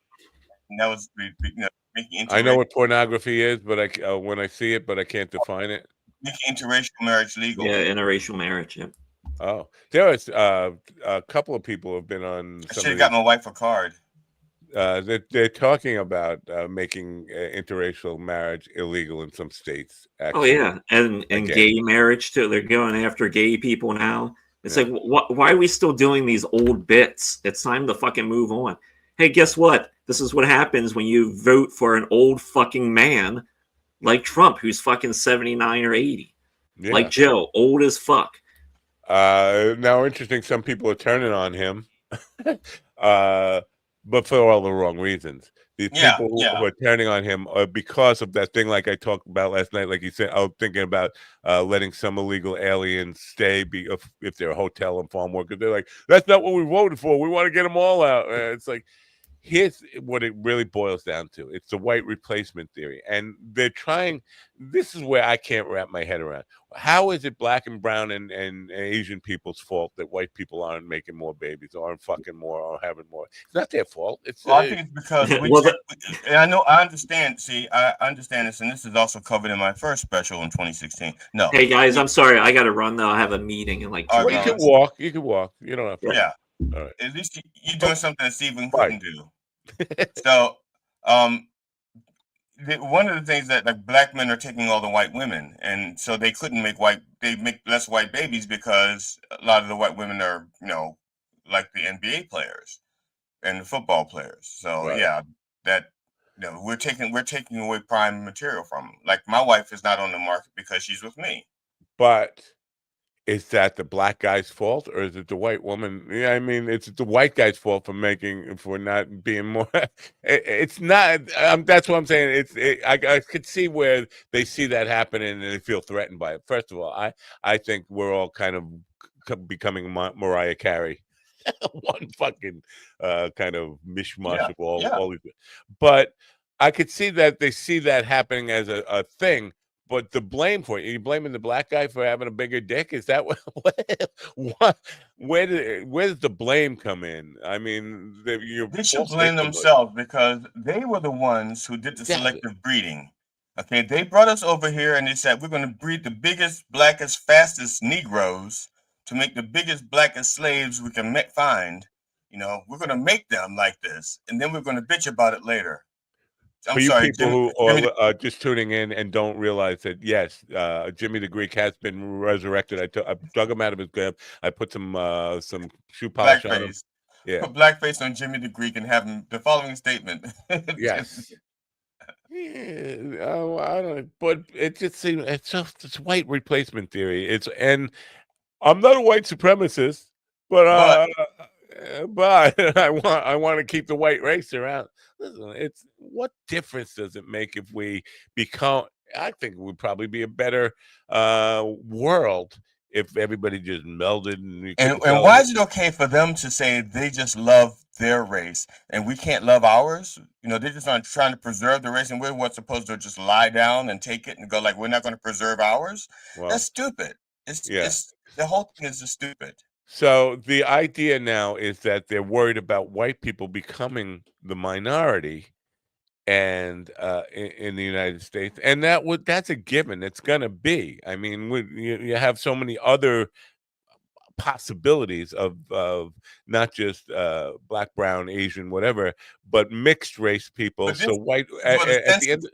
And that was making I know what pornography is, but when I see it, but I can't define it. Making interracial marriage legal. Yeah, interracial marriage. Yeah. Oh, there was a couple of people have been on. I should have got my wife a card. They're talking about making interracial marriage illegal in some states. Actually. Oh yeah, and gay marriage too. They're going after gay people now. It's like, why are we still doing these old bits? It's time to fucking move on. Hey, guess what? This is what happens when you vote for an old fucking man like Trump, who's fucking 79 or 80. Yeah. Like Joe, old as fuck. Now, interesting. Some people are turning on him. But for all the wrong reasons. These people who are turning on him are because of that thing like I talked about last night. Like you said, I was thinking about letting some illegal aliens stay if they're hotel and farm workers. They're like, that's not what we voted for. We want to get them all out. It's like, here's what it really boils down to. It's the white replacement theory. And they're trying, this is where I can't wrap my head around. How is it black and brown and Asian people's fault that white people aren't making more babies or aren't fucking more or having more? It's not their fault. I think it's because I understand. See, I understand this, and this is also covered in my first special in 2016. No. Hey guys, I'm sorry. I got to run though. I have a meeting in like 2 hours. You can walk. You can walk. You don't have to. Yeah. All right. At least you're doing something that Stephen couldn't do. So, one of the things that like black men are taking all the white women, and so they couldn't make less white babies because a lot of the white women are, like the NBA players and the football players. So we're taking away prime material from them. Like my wife is not on the market because she's with me. But is that the black guy's fault or is it the white woman? Yeah, I mean, it's the white guy's fault for not being more. It's not. That's what I'm saying. I could see where they see that happening and they feel threatened by it. First of all, I think we're all kind of becoming Mariah Carey, one fucking kind of mishmash of all these. But I could see that they see that happening as a thing. But the blame for it, are you blaming the black guy for having a bigger dick? Is that what where does the blame come in? I mean, they should blame themselves because they were the ones who did the selective breeding. Okay, they brought us over here and they said we're going to breed the biggest, blackest, fastest Negroes to make the biggest, blackest slaves we can find. You know, we're going to make them like this, and then we're going to bitch about it later. For you people who are just tuning in and don't realize that, yes, Jimmy the Greek has been resurrected. I dug him out of his grave. I put some shoe polish on him. Yeah, put blackface on Jimmy the Greek and have him the following statement. Yes. Yeah, I don't. But it just seems it's white replacement theory. And I'm not a white supremacist, but I want to keep the white race around. Listen, what difference does it make if we become? I think it would probably be a better world if everybody just melded. And why is it okay for them to say they just love their race and we can't love ours? You know, they're just not trying to preserve the race, and we're what's supposed to just lie down and take it and go like we're not going to preserve ours. Well, that's stupid. It's the whole thing is just stupid. So the idea now is that they're worried about white people becoming the minority, and in the United States, and that's a given. It's going to be. I mean, you have so many other possibilities of not just black, brown, Asian, whatever, but mixed race people. So white at the end,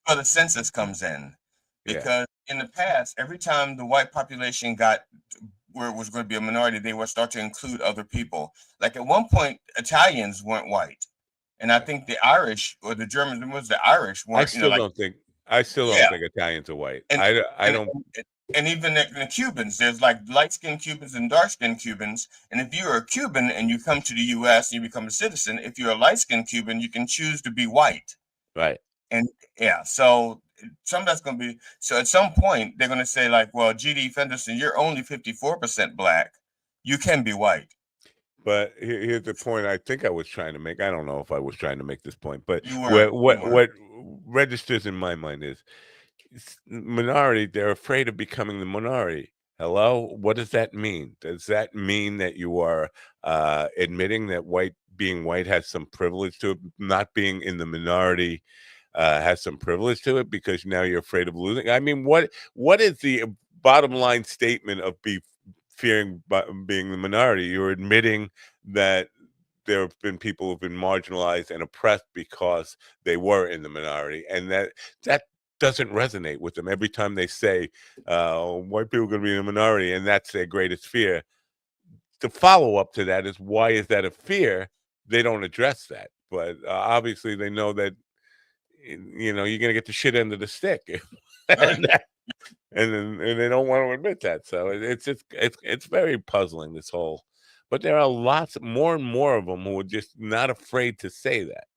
where the census comes in, because in the past, every time the white population got where it was going to be a minority, they would start to include other people. Like at one point, Italians weren't white, and I think the Irish or the Germans, was the Irish weren't. I still don't think Italians are white. I don't. And even the Cubans, there's like light-skinned Cubans and dark-skinned Cubans. And if you're a Cuban and you come to the U.S. and you become a citizen, if you're a light-skinned Cuban, you can choose to be white. Right. And so some of that's going to be. So at some point, they're going to say like, well, G.D. Fenderson, you're only 54% black. You can be white. But here's the point I think I was trying to make. I don't know if I was trying to make this point, but what registers in my mind is minority. They're afraid of becoming the minority. Hello, what does that mean? Does that mean that you are admitting that being white has some privilege to it? Not being in the minority has some privilege to it because now you're afraid of losing? I mean, what is the bottom line statement of fearing being the minority? You're admitting that there have been people who've been marginalized and oppressed because they were in the minority, and that doesn't resonate with them. Every time they say white people are going to be in the minority and that's their greatest fear, the follow-up to that is, why is that a fear? They don't address that, but obviously they know that you're going to get the shit end of the stick. and they don't want to admit that. So it's very puzzling, this whole. But there are lots more and more of them who are just not afraid to say that.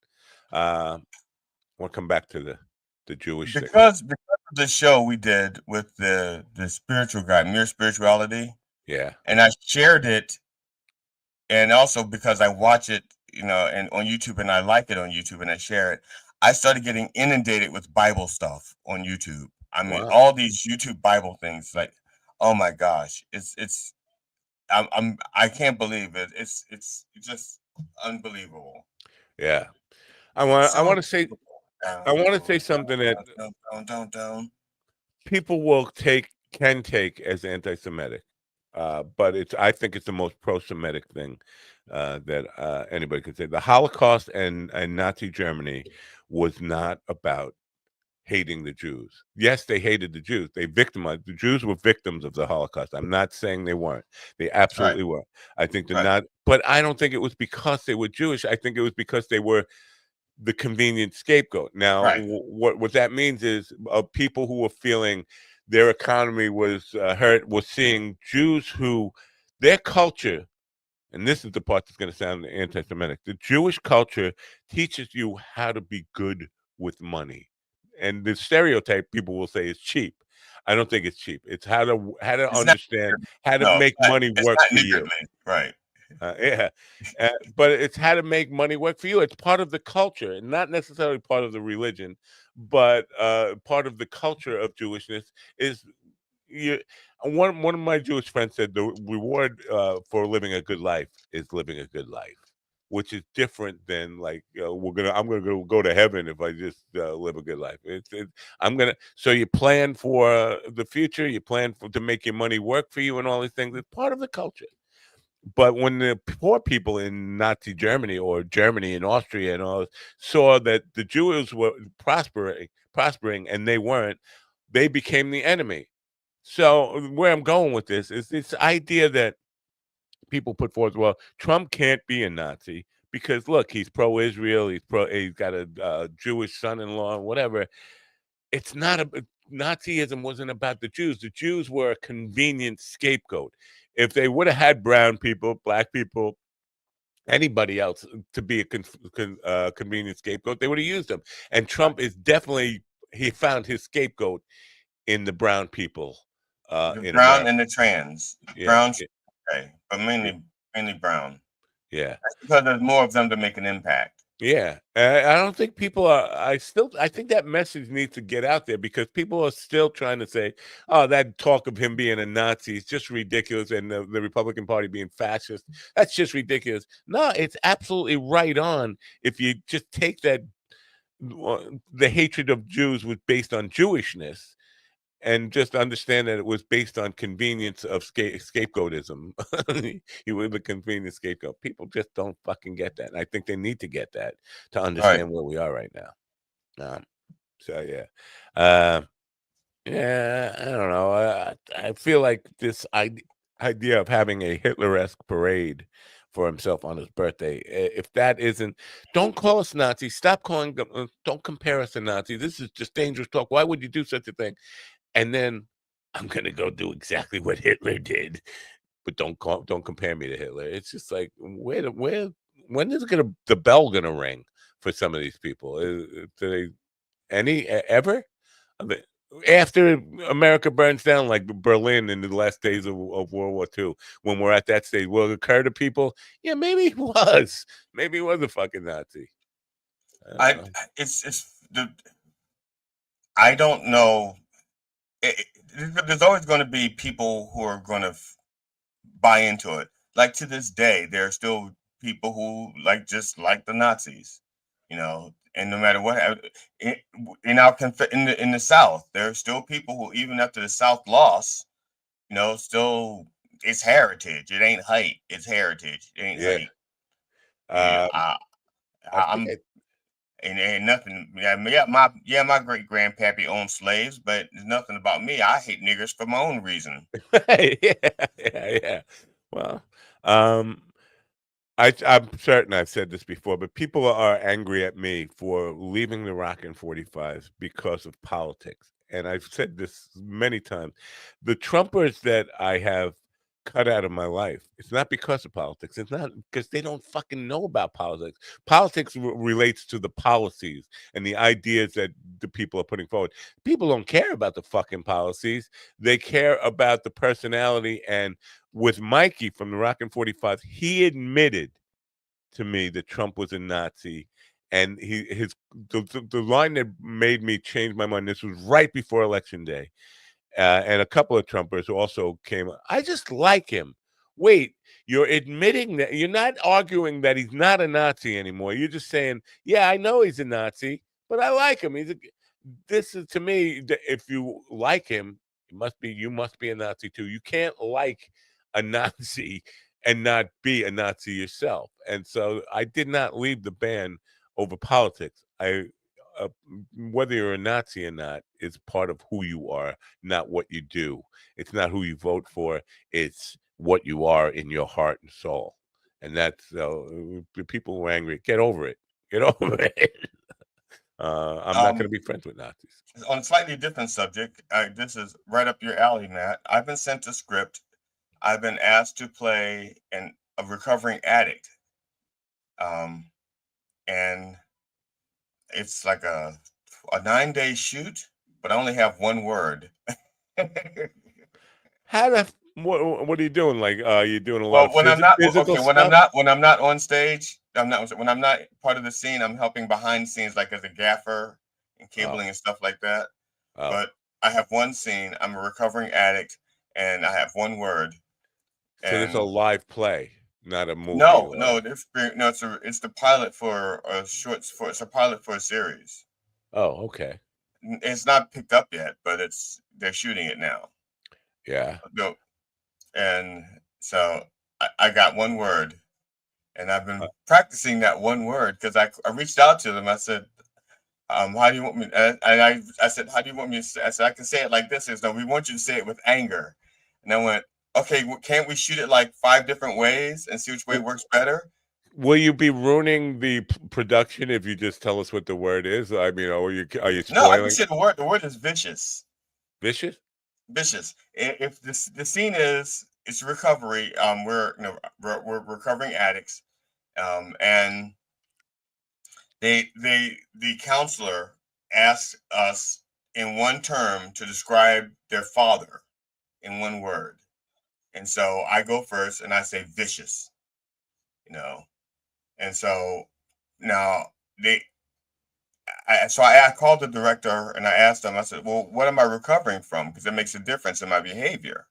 We'll come back to the Jewish because of the show we did with the spiritual guy, Mere Spirituality. Yeah. And I shared it, and also because I watch it, and on YouTube, and I like it on YouTube, and I share it. I started getting inundated with Bible stuff on YouTube. I mean, all these YouTube Bible things, like, oh my gosh, I can't believe it. It's just unbelievable. Yeah. I want to say something that people can take as anti-Semitic, but I think it's the most pro-Semitic thing that anybody could say. The Holocaust and Nazi Germany was not about hating the Jews. Yes, they hated the Jews. They victimized. The Jews were victims of the Holocaust. I'm not saying they weren't. They absolutely were. I think they're not. But I don't think it was because they were Jewish. I think it was because they were the convenient scapegoat. Now, what that means is people who are feeling their economy was hurt was seeing Jews who their culture, and this is the part that's going to sound anti-Semitic. The Jewish culture teaches you how to be good with money, and the stereotype people will say is cheap. I don't think it's cheap. It's how to understand how to make money work for you. Right. Yeah, but it's how to make money work for you. It's part of the culture, and not necessarily part of the religion, but part of the culture of Jewishness is you. One of my Jewish friends said the reward for living a good life is living a good life, which is different than like I'm gonna go to heaven if I just live a good life. So you plan for the future, you plan to make your money work for you, and all these things. It's part of the culture. But when the poor people in Nazi Germany or Germany and Austria and all saw that the Jews were prospering and they weren't, they became the enemy. So where I'm going with this is this idea that people put forth, well, Trump can't be a Nazi because look, he's pro-Israel, he's got a Jewish son-in-law, whatever. It's not a Nazism wasn't about the Jews. The Jews were a convenient scapegoat. If they would have had brown people, black people, anybody else to be a convenient scapegoat, they would have used them. And Trump is definitely he found his scapegoat in the brown people. The in brown America. and the trans. Yeah, Brown, yeah. okay, but mainly brown. Yeah. That's because there's more of them to make an impact. Yeah, I don't think people are. I think that message needs to get out there because people are still trying to say, "Oh, that talk of him being a Nazi is just ridiculous," and the Republican Party being fascist. That's just ridiculous. No, it's absolutely right on. If you just take that, the hatred of Jews was based on Jewishness, and just understand that it was based on convenience of scapegoatism. He was a convenient scapegoat. People just don't fucking get that. And I think they need to get that to understand where we are right now. So yeah, yeah. I don't know. I feel like this idea of having a Hitler-esque parade for himself on his birthday. If that isn't, don't call us Nazis. Stop calling them. Don't compare us to Nazis. This is just dangerous talk. Why would you do such a thing? And then I'm gonna go do exactly what Hitler did, but don't compare me to Hitler. It's just like when is the bell gonna ring for some of these people? Do they ever? I mean, after America burns down, like Berlin in the last days of World War II, when we're at that stage, will it occur to people? Yeah, maybe he was. Maybe he was a fucking Nazi. I don't know. There's always going to be people who are going to buy into it. Like to this day, there are still people who just like the Nazis, and no matter what, in the South, there are still people who, even after the South lost, still it's heritage. It ain't height. It's heritage. It ain't height. And ain't nothing. My great grandpappy owned slaves, but there's nothing about me. I hate niggers for my own reason. yeah. Well, I'm certain I've said this before, but people are angry at me for leaving the Rockin' 45s because of politics. And I've said this many times. The Trumpers that I have cut out of my life, it's not because of politics. It's not because they don't fucking know about politics. Politics relates to the policies and the ideas that the people are putting forward. People don't care about the fucking policies. They care about the personality. And with Mikey from the Rockin' 45s, he admitted to me that Trump was a Nazi. And the line that made me change my mind, this was right before Election Day. And a couple of Trumpers also came. I just like him. Wait, you're admitting that you're not arguing that he's not a Nazi anymore. You're just saying, yeah, I know he's a Nazi, but I like him. This is to me, if you like him, you must be a Nazi too. You can't like a Nazi and not be a Nazi yourself. And so I did not leave the band over politics. Whether you're a Nazi or not is part of who you are, not what you do. It's not who you vote for. It's what you are in your heart and soul. And that's people who are angry. Get over it. Get over it. I'm not going to be friends with Nazis. On a slightly different subject, this is right up your alley, Matt. I've been sent a script. I've been asked to play a recovering addict. And it's like a 9-day shoot, but I only have one word. What are you doing? Like, you're doing a lot of when I'm not physical okay, stuff? when I'm not on stage, when I'm not part of the scene, I'm helping behind the scenes, like as a gaffer and cabling and stuff like that. Oh. But I have one scene. I'm a recovering addict, and I have one word. So it's a live play, not a movie. No, it's the pilot for a it's a pilot for a series. Oh, okay. It's not picked up yet, but they're shooting it now. Yeah. No, and so I got one word, and I've been practicing that one word because I reached out to them. I said, how do you want me? And I said, how do you want me to say? I said, I can say it like this. No, we want you to say it with anger. And I went, okay, can't we shoot it like 5 different ways and see which way works better? Will you be ruining the production if you just tell us what the word is? I mean, are you spoiling? No, I can say the word. The word is vicious. Vicious? Vicious. If the scene it's recovery, we're recovering addicts, and the counselor asked us in one term to describe their father in one word, and so I go first and I say vicious, and so now I called the director and I asked him. I said, well, what am I recovering from? Because it makes a difference in my behavior.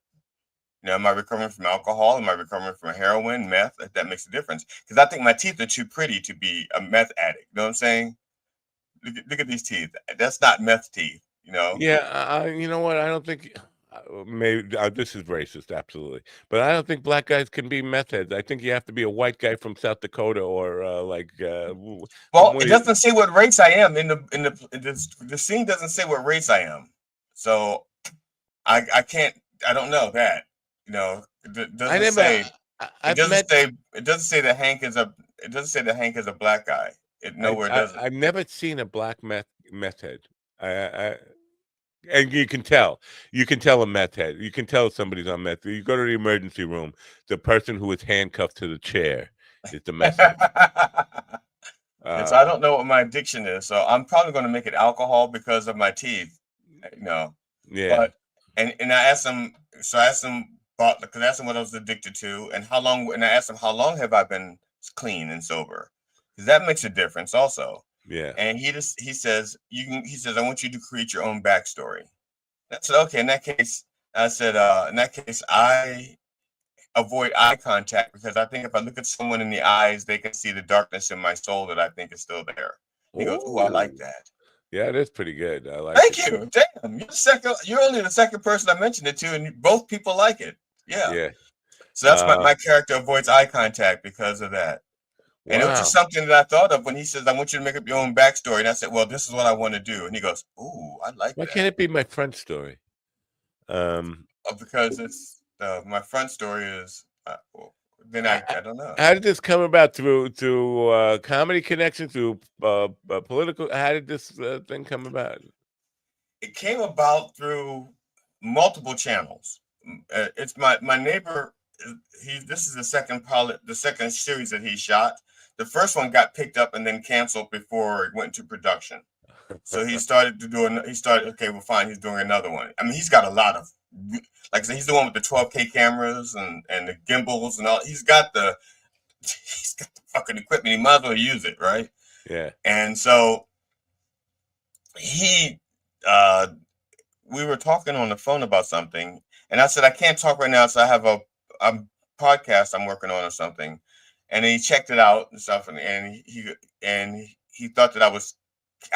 Am I recovering from alcohol? Am I recovering from heroin, meth? That makes a difference. Because I think my teeth are too pretty to be a meth addict. You know what I'm saying? Look at these teeth. That's not meth teeth, Yeah, you know what? I don't think maybe this is racist, absolutely. But I don't think black guys can be meth heads. I think you have to be a white guy from South Dakota or well, it doesn't say what race I am in the scene. Doesn't say what race I am, so I can't. I don't know that. It doesn't say. It doesn't say that Hank is a. It doesn't say that Hank is a black guy. It doesn't. I've never seen a black meth head. And you can tell a meth head. You can tell somebody's on meth. You go to the emergency room, the person who is handcuffed to the chair is the meth head. And so I don't know what my addiction is. So I'm probably going to make it alcohol because of my teeth. Yeah. But and I asked him. So I asked him because I asked him what I was addicted to and how long. And I asked him how long have I been clean and sober, because that makes a difference also. Yeah. And he says I want you to create your own backstory. I said, okay, in that case, I avoid eye contact because I think if I look at someone in the eyes, they can see the darkness in my soul that I think is still there. He goes, oh, I like that. Yeah, that's pretty good. I like Thank you. Damn, you're only the second person I mentioned it to, and both people like it. Yeah. So that's my character avoids eye contact because of that. And it was just something that I thought of when he says, I want you to make up your own backstory. And I said, well, this is what I want to do. And he goes, ooh, I like that. Why can't it be my front story? Because it's my front story is, then I don't know. How did this come about? Through comedy connection, through political? How did this thing come about? It came about through multiple channels. It's my neighbor. This is the second series that he shot. The first one got picked up and then canceled before it went to production. So he started okay, well, fine, he's doing another one. I mean, he's got a lot of, like I said, he's the one with the 12K cameras and the gimbals and all. He's got the fucking equipment. He might as well use it, right? Yeah. And so we were talking on the phone about something, and I said, I can't talk right now, so I have a podcast I'm working on or something. And then he checked it out and stuff, and he thought that I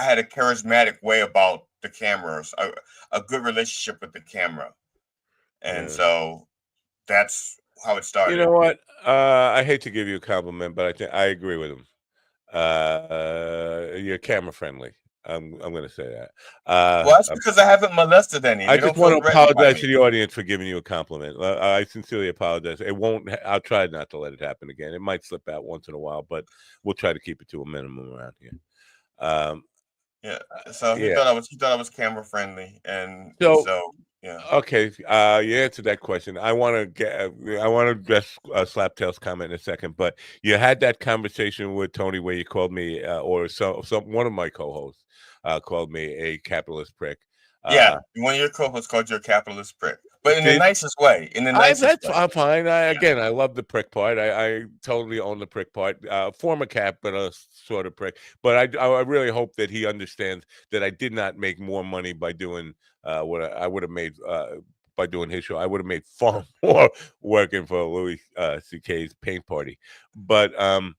had a charismatic way about the cameras, a good relationship with the camera. And so that's how it started. You know what? I hate to give you a compliment, but I agree with him. You're camera friendly. I'm going to say that. Well, that's because I haven't molested any. I just want to apologize to the audience for giving you a compliment. I sincerely apologize. It won't. I'll try not to let it happen again. It might slip out once in a while, but we'll try to keep it to a minimum around here. Yeah. So he Yeah. thought I was camera friendly, and So, so yeah. okay, you answered that question. I want to address Slaptail's comment in a second, but you had that conversation with Tony where you called me, or some one of my co-hosts called me a capitalist prick. Yeah, one of your co-hosts called you a capitalist prick, but in the Did nicest way. In the nicest way. I'm fine. Yeah. Again, I love the prick part. I totally own the prick part. Former cap, but a sort of prick. But I really hope that he understands that I did not make more money by doing what I would have made by doing his show. I would have made far more working for Louis C.K.'s paint party. But I'm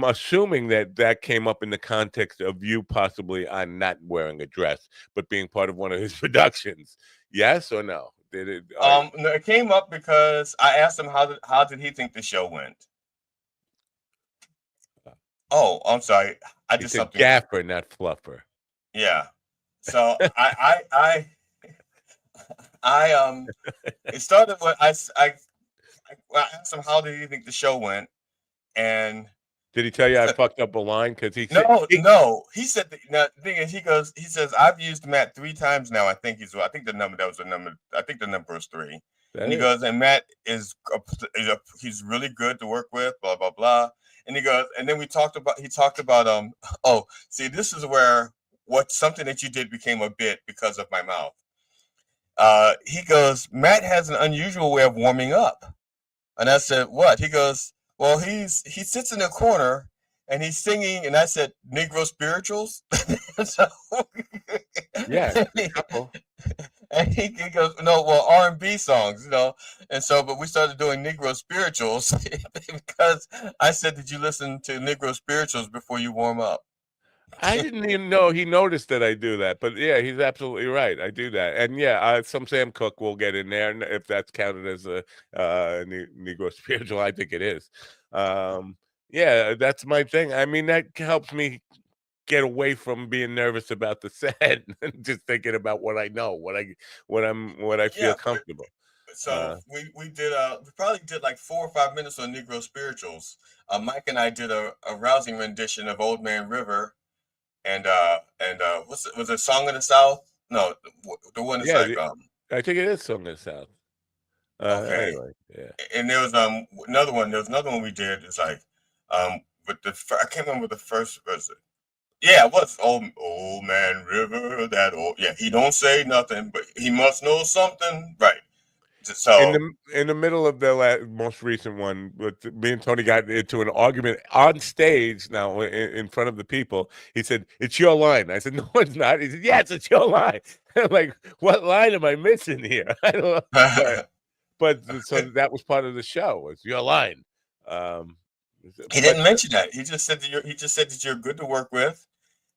assuming that came up in the context of you possibly not wearing a dress, but being part of one of his productions. Yes or no? Did it? No, it came up because I asked him how did he think the show went. Oh, I'm sorry. I did It's a something. gaffer, not fluffer. Yeah. So it started with I asked him how did he think the show went, and did he tell you I fucked up a line? Because he said no. He said the thing is he says I've used Matt 3 times now. I think the number that was the number. I think the number is 3. And he goes, and Matt is he's really good to work with. Blah blah blah. And he goes, and then he talked about oh, see, this is where something that you did became a bit because of my mouth. He goes, Matt has an unusual way of warming up. And I said, what? He goes, well, he sits in a corner and he's singing, and I said, Negro spirituals. So, yeah, and he goes, no, well, R&B songs, and so, but we started doing Negro spirituals because I said, did you listen to Negro spirituals before you warm up? I didn't even know he noticed that I do that, but yeah, he's absolutely right. I do that, and yeah, some Sam Cooke will get in there, and if that's counted as a Negro spiritual, I think it is. Yeah, that's my thing. I mean, that helps me get away from being nervous about the set and just thinking about what I know, what I feel comfortable. So we probably did like 4 or 5 minutes on Negro spirituals. Mike and I did a rousing rendition of Old Man River. And was it Song of the South? No, the one is I think it is Song of the South. Okay. Anyway, yeah. And there was another one. There was another one we did. It's like with I can't remember the first verse. Yeah, it was Old Man River. He don't say nothing, but he must know something, right? So in the middle of the most recent one, me and Tony got into an argument on stage. Now in front of the people, he said, "It's your line." I said, "No, it's not." He said, "Yes, it's your line." I'm like, what line am I missing here? I don't know. But so that was part of the show. It's your line. He didn't mention that. He just said that you're good to work with.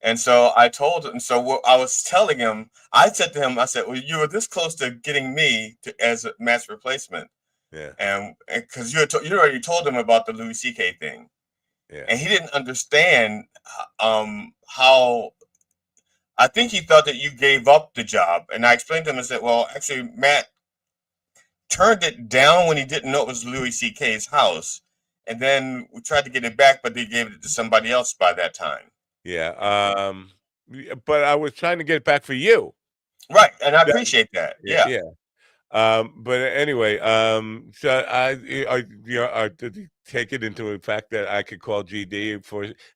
And so I told him, so what I was telling him, I said to him, I said, well, you were this close to getting me as a Matt's replacement. Yeah. And because you already told him about the Louis C.K. thing. Yeah. And he didn't understand how, I think he thought that you gave up the job. And I explained to him and said, well, actually, Matt turned it down when he didn't know it was Louis C.K.'s house. And then we tried to get it back, but they gave it to somebody else by that time. Yeah. But I was trying to get it back for you. Right. And I appreciate that. Yeah. But anyway, so I did you take it into the fact that I could call GD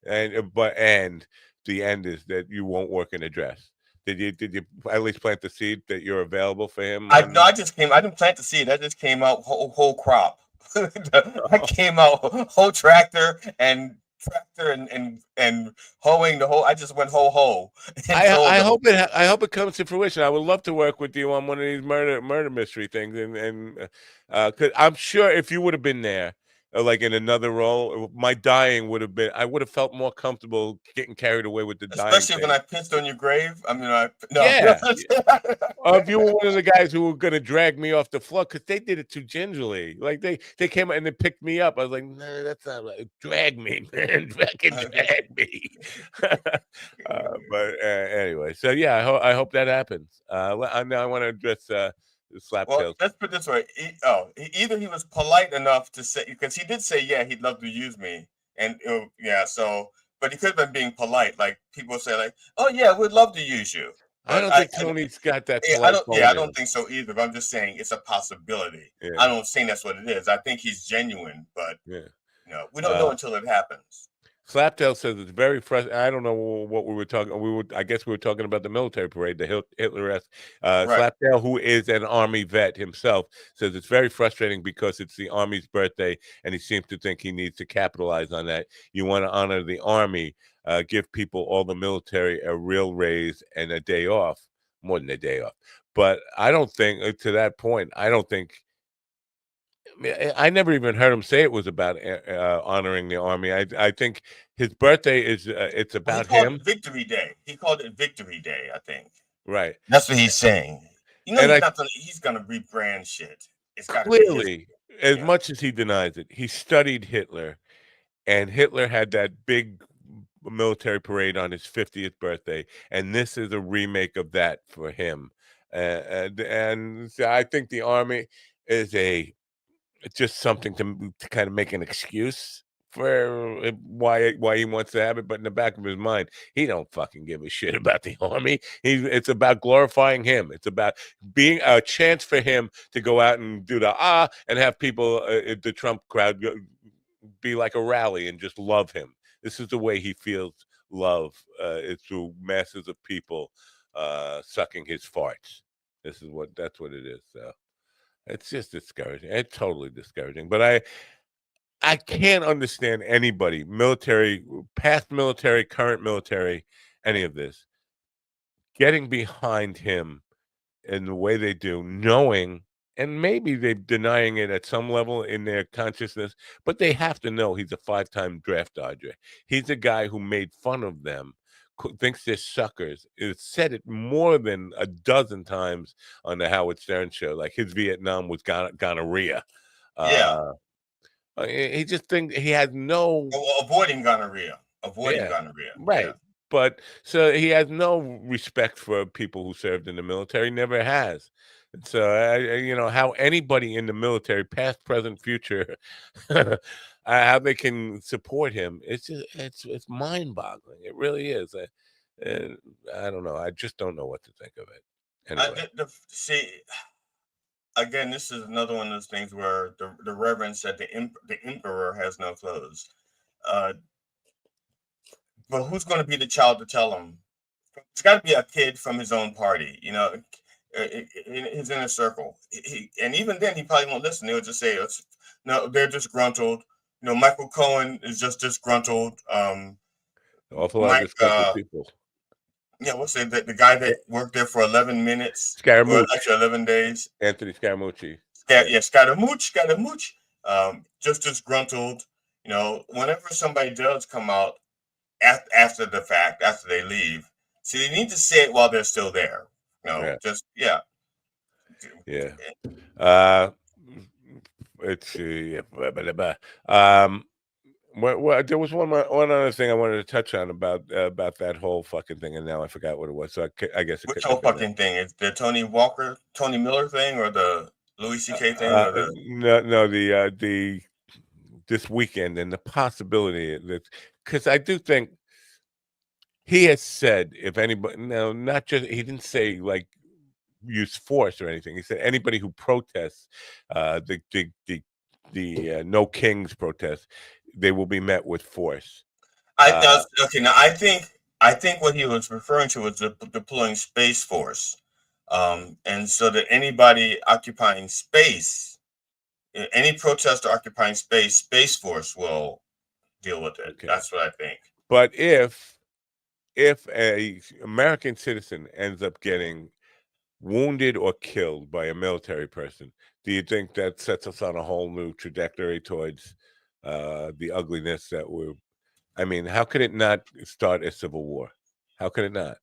and the end is that you won't work in a dress. Did you at least plant the seed that you're available for him? I didn't plant the seed. I just came out whole crop. I came out whole tractor and hoeing the whole. I just went whole. I hope it comes to fruition. I would love to work with you on one of these murder mystery things, and cause I'm sure if you would have been there, like in another role, my dying would have been. I would have felt more comfortable getting carried away with the dying. Especially when I pissed on your grave. I mean, yeah. Or if you were one of the guys who were going to drag me off the floor, because they did it too gingerly. Like they came and they picked me up. I was like, no, that's not right. Drag me, man. Fucking drag me. But anyway, so yeah, I hope that happens. Now I want to address Slaptails. Well, let's put it this way. Either he was polite enough to say, because he did say, yeah, he'd love to use me, and so but he could have been being polite. Like people say, like, "Oh yeah, we'd love to use you." I But don't think Tony's got that I polite don't. bone Yeah, I in don't him. think so either. But I'm just saying it's a possibility. Yeah. I don't think that's what it is. I think he's genuine, but Yeah. we don't know until it happens. Slaptail says it's very frustrating. I don't know what we were talking. I guess we were talking about the military parade, the Hitler-esque. Right. Slaptail, who is an Army vet himself, says it's very frustrating because it's the Army's birthday, and he seems to think he needs to capitalize on that. You want to honor the Army, give people, all the military, a real raise and a day off, more than a day off. But I don't think, to that point, I don't think. I never even heard him say it was about honoring the Army. I think his birthday is it's about he called him. it Victory Day. He called it Victory Day, I think. Right. That's what he's saying. He's gonna rebrand shit. It's got clearly, as much as he denies it, he studied Hitler, and Hitler had that big military parade on his 50th birthday, and this is a remake of that for him. And so I think the Army is just something to kind of make an excuse for why he wants to have it, but in the back of his mind, he don't fucking give a shit about the Army. It's about glorifying him. It's about being a chance for him to go out and do the and have people, the Trump crowd, be like a rally and just love him. This is the way he feels love, is through masses of people sucking his farts. That's what it is. So. It's just discouraging. It's totally discouraging. But I can't understand anybody, military, past military, current military, any of this, getting behind him in the way they do, knowing, and maybe they're denying it at some level in their consciousness, but they have to know he's a 5-time draft dodger. He's a guy who made fun of them, thinks they're suckers. It said it more than a dozen times on the Howard Stern show, like his Vietnam was gonorrhea. He just thinks he has no avoiding gonorrhea. Right. Yeah. But so he has no respect for people who served in the military, never has. So how anybody in the military, past, present, future, how they can support him, it's just mind-boggling. It really is. I don't know. I just don't know what to think of it. Anyway. See, again, this is another one of those things where the Reverend said the emperor has no clothes. But who's going to be the child to tell him? It's got to be a kid from his own party, in his inner circle. And even then, he probably won't listen. He'll just say, "No, they're disgruntled." Michael Cohen is just disgruntled. Awful lot of disgruntled people. Yeah, what's the guy that worked there for 11 minutes? Scaramucci. Actually, 11 days. Anthony Scaramucci. Scaramucci. Just disgruntled. Whenever somebody does come out after the fact, after they leave, see, they need to say it while they're still there. Yeah. Let's see. Well, there was one other thing I wanted to touch on about that whole fucking thing, and now I forgot what it was. So I guess which whole fucking thing is the Tony Miller thing, or the Louis C.K. thing, or the no the this weekend and the possibility that, because I do think he has said, if anybody, no, not just, he didn't say like use force or anything. He said anybody who protests the No Kings protest, they will be met with force. Okay, now I think what he was referring to was deploying Space Force, and so that anybody occupying space, any protester occupying space, Space Force will deal with it. Okay. That's what I think. But if a American citizen ends up getting wounded or killed by a military person, do you think that sets us on a whole new trajectory towards the ugliness that we're? I mean, how could it not start a civil war? How could it not?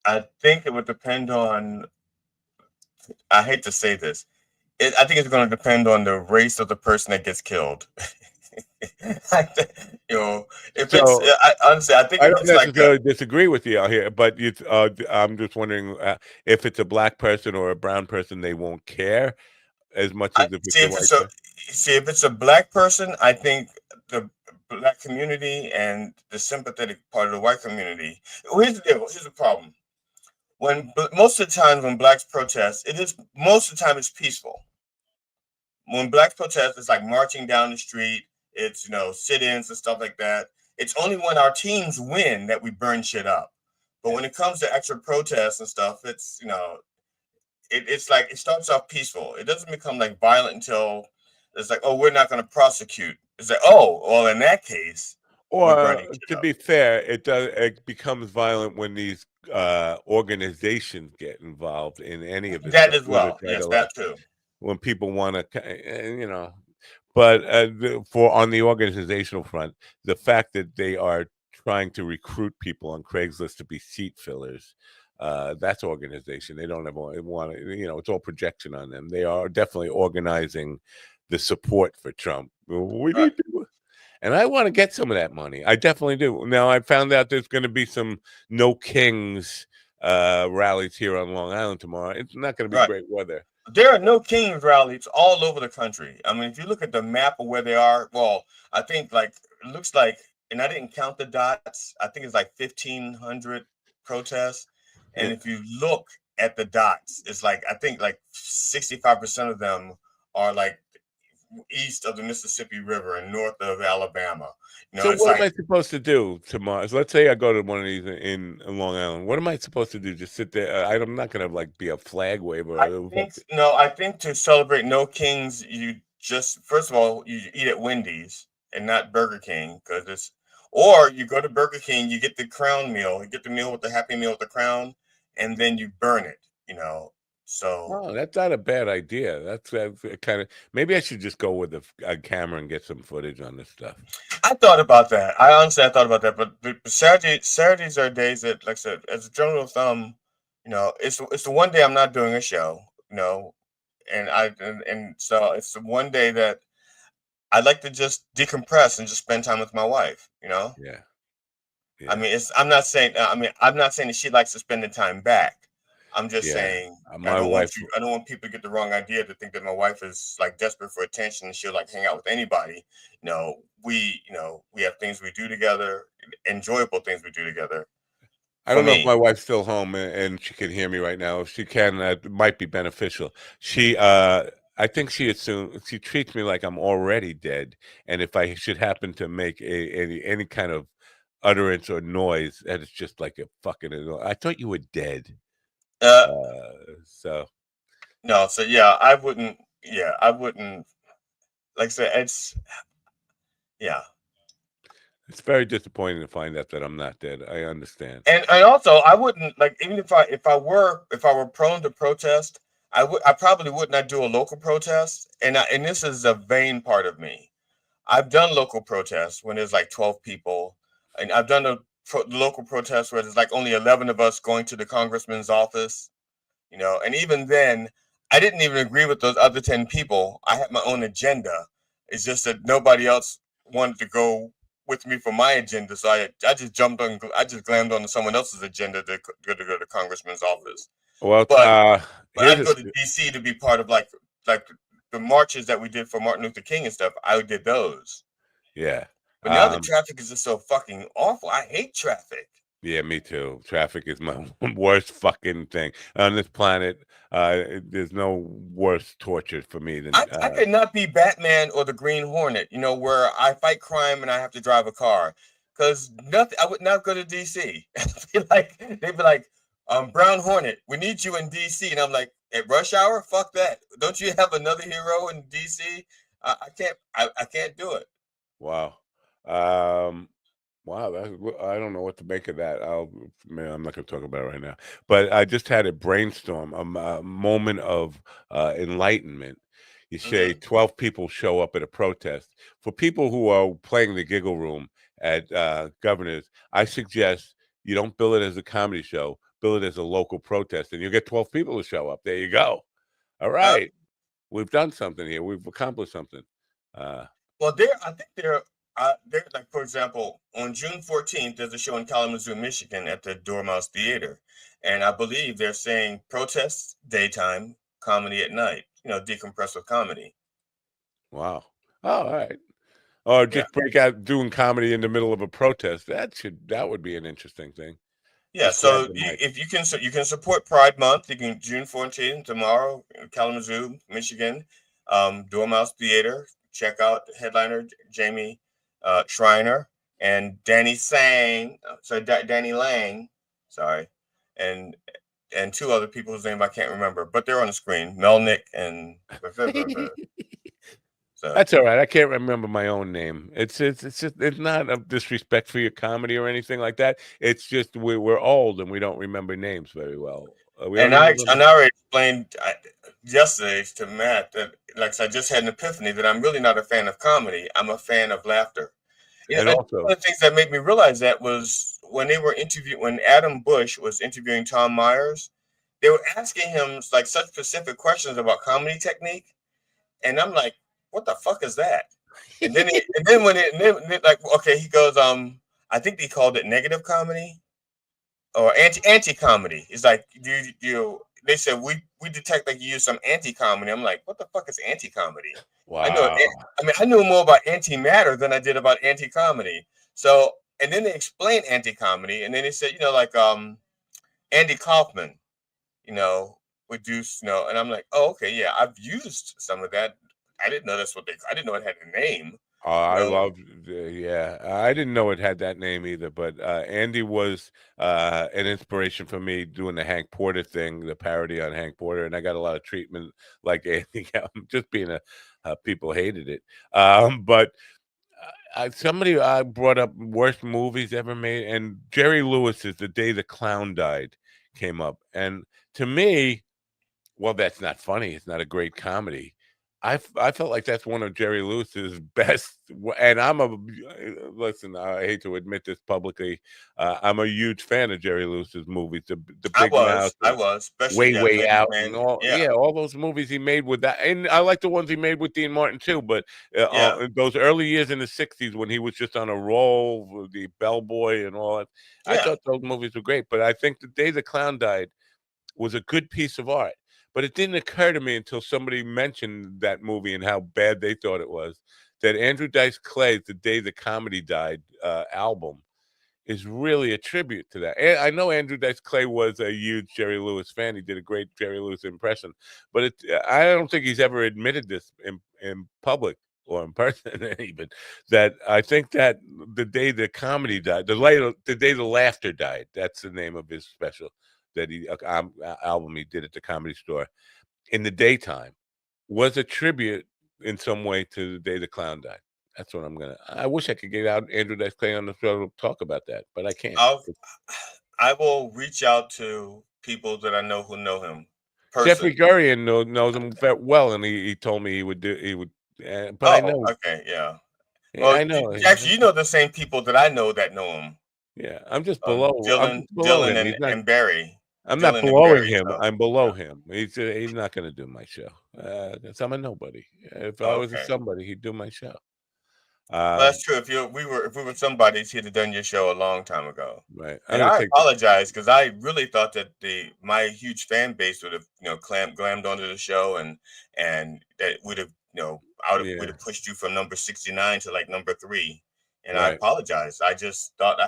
I think it would depend on, I hate to say this, I think it's going to depend on the race of the person that gets killed. Honestly, I think I don't necessarily disagree with you out here, but I'm just wondering if it's a black person or a brown person, they won't care as much as if it's a white person. See, if it's a black person, I think the black community and the sympathetic part of the white community. Here's the deal. Here's the problem. Most of the time when blacks protest, most of the time it's peaceful. When blacks protest, it's like marching down the street. It's sit-ins and stuff like that. It's only when our teams win that we burn shit up. But when it comes to actual protests and stuff, it's it's like it starts off peaceful. It doesn't become like violent until it's like, oh, we're not going to prosecute. It's like, oh, well, in that case, we're Or burning shit to up. be fair, it becomes violent when these organizations get involved in any of this That stuff. as well. Yes, that too. When people want to, but for on the organizational front, the fact that they are trying to recruit people on Craigslist to be seat fillers, that's organization. They don't ever want to, it's all projection on them. They are definitely organizing the support for Trump. We need to, and I want to get some of that money. I definitely do. Now I found out there's going to be some No Kings rallies here on Long Island tomorrow. It's not going to be great weather. There are No Kings rallies all over the country. I mean, if you look at the map of where they are, well, I think it looks like, and I didn't count the dots. I think it's like 1,500 protests. And if you look at the dots, it's like, I think like 65% of them are like east of the Mississippi River and north of Alabama. So what am I supposed to do tomorrow? So let's say I go to one of these in Long Island. What am I supposed to do? Just sit there? I'm not going to be a flag waver. I think to celebrate No Kings, you just first of all you eat at Wendy's and not Burger King or you go to Burger King, you get the crown meal, you get the meal with the Happy Meal with the crown, and then you burn it. So that's not a bad idea. That's kind of maybe I should just go with a camera and get some footage on this stuff. I thought about that. I thought about that, but Saturdays are days that, like I said, as a general thumb, it's the one day I'm not doing a show, and so it's the one day that I like to just decompress and just spend time with my wife. Yeah. I mean, I'm not saying that she likes to spend the time back. I'm just saying I don't want people to get the wrong idea to think that my wife is like desperate for attention and she'll like hang out with anybody. We have things we do together, enjoyable things we do together. I don't know if my wife's still home and she can hear me right now. If she can, that might be beneficial. I think she treats me like I'm already dead, and if I should happen to make any kind of utterance or noise, that is just like a fucking. I thought you were dead. So yeah, I wouldn't. Yeah, I wouldn't. Like I said, it's very disappointing to find out that I'm not dead. I understand. And also, I wouldn't even if I were prone to protest, I probably would not do a local protest. And this is a vain part of me. I've done local protests when there's like 12 people, and I've done the local protests where there's like only 11 of us going to the congressman's office. And even then, I didn't even agree with those other 10 people. I had my own agenda. It's just that nobody else wanted to go with me for my agenda, so I just glammed onto someone else's agenda to go to the congressman's office. Well, but I'd go to DC to be part of like the marches that we did for Martin Luther King and stuff. I did those. Yeah. But now the traffic is just so fucking awful. I hate traffic. Yeah, me too. Traffic is my worst fucking thing on this planet. There's no worse torture for me than I could not be Batman or the Green Hornet, where I fight crime and I have to drive a car. Because I would not go to DC. they'd be like, Brown Hornet, we need you in DC. And I'm like, at rush hour? Fuck that. Don't you have another hero in DC? I can't do it. Wow. Wow, I don't know what to make of that. I'm not going to talk about it right now. But I just had a brainstorm, a moment of enlightenment. You say 12 people show up at a protest. For people who are playing the giggle room at Governor's, I suggest you don't bill it as a comedy show. Bill it as a local protest, and you'll get 12 people to show up. There you go. All right. We've done something here. We've accomplished something. Well, I think they're like, for example, on June 14th, there's a show in Kalamazoo, Michigan at the Dormouse Theater. And I believe they're saying protests daytime, comedy at night, decompress with comedy. Wow. Oh, all right. or just break out doing comedy in the middle of a protest. That would be an interesting thing. Yeah, Just grab so the mic. if you can support Pride Month, you can June 14th tomorrow in Kalamazoo, Michigan, Dormouse Theater. Check out headliner Jamie Schreiner and Danny Danny Lang, sorry, and two other people whose name I can't remember, but they're on the screen. Melnick and so That's all right. I can't remember my own name. It's not a disrespect for your comedy or anything like that. It's just we're old and we don't remember names very well. We don't and I remember already explained yesterday to Matt that like I just had an epiphany that I'm really not a fan of comedy. I'm a fan of laughter. And One also, of the things that made me realize that was when when Adam Bush was interviewing Tom Myers, they were asking him like such specific questions about comedy technique, and I'm like, what the fuck is that? And then like, okay, he goes, I think they called it negative comedy or anti comedy. It's like they said we detect like you use some anti comedy. I'm like, what the fuck is anti comedy? wow. I knew more about antimatter than I did about anti comedy. So, and then they explained anti comedy, and then they said, like Andy Kaufman, would do, and I'm like, oh, okay, yeah, I've used some of that. I didn't know I didn't know it had a name. I love, yeah. I didn't know it had that name either, but Andy was an inspiration for me doing the Hank Porter thing, the parody on Hank Porter, and I got a lot of treatment like Andy. Just being people hated it. But somebody brought up worst movies ever made, and Jerry Lewis's The Day the Clown Died came up, and to me, well, that's not funny. It's not a great comedy. I felt like that's one of Jerry Lewis's best, and listen, I hate to admit this publicly, I'm a huge fan of Jerry Lewis's movies, the Big Mouth, I was, especially Way Out, Man. and all those movies he made with that, and I like the ones he made with Dean Martin too. But those early years in the '60s when he was just on a roll with the Bellboy and all that, I thought those movies were great. But I think The Day the Clown Died was a good piece of art. But it didn't occur to me until somebody mentioned that movie and how bad they thought it was, that Andrew Dice Clay's The Day the Comedy Died album is really a tribute to that. And I know Andrew Dice Clay was a huge Jerry Lewis fan. He did a great Jerry Lewis impression. But I don't think he's ever admitted this in public or in person even, that I think that The Day the Comedy Died, the Day the Laughter Died, that's the name of his special that album he did at the Comedy Store in the daytime, was a tribute in some way to The Day the Clown Died. That's what I wish I could get out Andrew Dice Clay on the show to talk about that, but I can't. I will reach out to people that I know who know him. Jeffrey Gurian knows him very well, and he told me he would. But I know. Okay, yeah. Well, I know. Actually, you know the same people that I know that know him. Yeah, I'm just below Dylan and Barry. I'm not blowing him. I'm below him. He's not going to do my show. I'm a nobody. If I was a somebody, he'd do my show. Well, that's true. If we were somebodies, he'd have done your show a long time ago. Right. And I apologize because I really thought that my huge fan base would have glammed onto the show and that would have would have pushed you from number 69 to like number 3. And I apologize. I just thought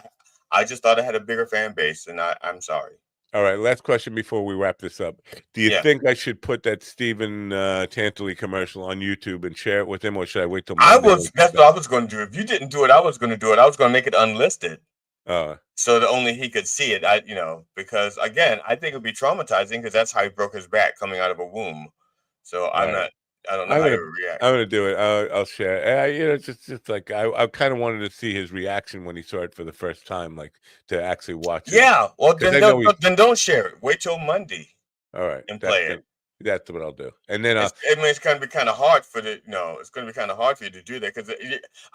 I had a bigger fan base, and I'm sorry. All right, last question before we wrap this up. Do you think I should put that Stephen Tantali commercial on YouTube and share it with him, or should I wait till Monday? That's what I was going to do. If you didn't do it, I was going to do it. I was going to make it unlisted, so that only he could see it. Because again, I think it'd be traumatizing because that's how he broke his back coming out of a womb. So I don't know how he would react. I'm going to do it. I'll share. It's just like I kind of wanted to see his reaction when he saw it for the first time, like to actually watch it. Yeah, well, then don't share it. Wait till Monday. All right, and play it. That's what I'll do. And then it's going to be kind of hard for it's going to be kind of hard for you to do that because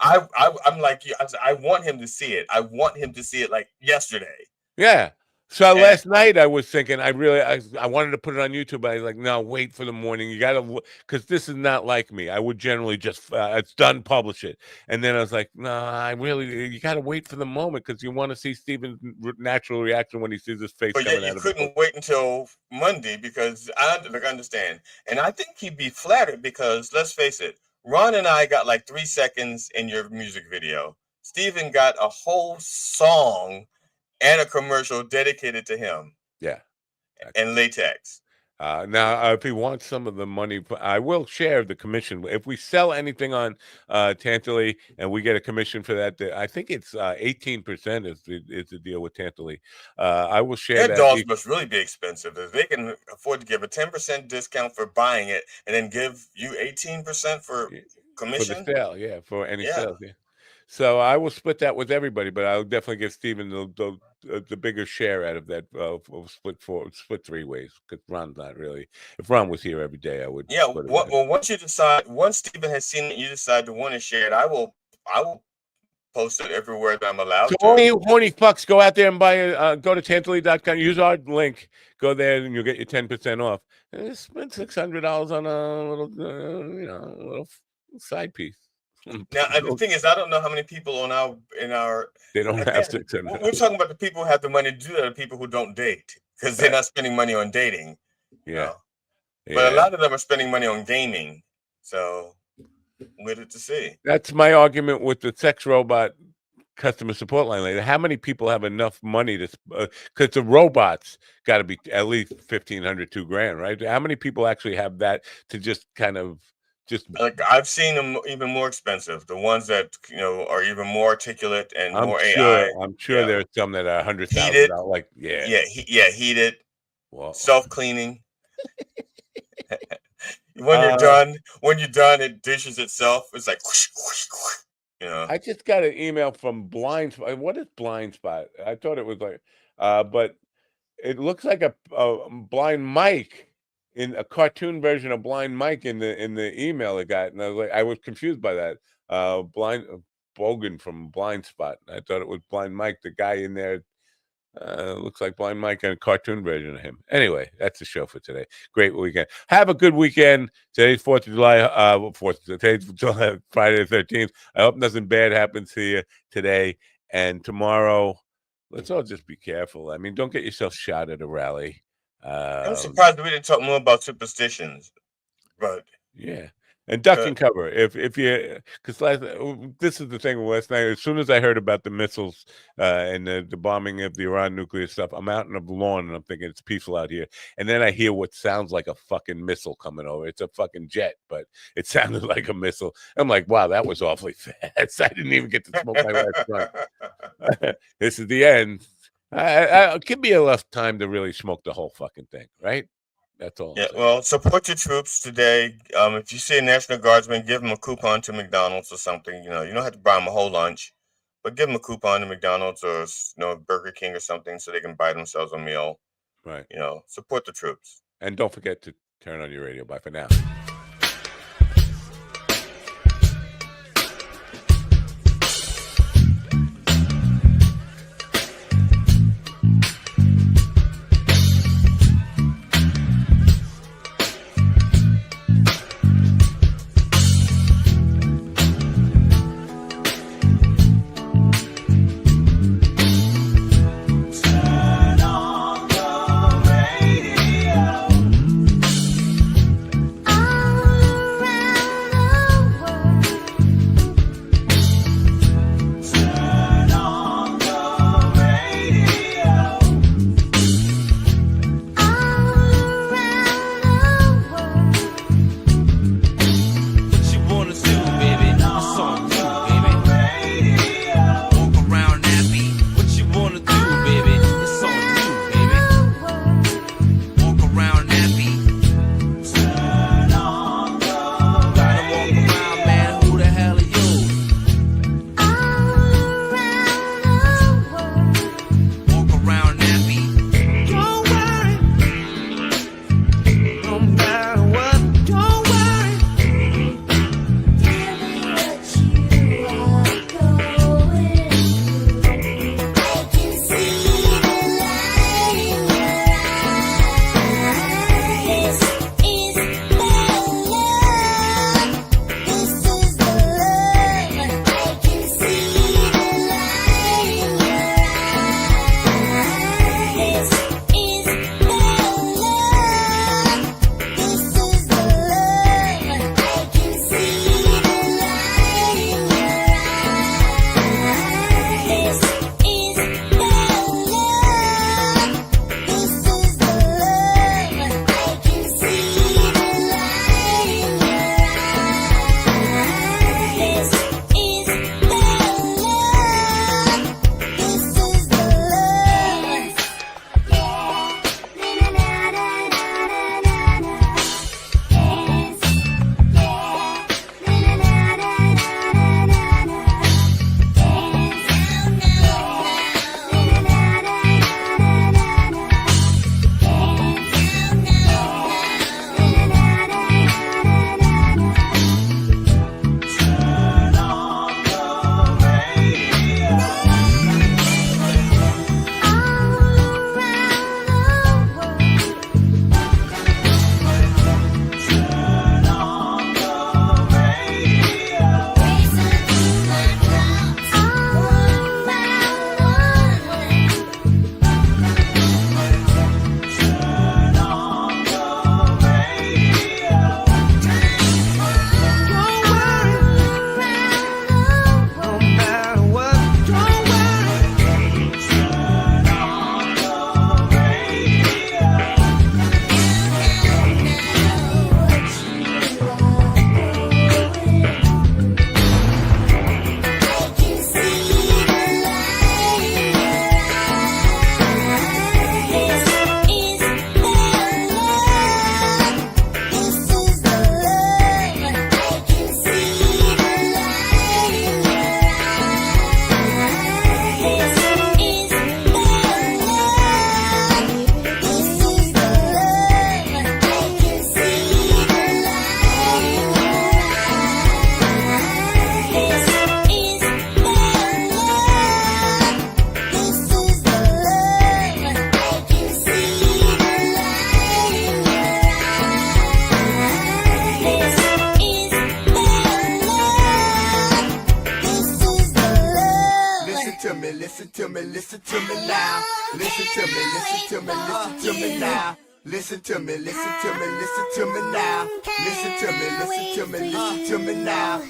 I'm like you. I want him to see it. I want him to see it like yesterday. Yeah. So last night I was thinking I wanted to put it on YouTube, but I was like, no, wait for the morning. You got to, because this is not like me. I would generally just it's done, publish it, and then I was like, no, you got to wait for the moment because you want to see Stephen's natural reaction when he sees his face. But yet you couldn't wait until Monday because I understand, and I think he'd be flattered because let's face it, Ron and I got like 3 seconds in your music video. Steven got a whole song and a commercial dedicated to him. Yeah. And latex. Now, if he wants some of the money, I will share the commission. If we sell anything on Tantaley and we get a commission for that, I think it's 18% is the deal with Tantaley. I will share Their that. dolls must really be expensive. If they can afford to give a 10% discount for buying it and then give you 18% for commission. For the sale, yeah, for any sales, yeah. So I will split that with everybody, but I'll definitely give Steven the bigger share out of that split 3 ways, because Ron's not really. If Ron was here every day, I would. Yeah. Well, once Steven has seen it, you decide to want to share it. I will post it everywhere that I'm allowed to. All you horny fucks, go out there and buy go to Tantaley.com, use our link, go there, and you'll get your 10% off. And spend $600 on a little, a little side piece. Now, the thing is, I don't know how many people in our they don't have $600. We're talking about the people who have the money to do that, the people who don't date, because they're not spending money on dating. Yeah. But a lot of them are spending money on gaming. So we're to see. That's my argument with the sex robot customer support line later. How many people have enough money to, because the robots got to be at least $1,500, $2,000, right? How many people actually have that to just kind of like I've seen them even more expensive. The ones that are even more articulate and more AI. I'm sure there are some that are $100,000. Like heated, self-cleaning. When you're done, it dishes itself. It's like whoosh, whoosh, whoosh, I just got an email from Blind Spot. What is Blind Spot? I thought it was like, but it looks like a Blind Mike. In a cartoon version of Blind Mike in the email it got, and I was confused by that. Blind Bogan from Blind Spot. I thought it was Blind Mike, the guy in there. Looks like Blind Mike and a cartoon version of him. Anyway, that's the show for today. Great weekend. Have a good weekend. Today's 4th of July. Today's July, Friday the 13th. I hope nothing bad happens to you today and tomorrow. Let's all just be careful. I mean, don't get yourself shot at a rally. I'm surprised we didn't talk more about superstitions, but yeah, and duck and cover if you, because this is the thing last night. As soon as I heard about the missiles and the bombing of the Iran nuclear stuff, I'm out on the lawn and I'm thinking it's peaceful out here, and then I hear what sounds like a fucking missile coming over. It's a fucking jet, but it sounded like a missile. I'm like, wow, that was awfully fast. I didn't even get to smoke my last blunt. This is the end. Give me enough time to really smoke the whole fucking thing, right? That's all. Yeah, well, support your troops today. If you see a National Guardsman, give them a coupon to McDonald's or something. You don't have to buy them a whole lunch, but give them a coupon to McDonald's or Burger King or something so they can buy themselves a meal. Right. Support the troops. And don't forget to turn on your radio. Bye for now. I me, listen to me now. Listen to me, listen to me, listen to me now. Listen to me, listen to me, listen to me now. Listen to me, listen to me, listen to me now.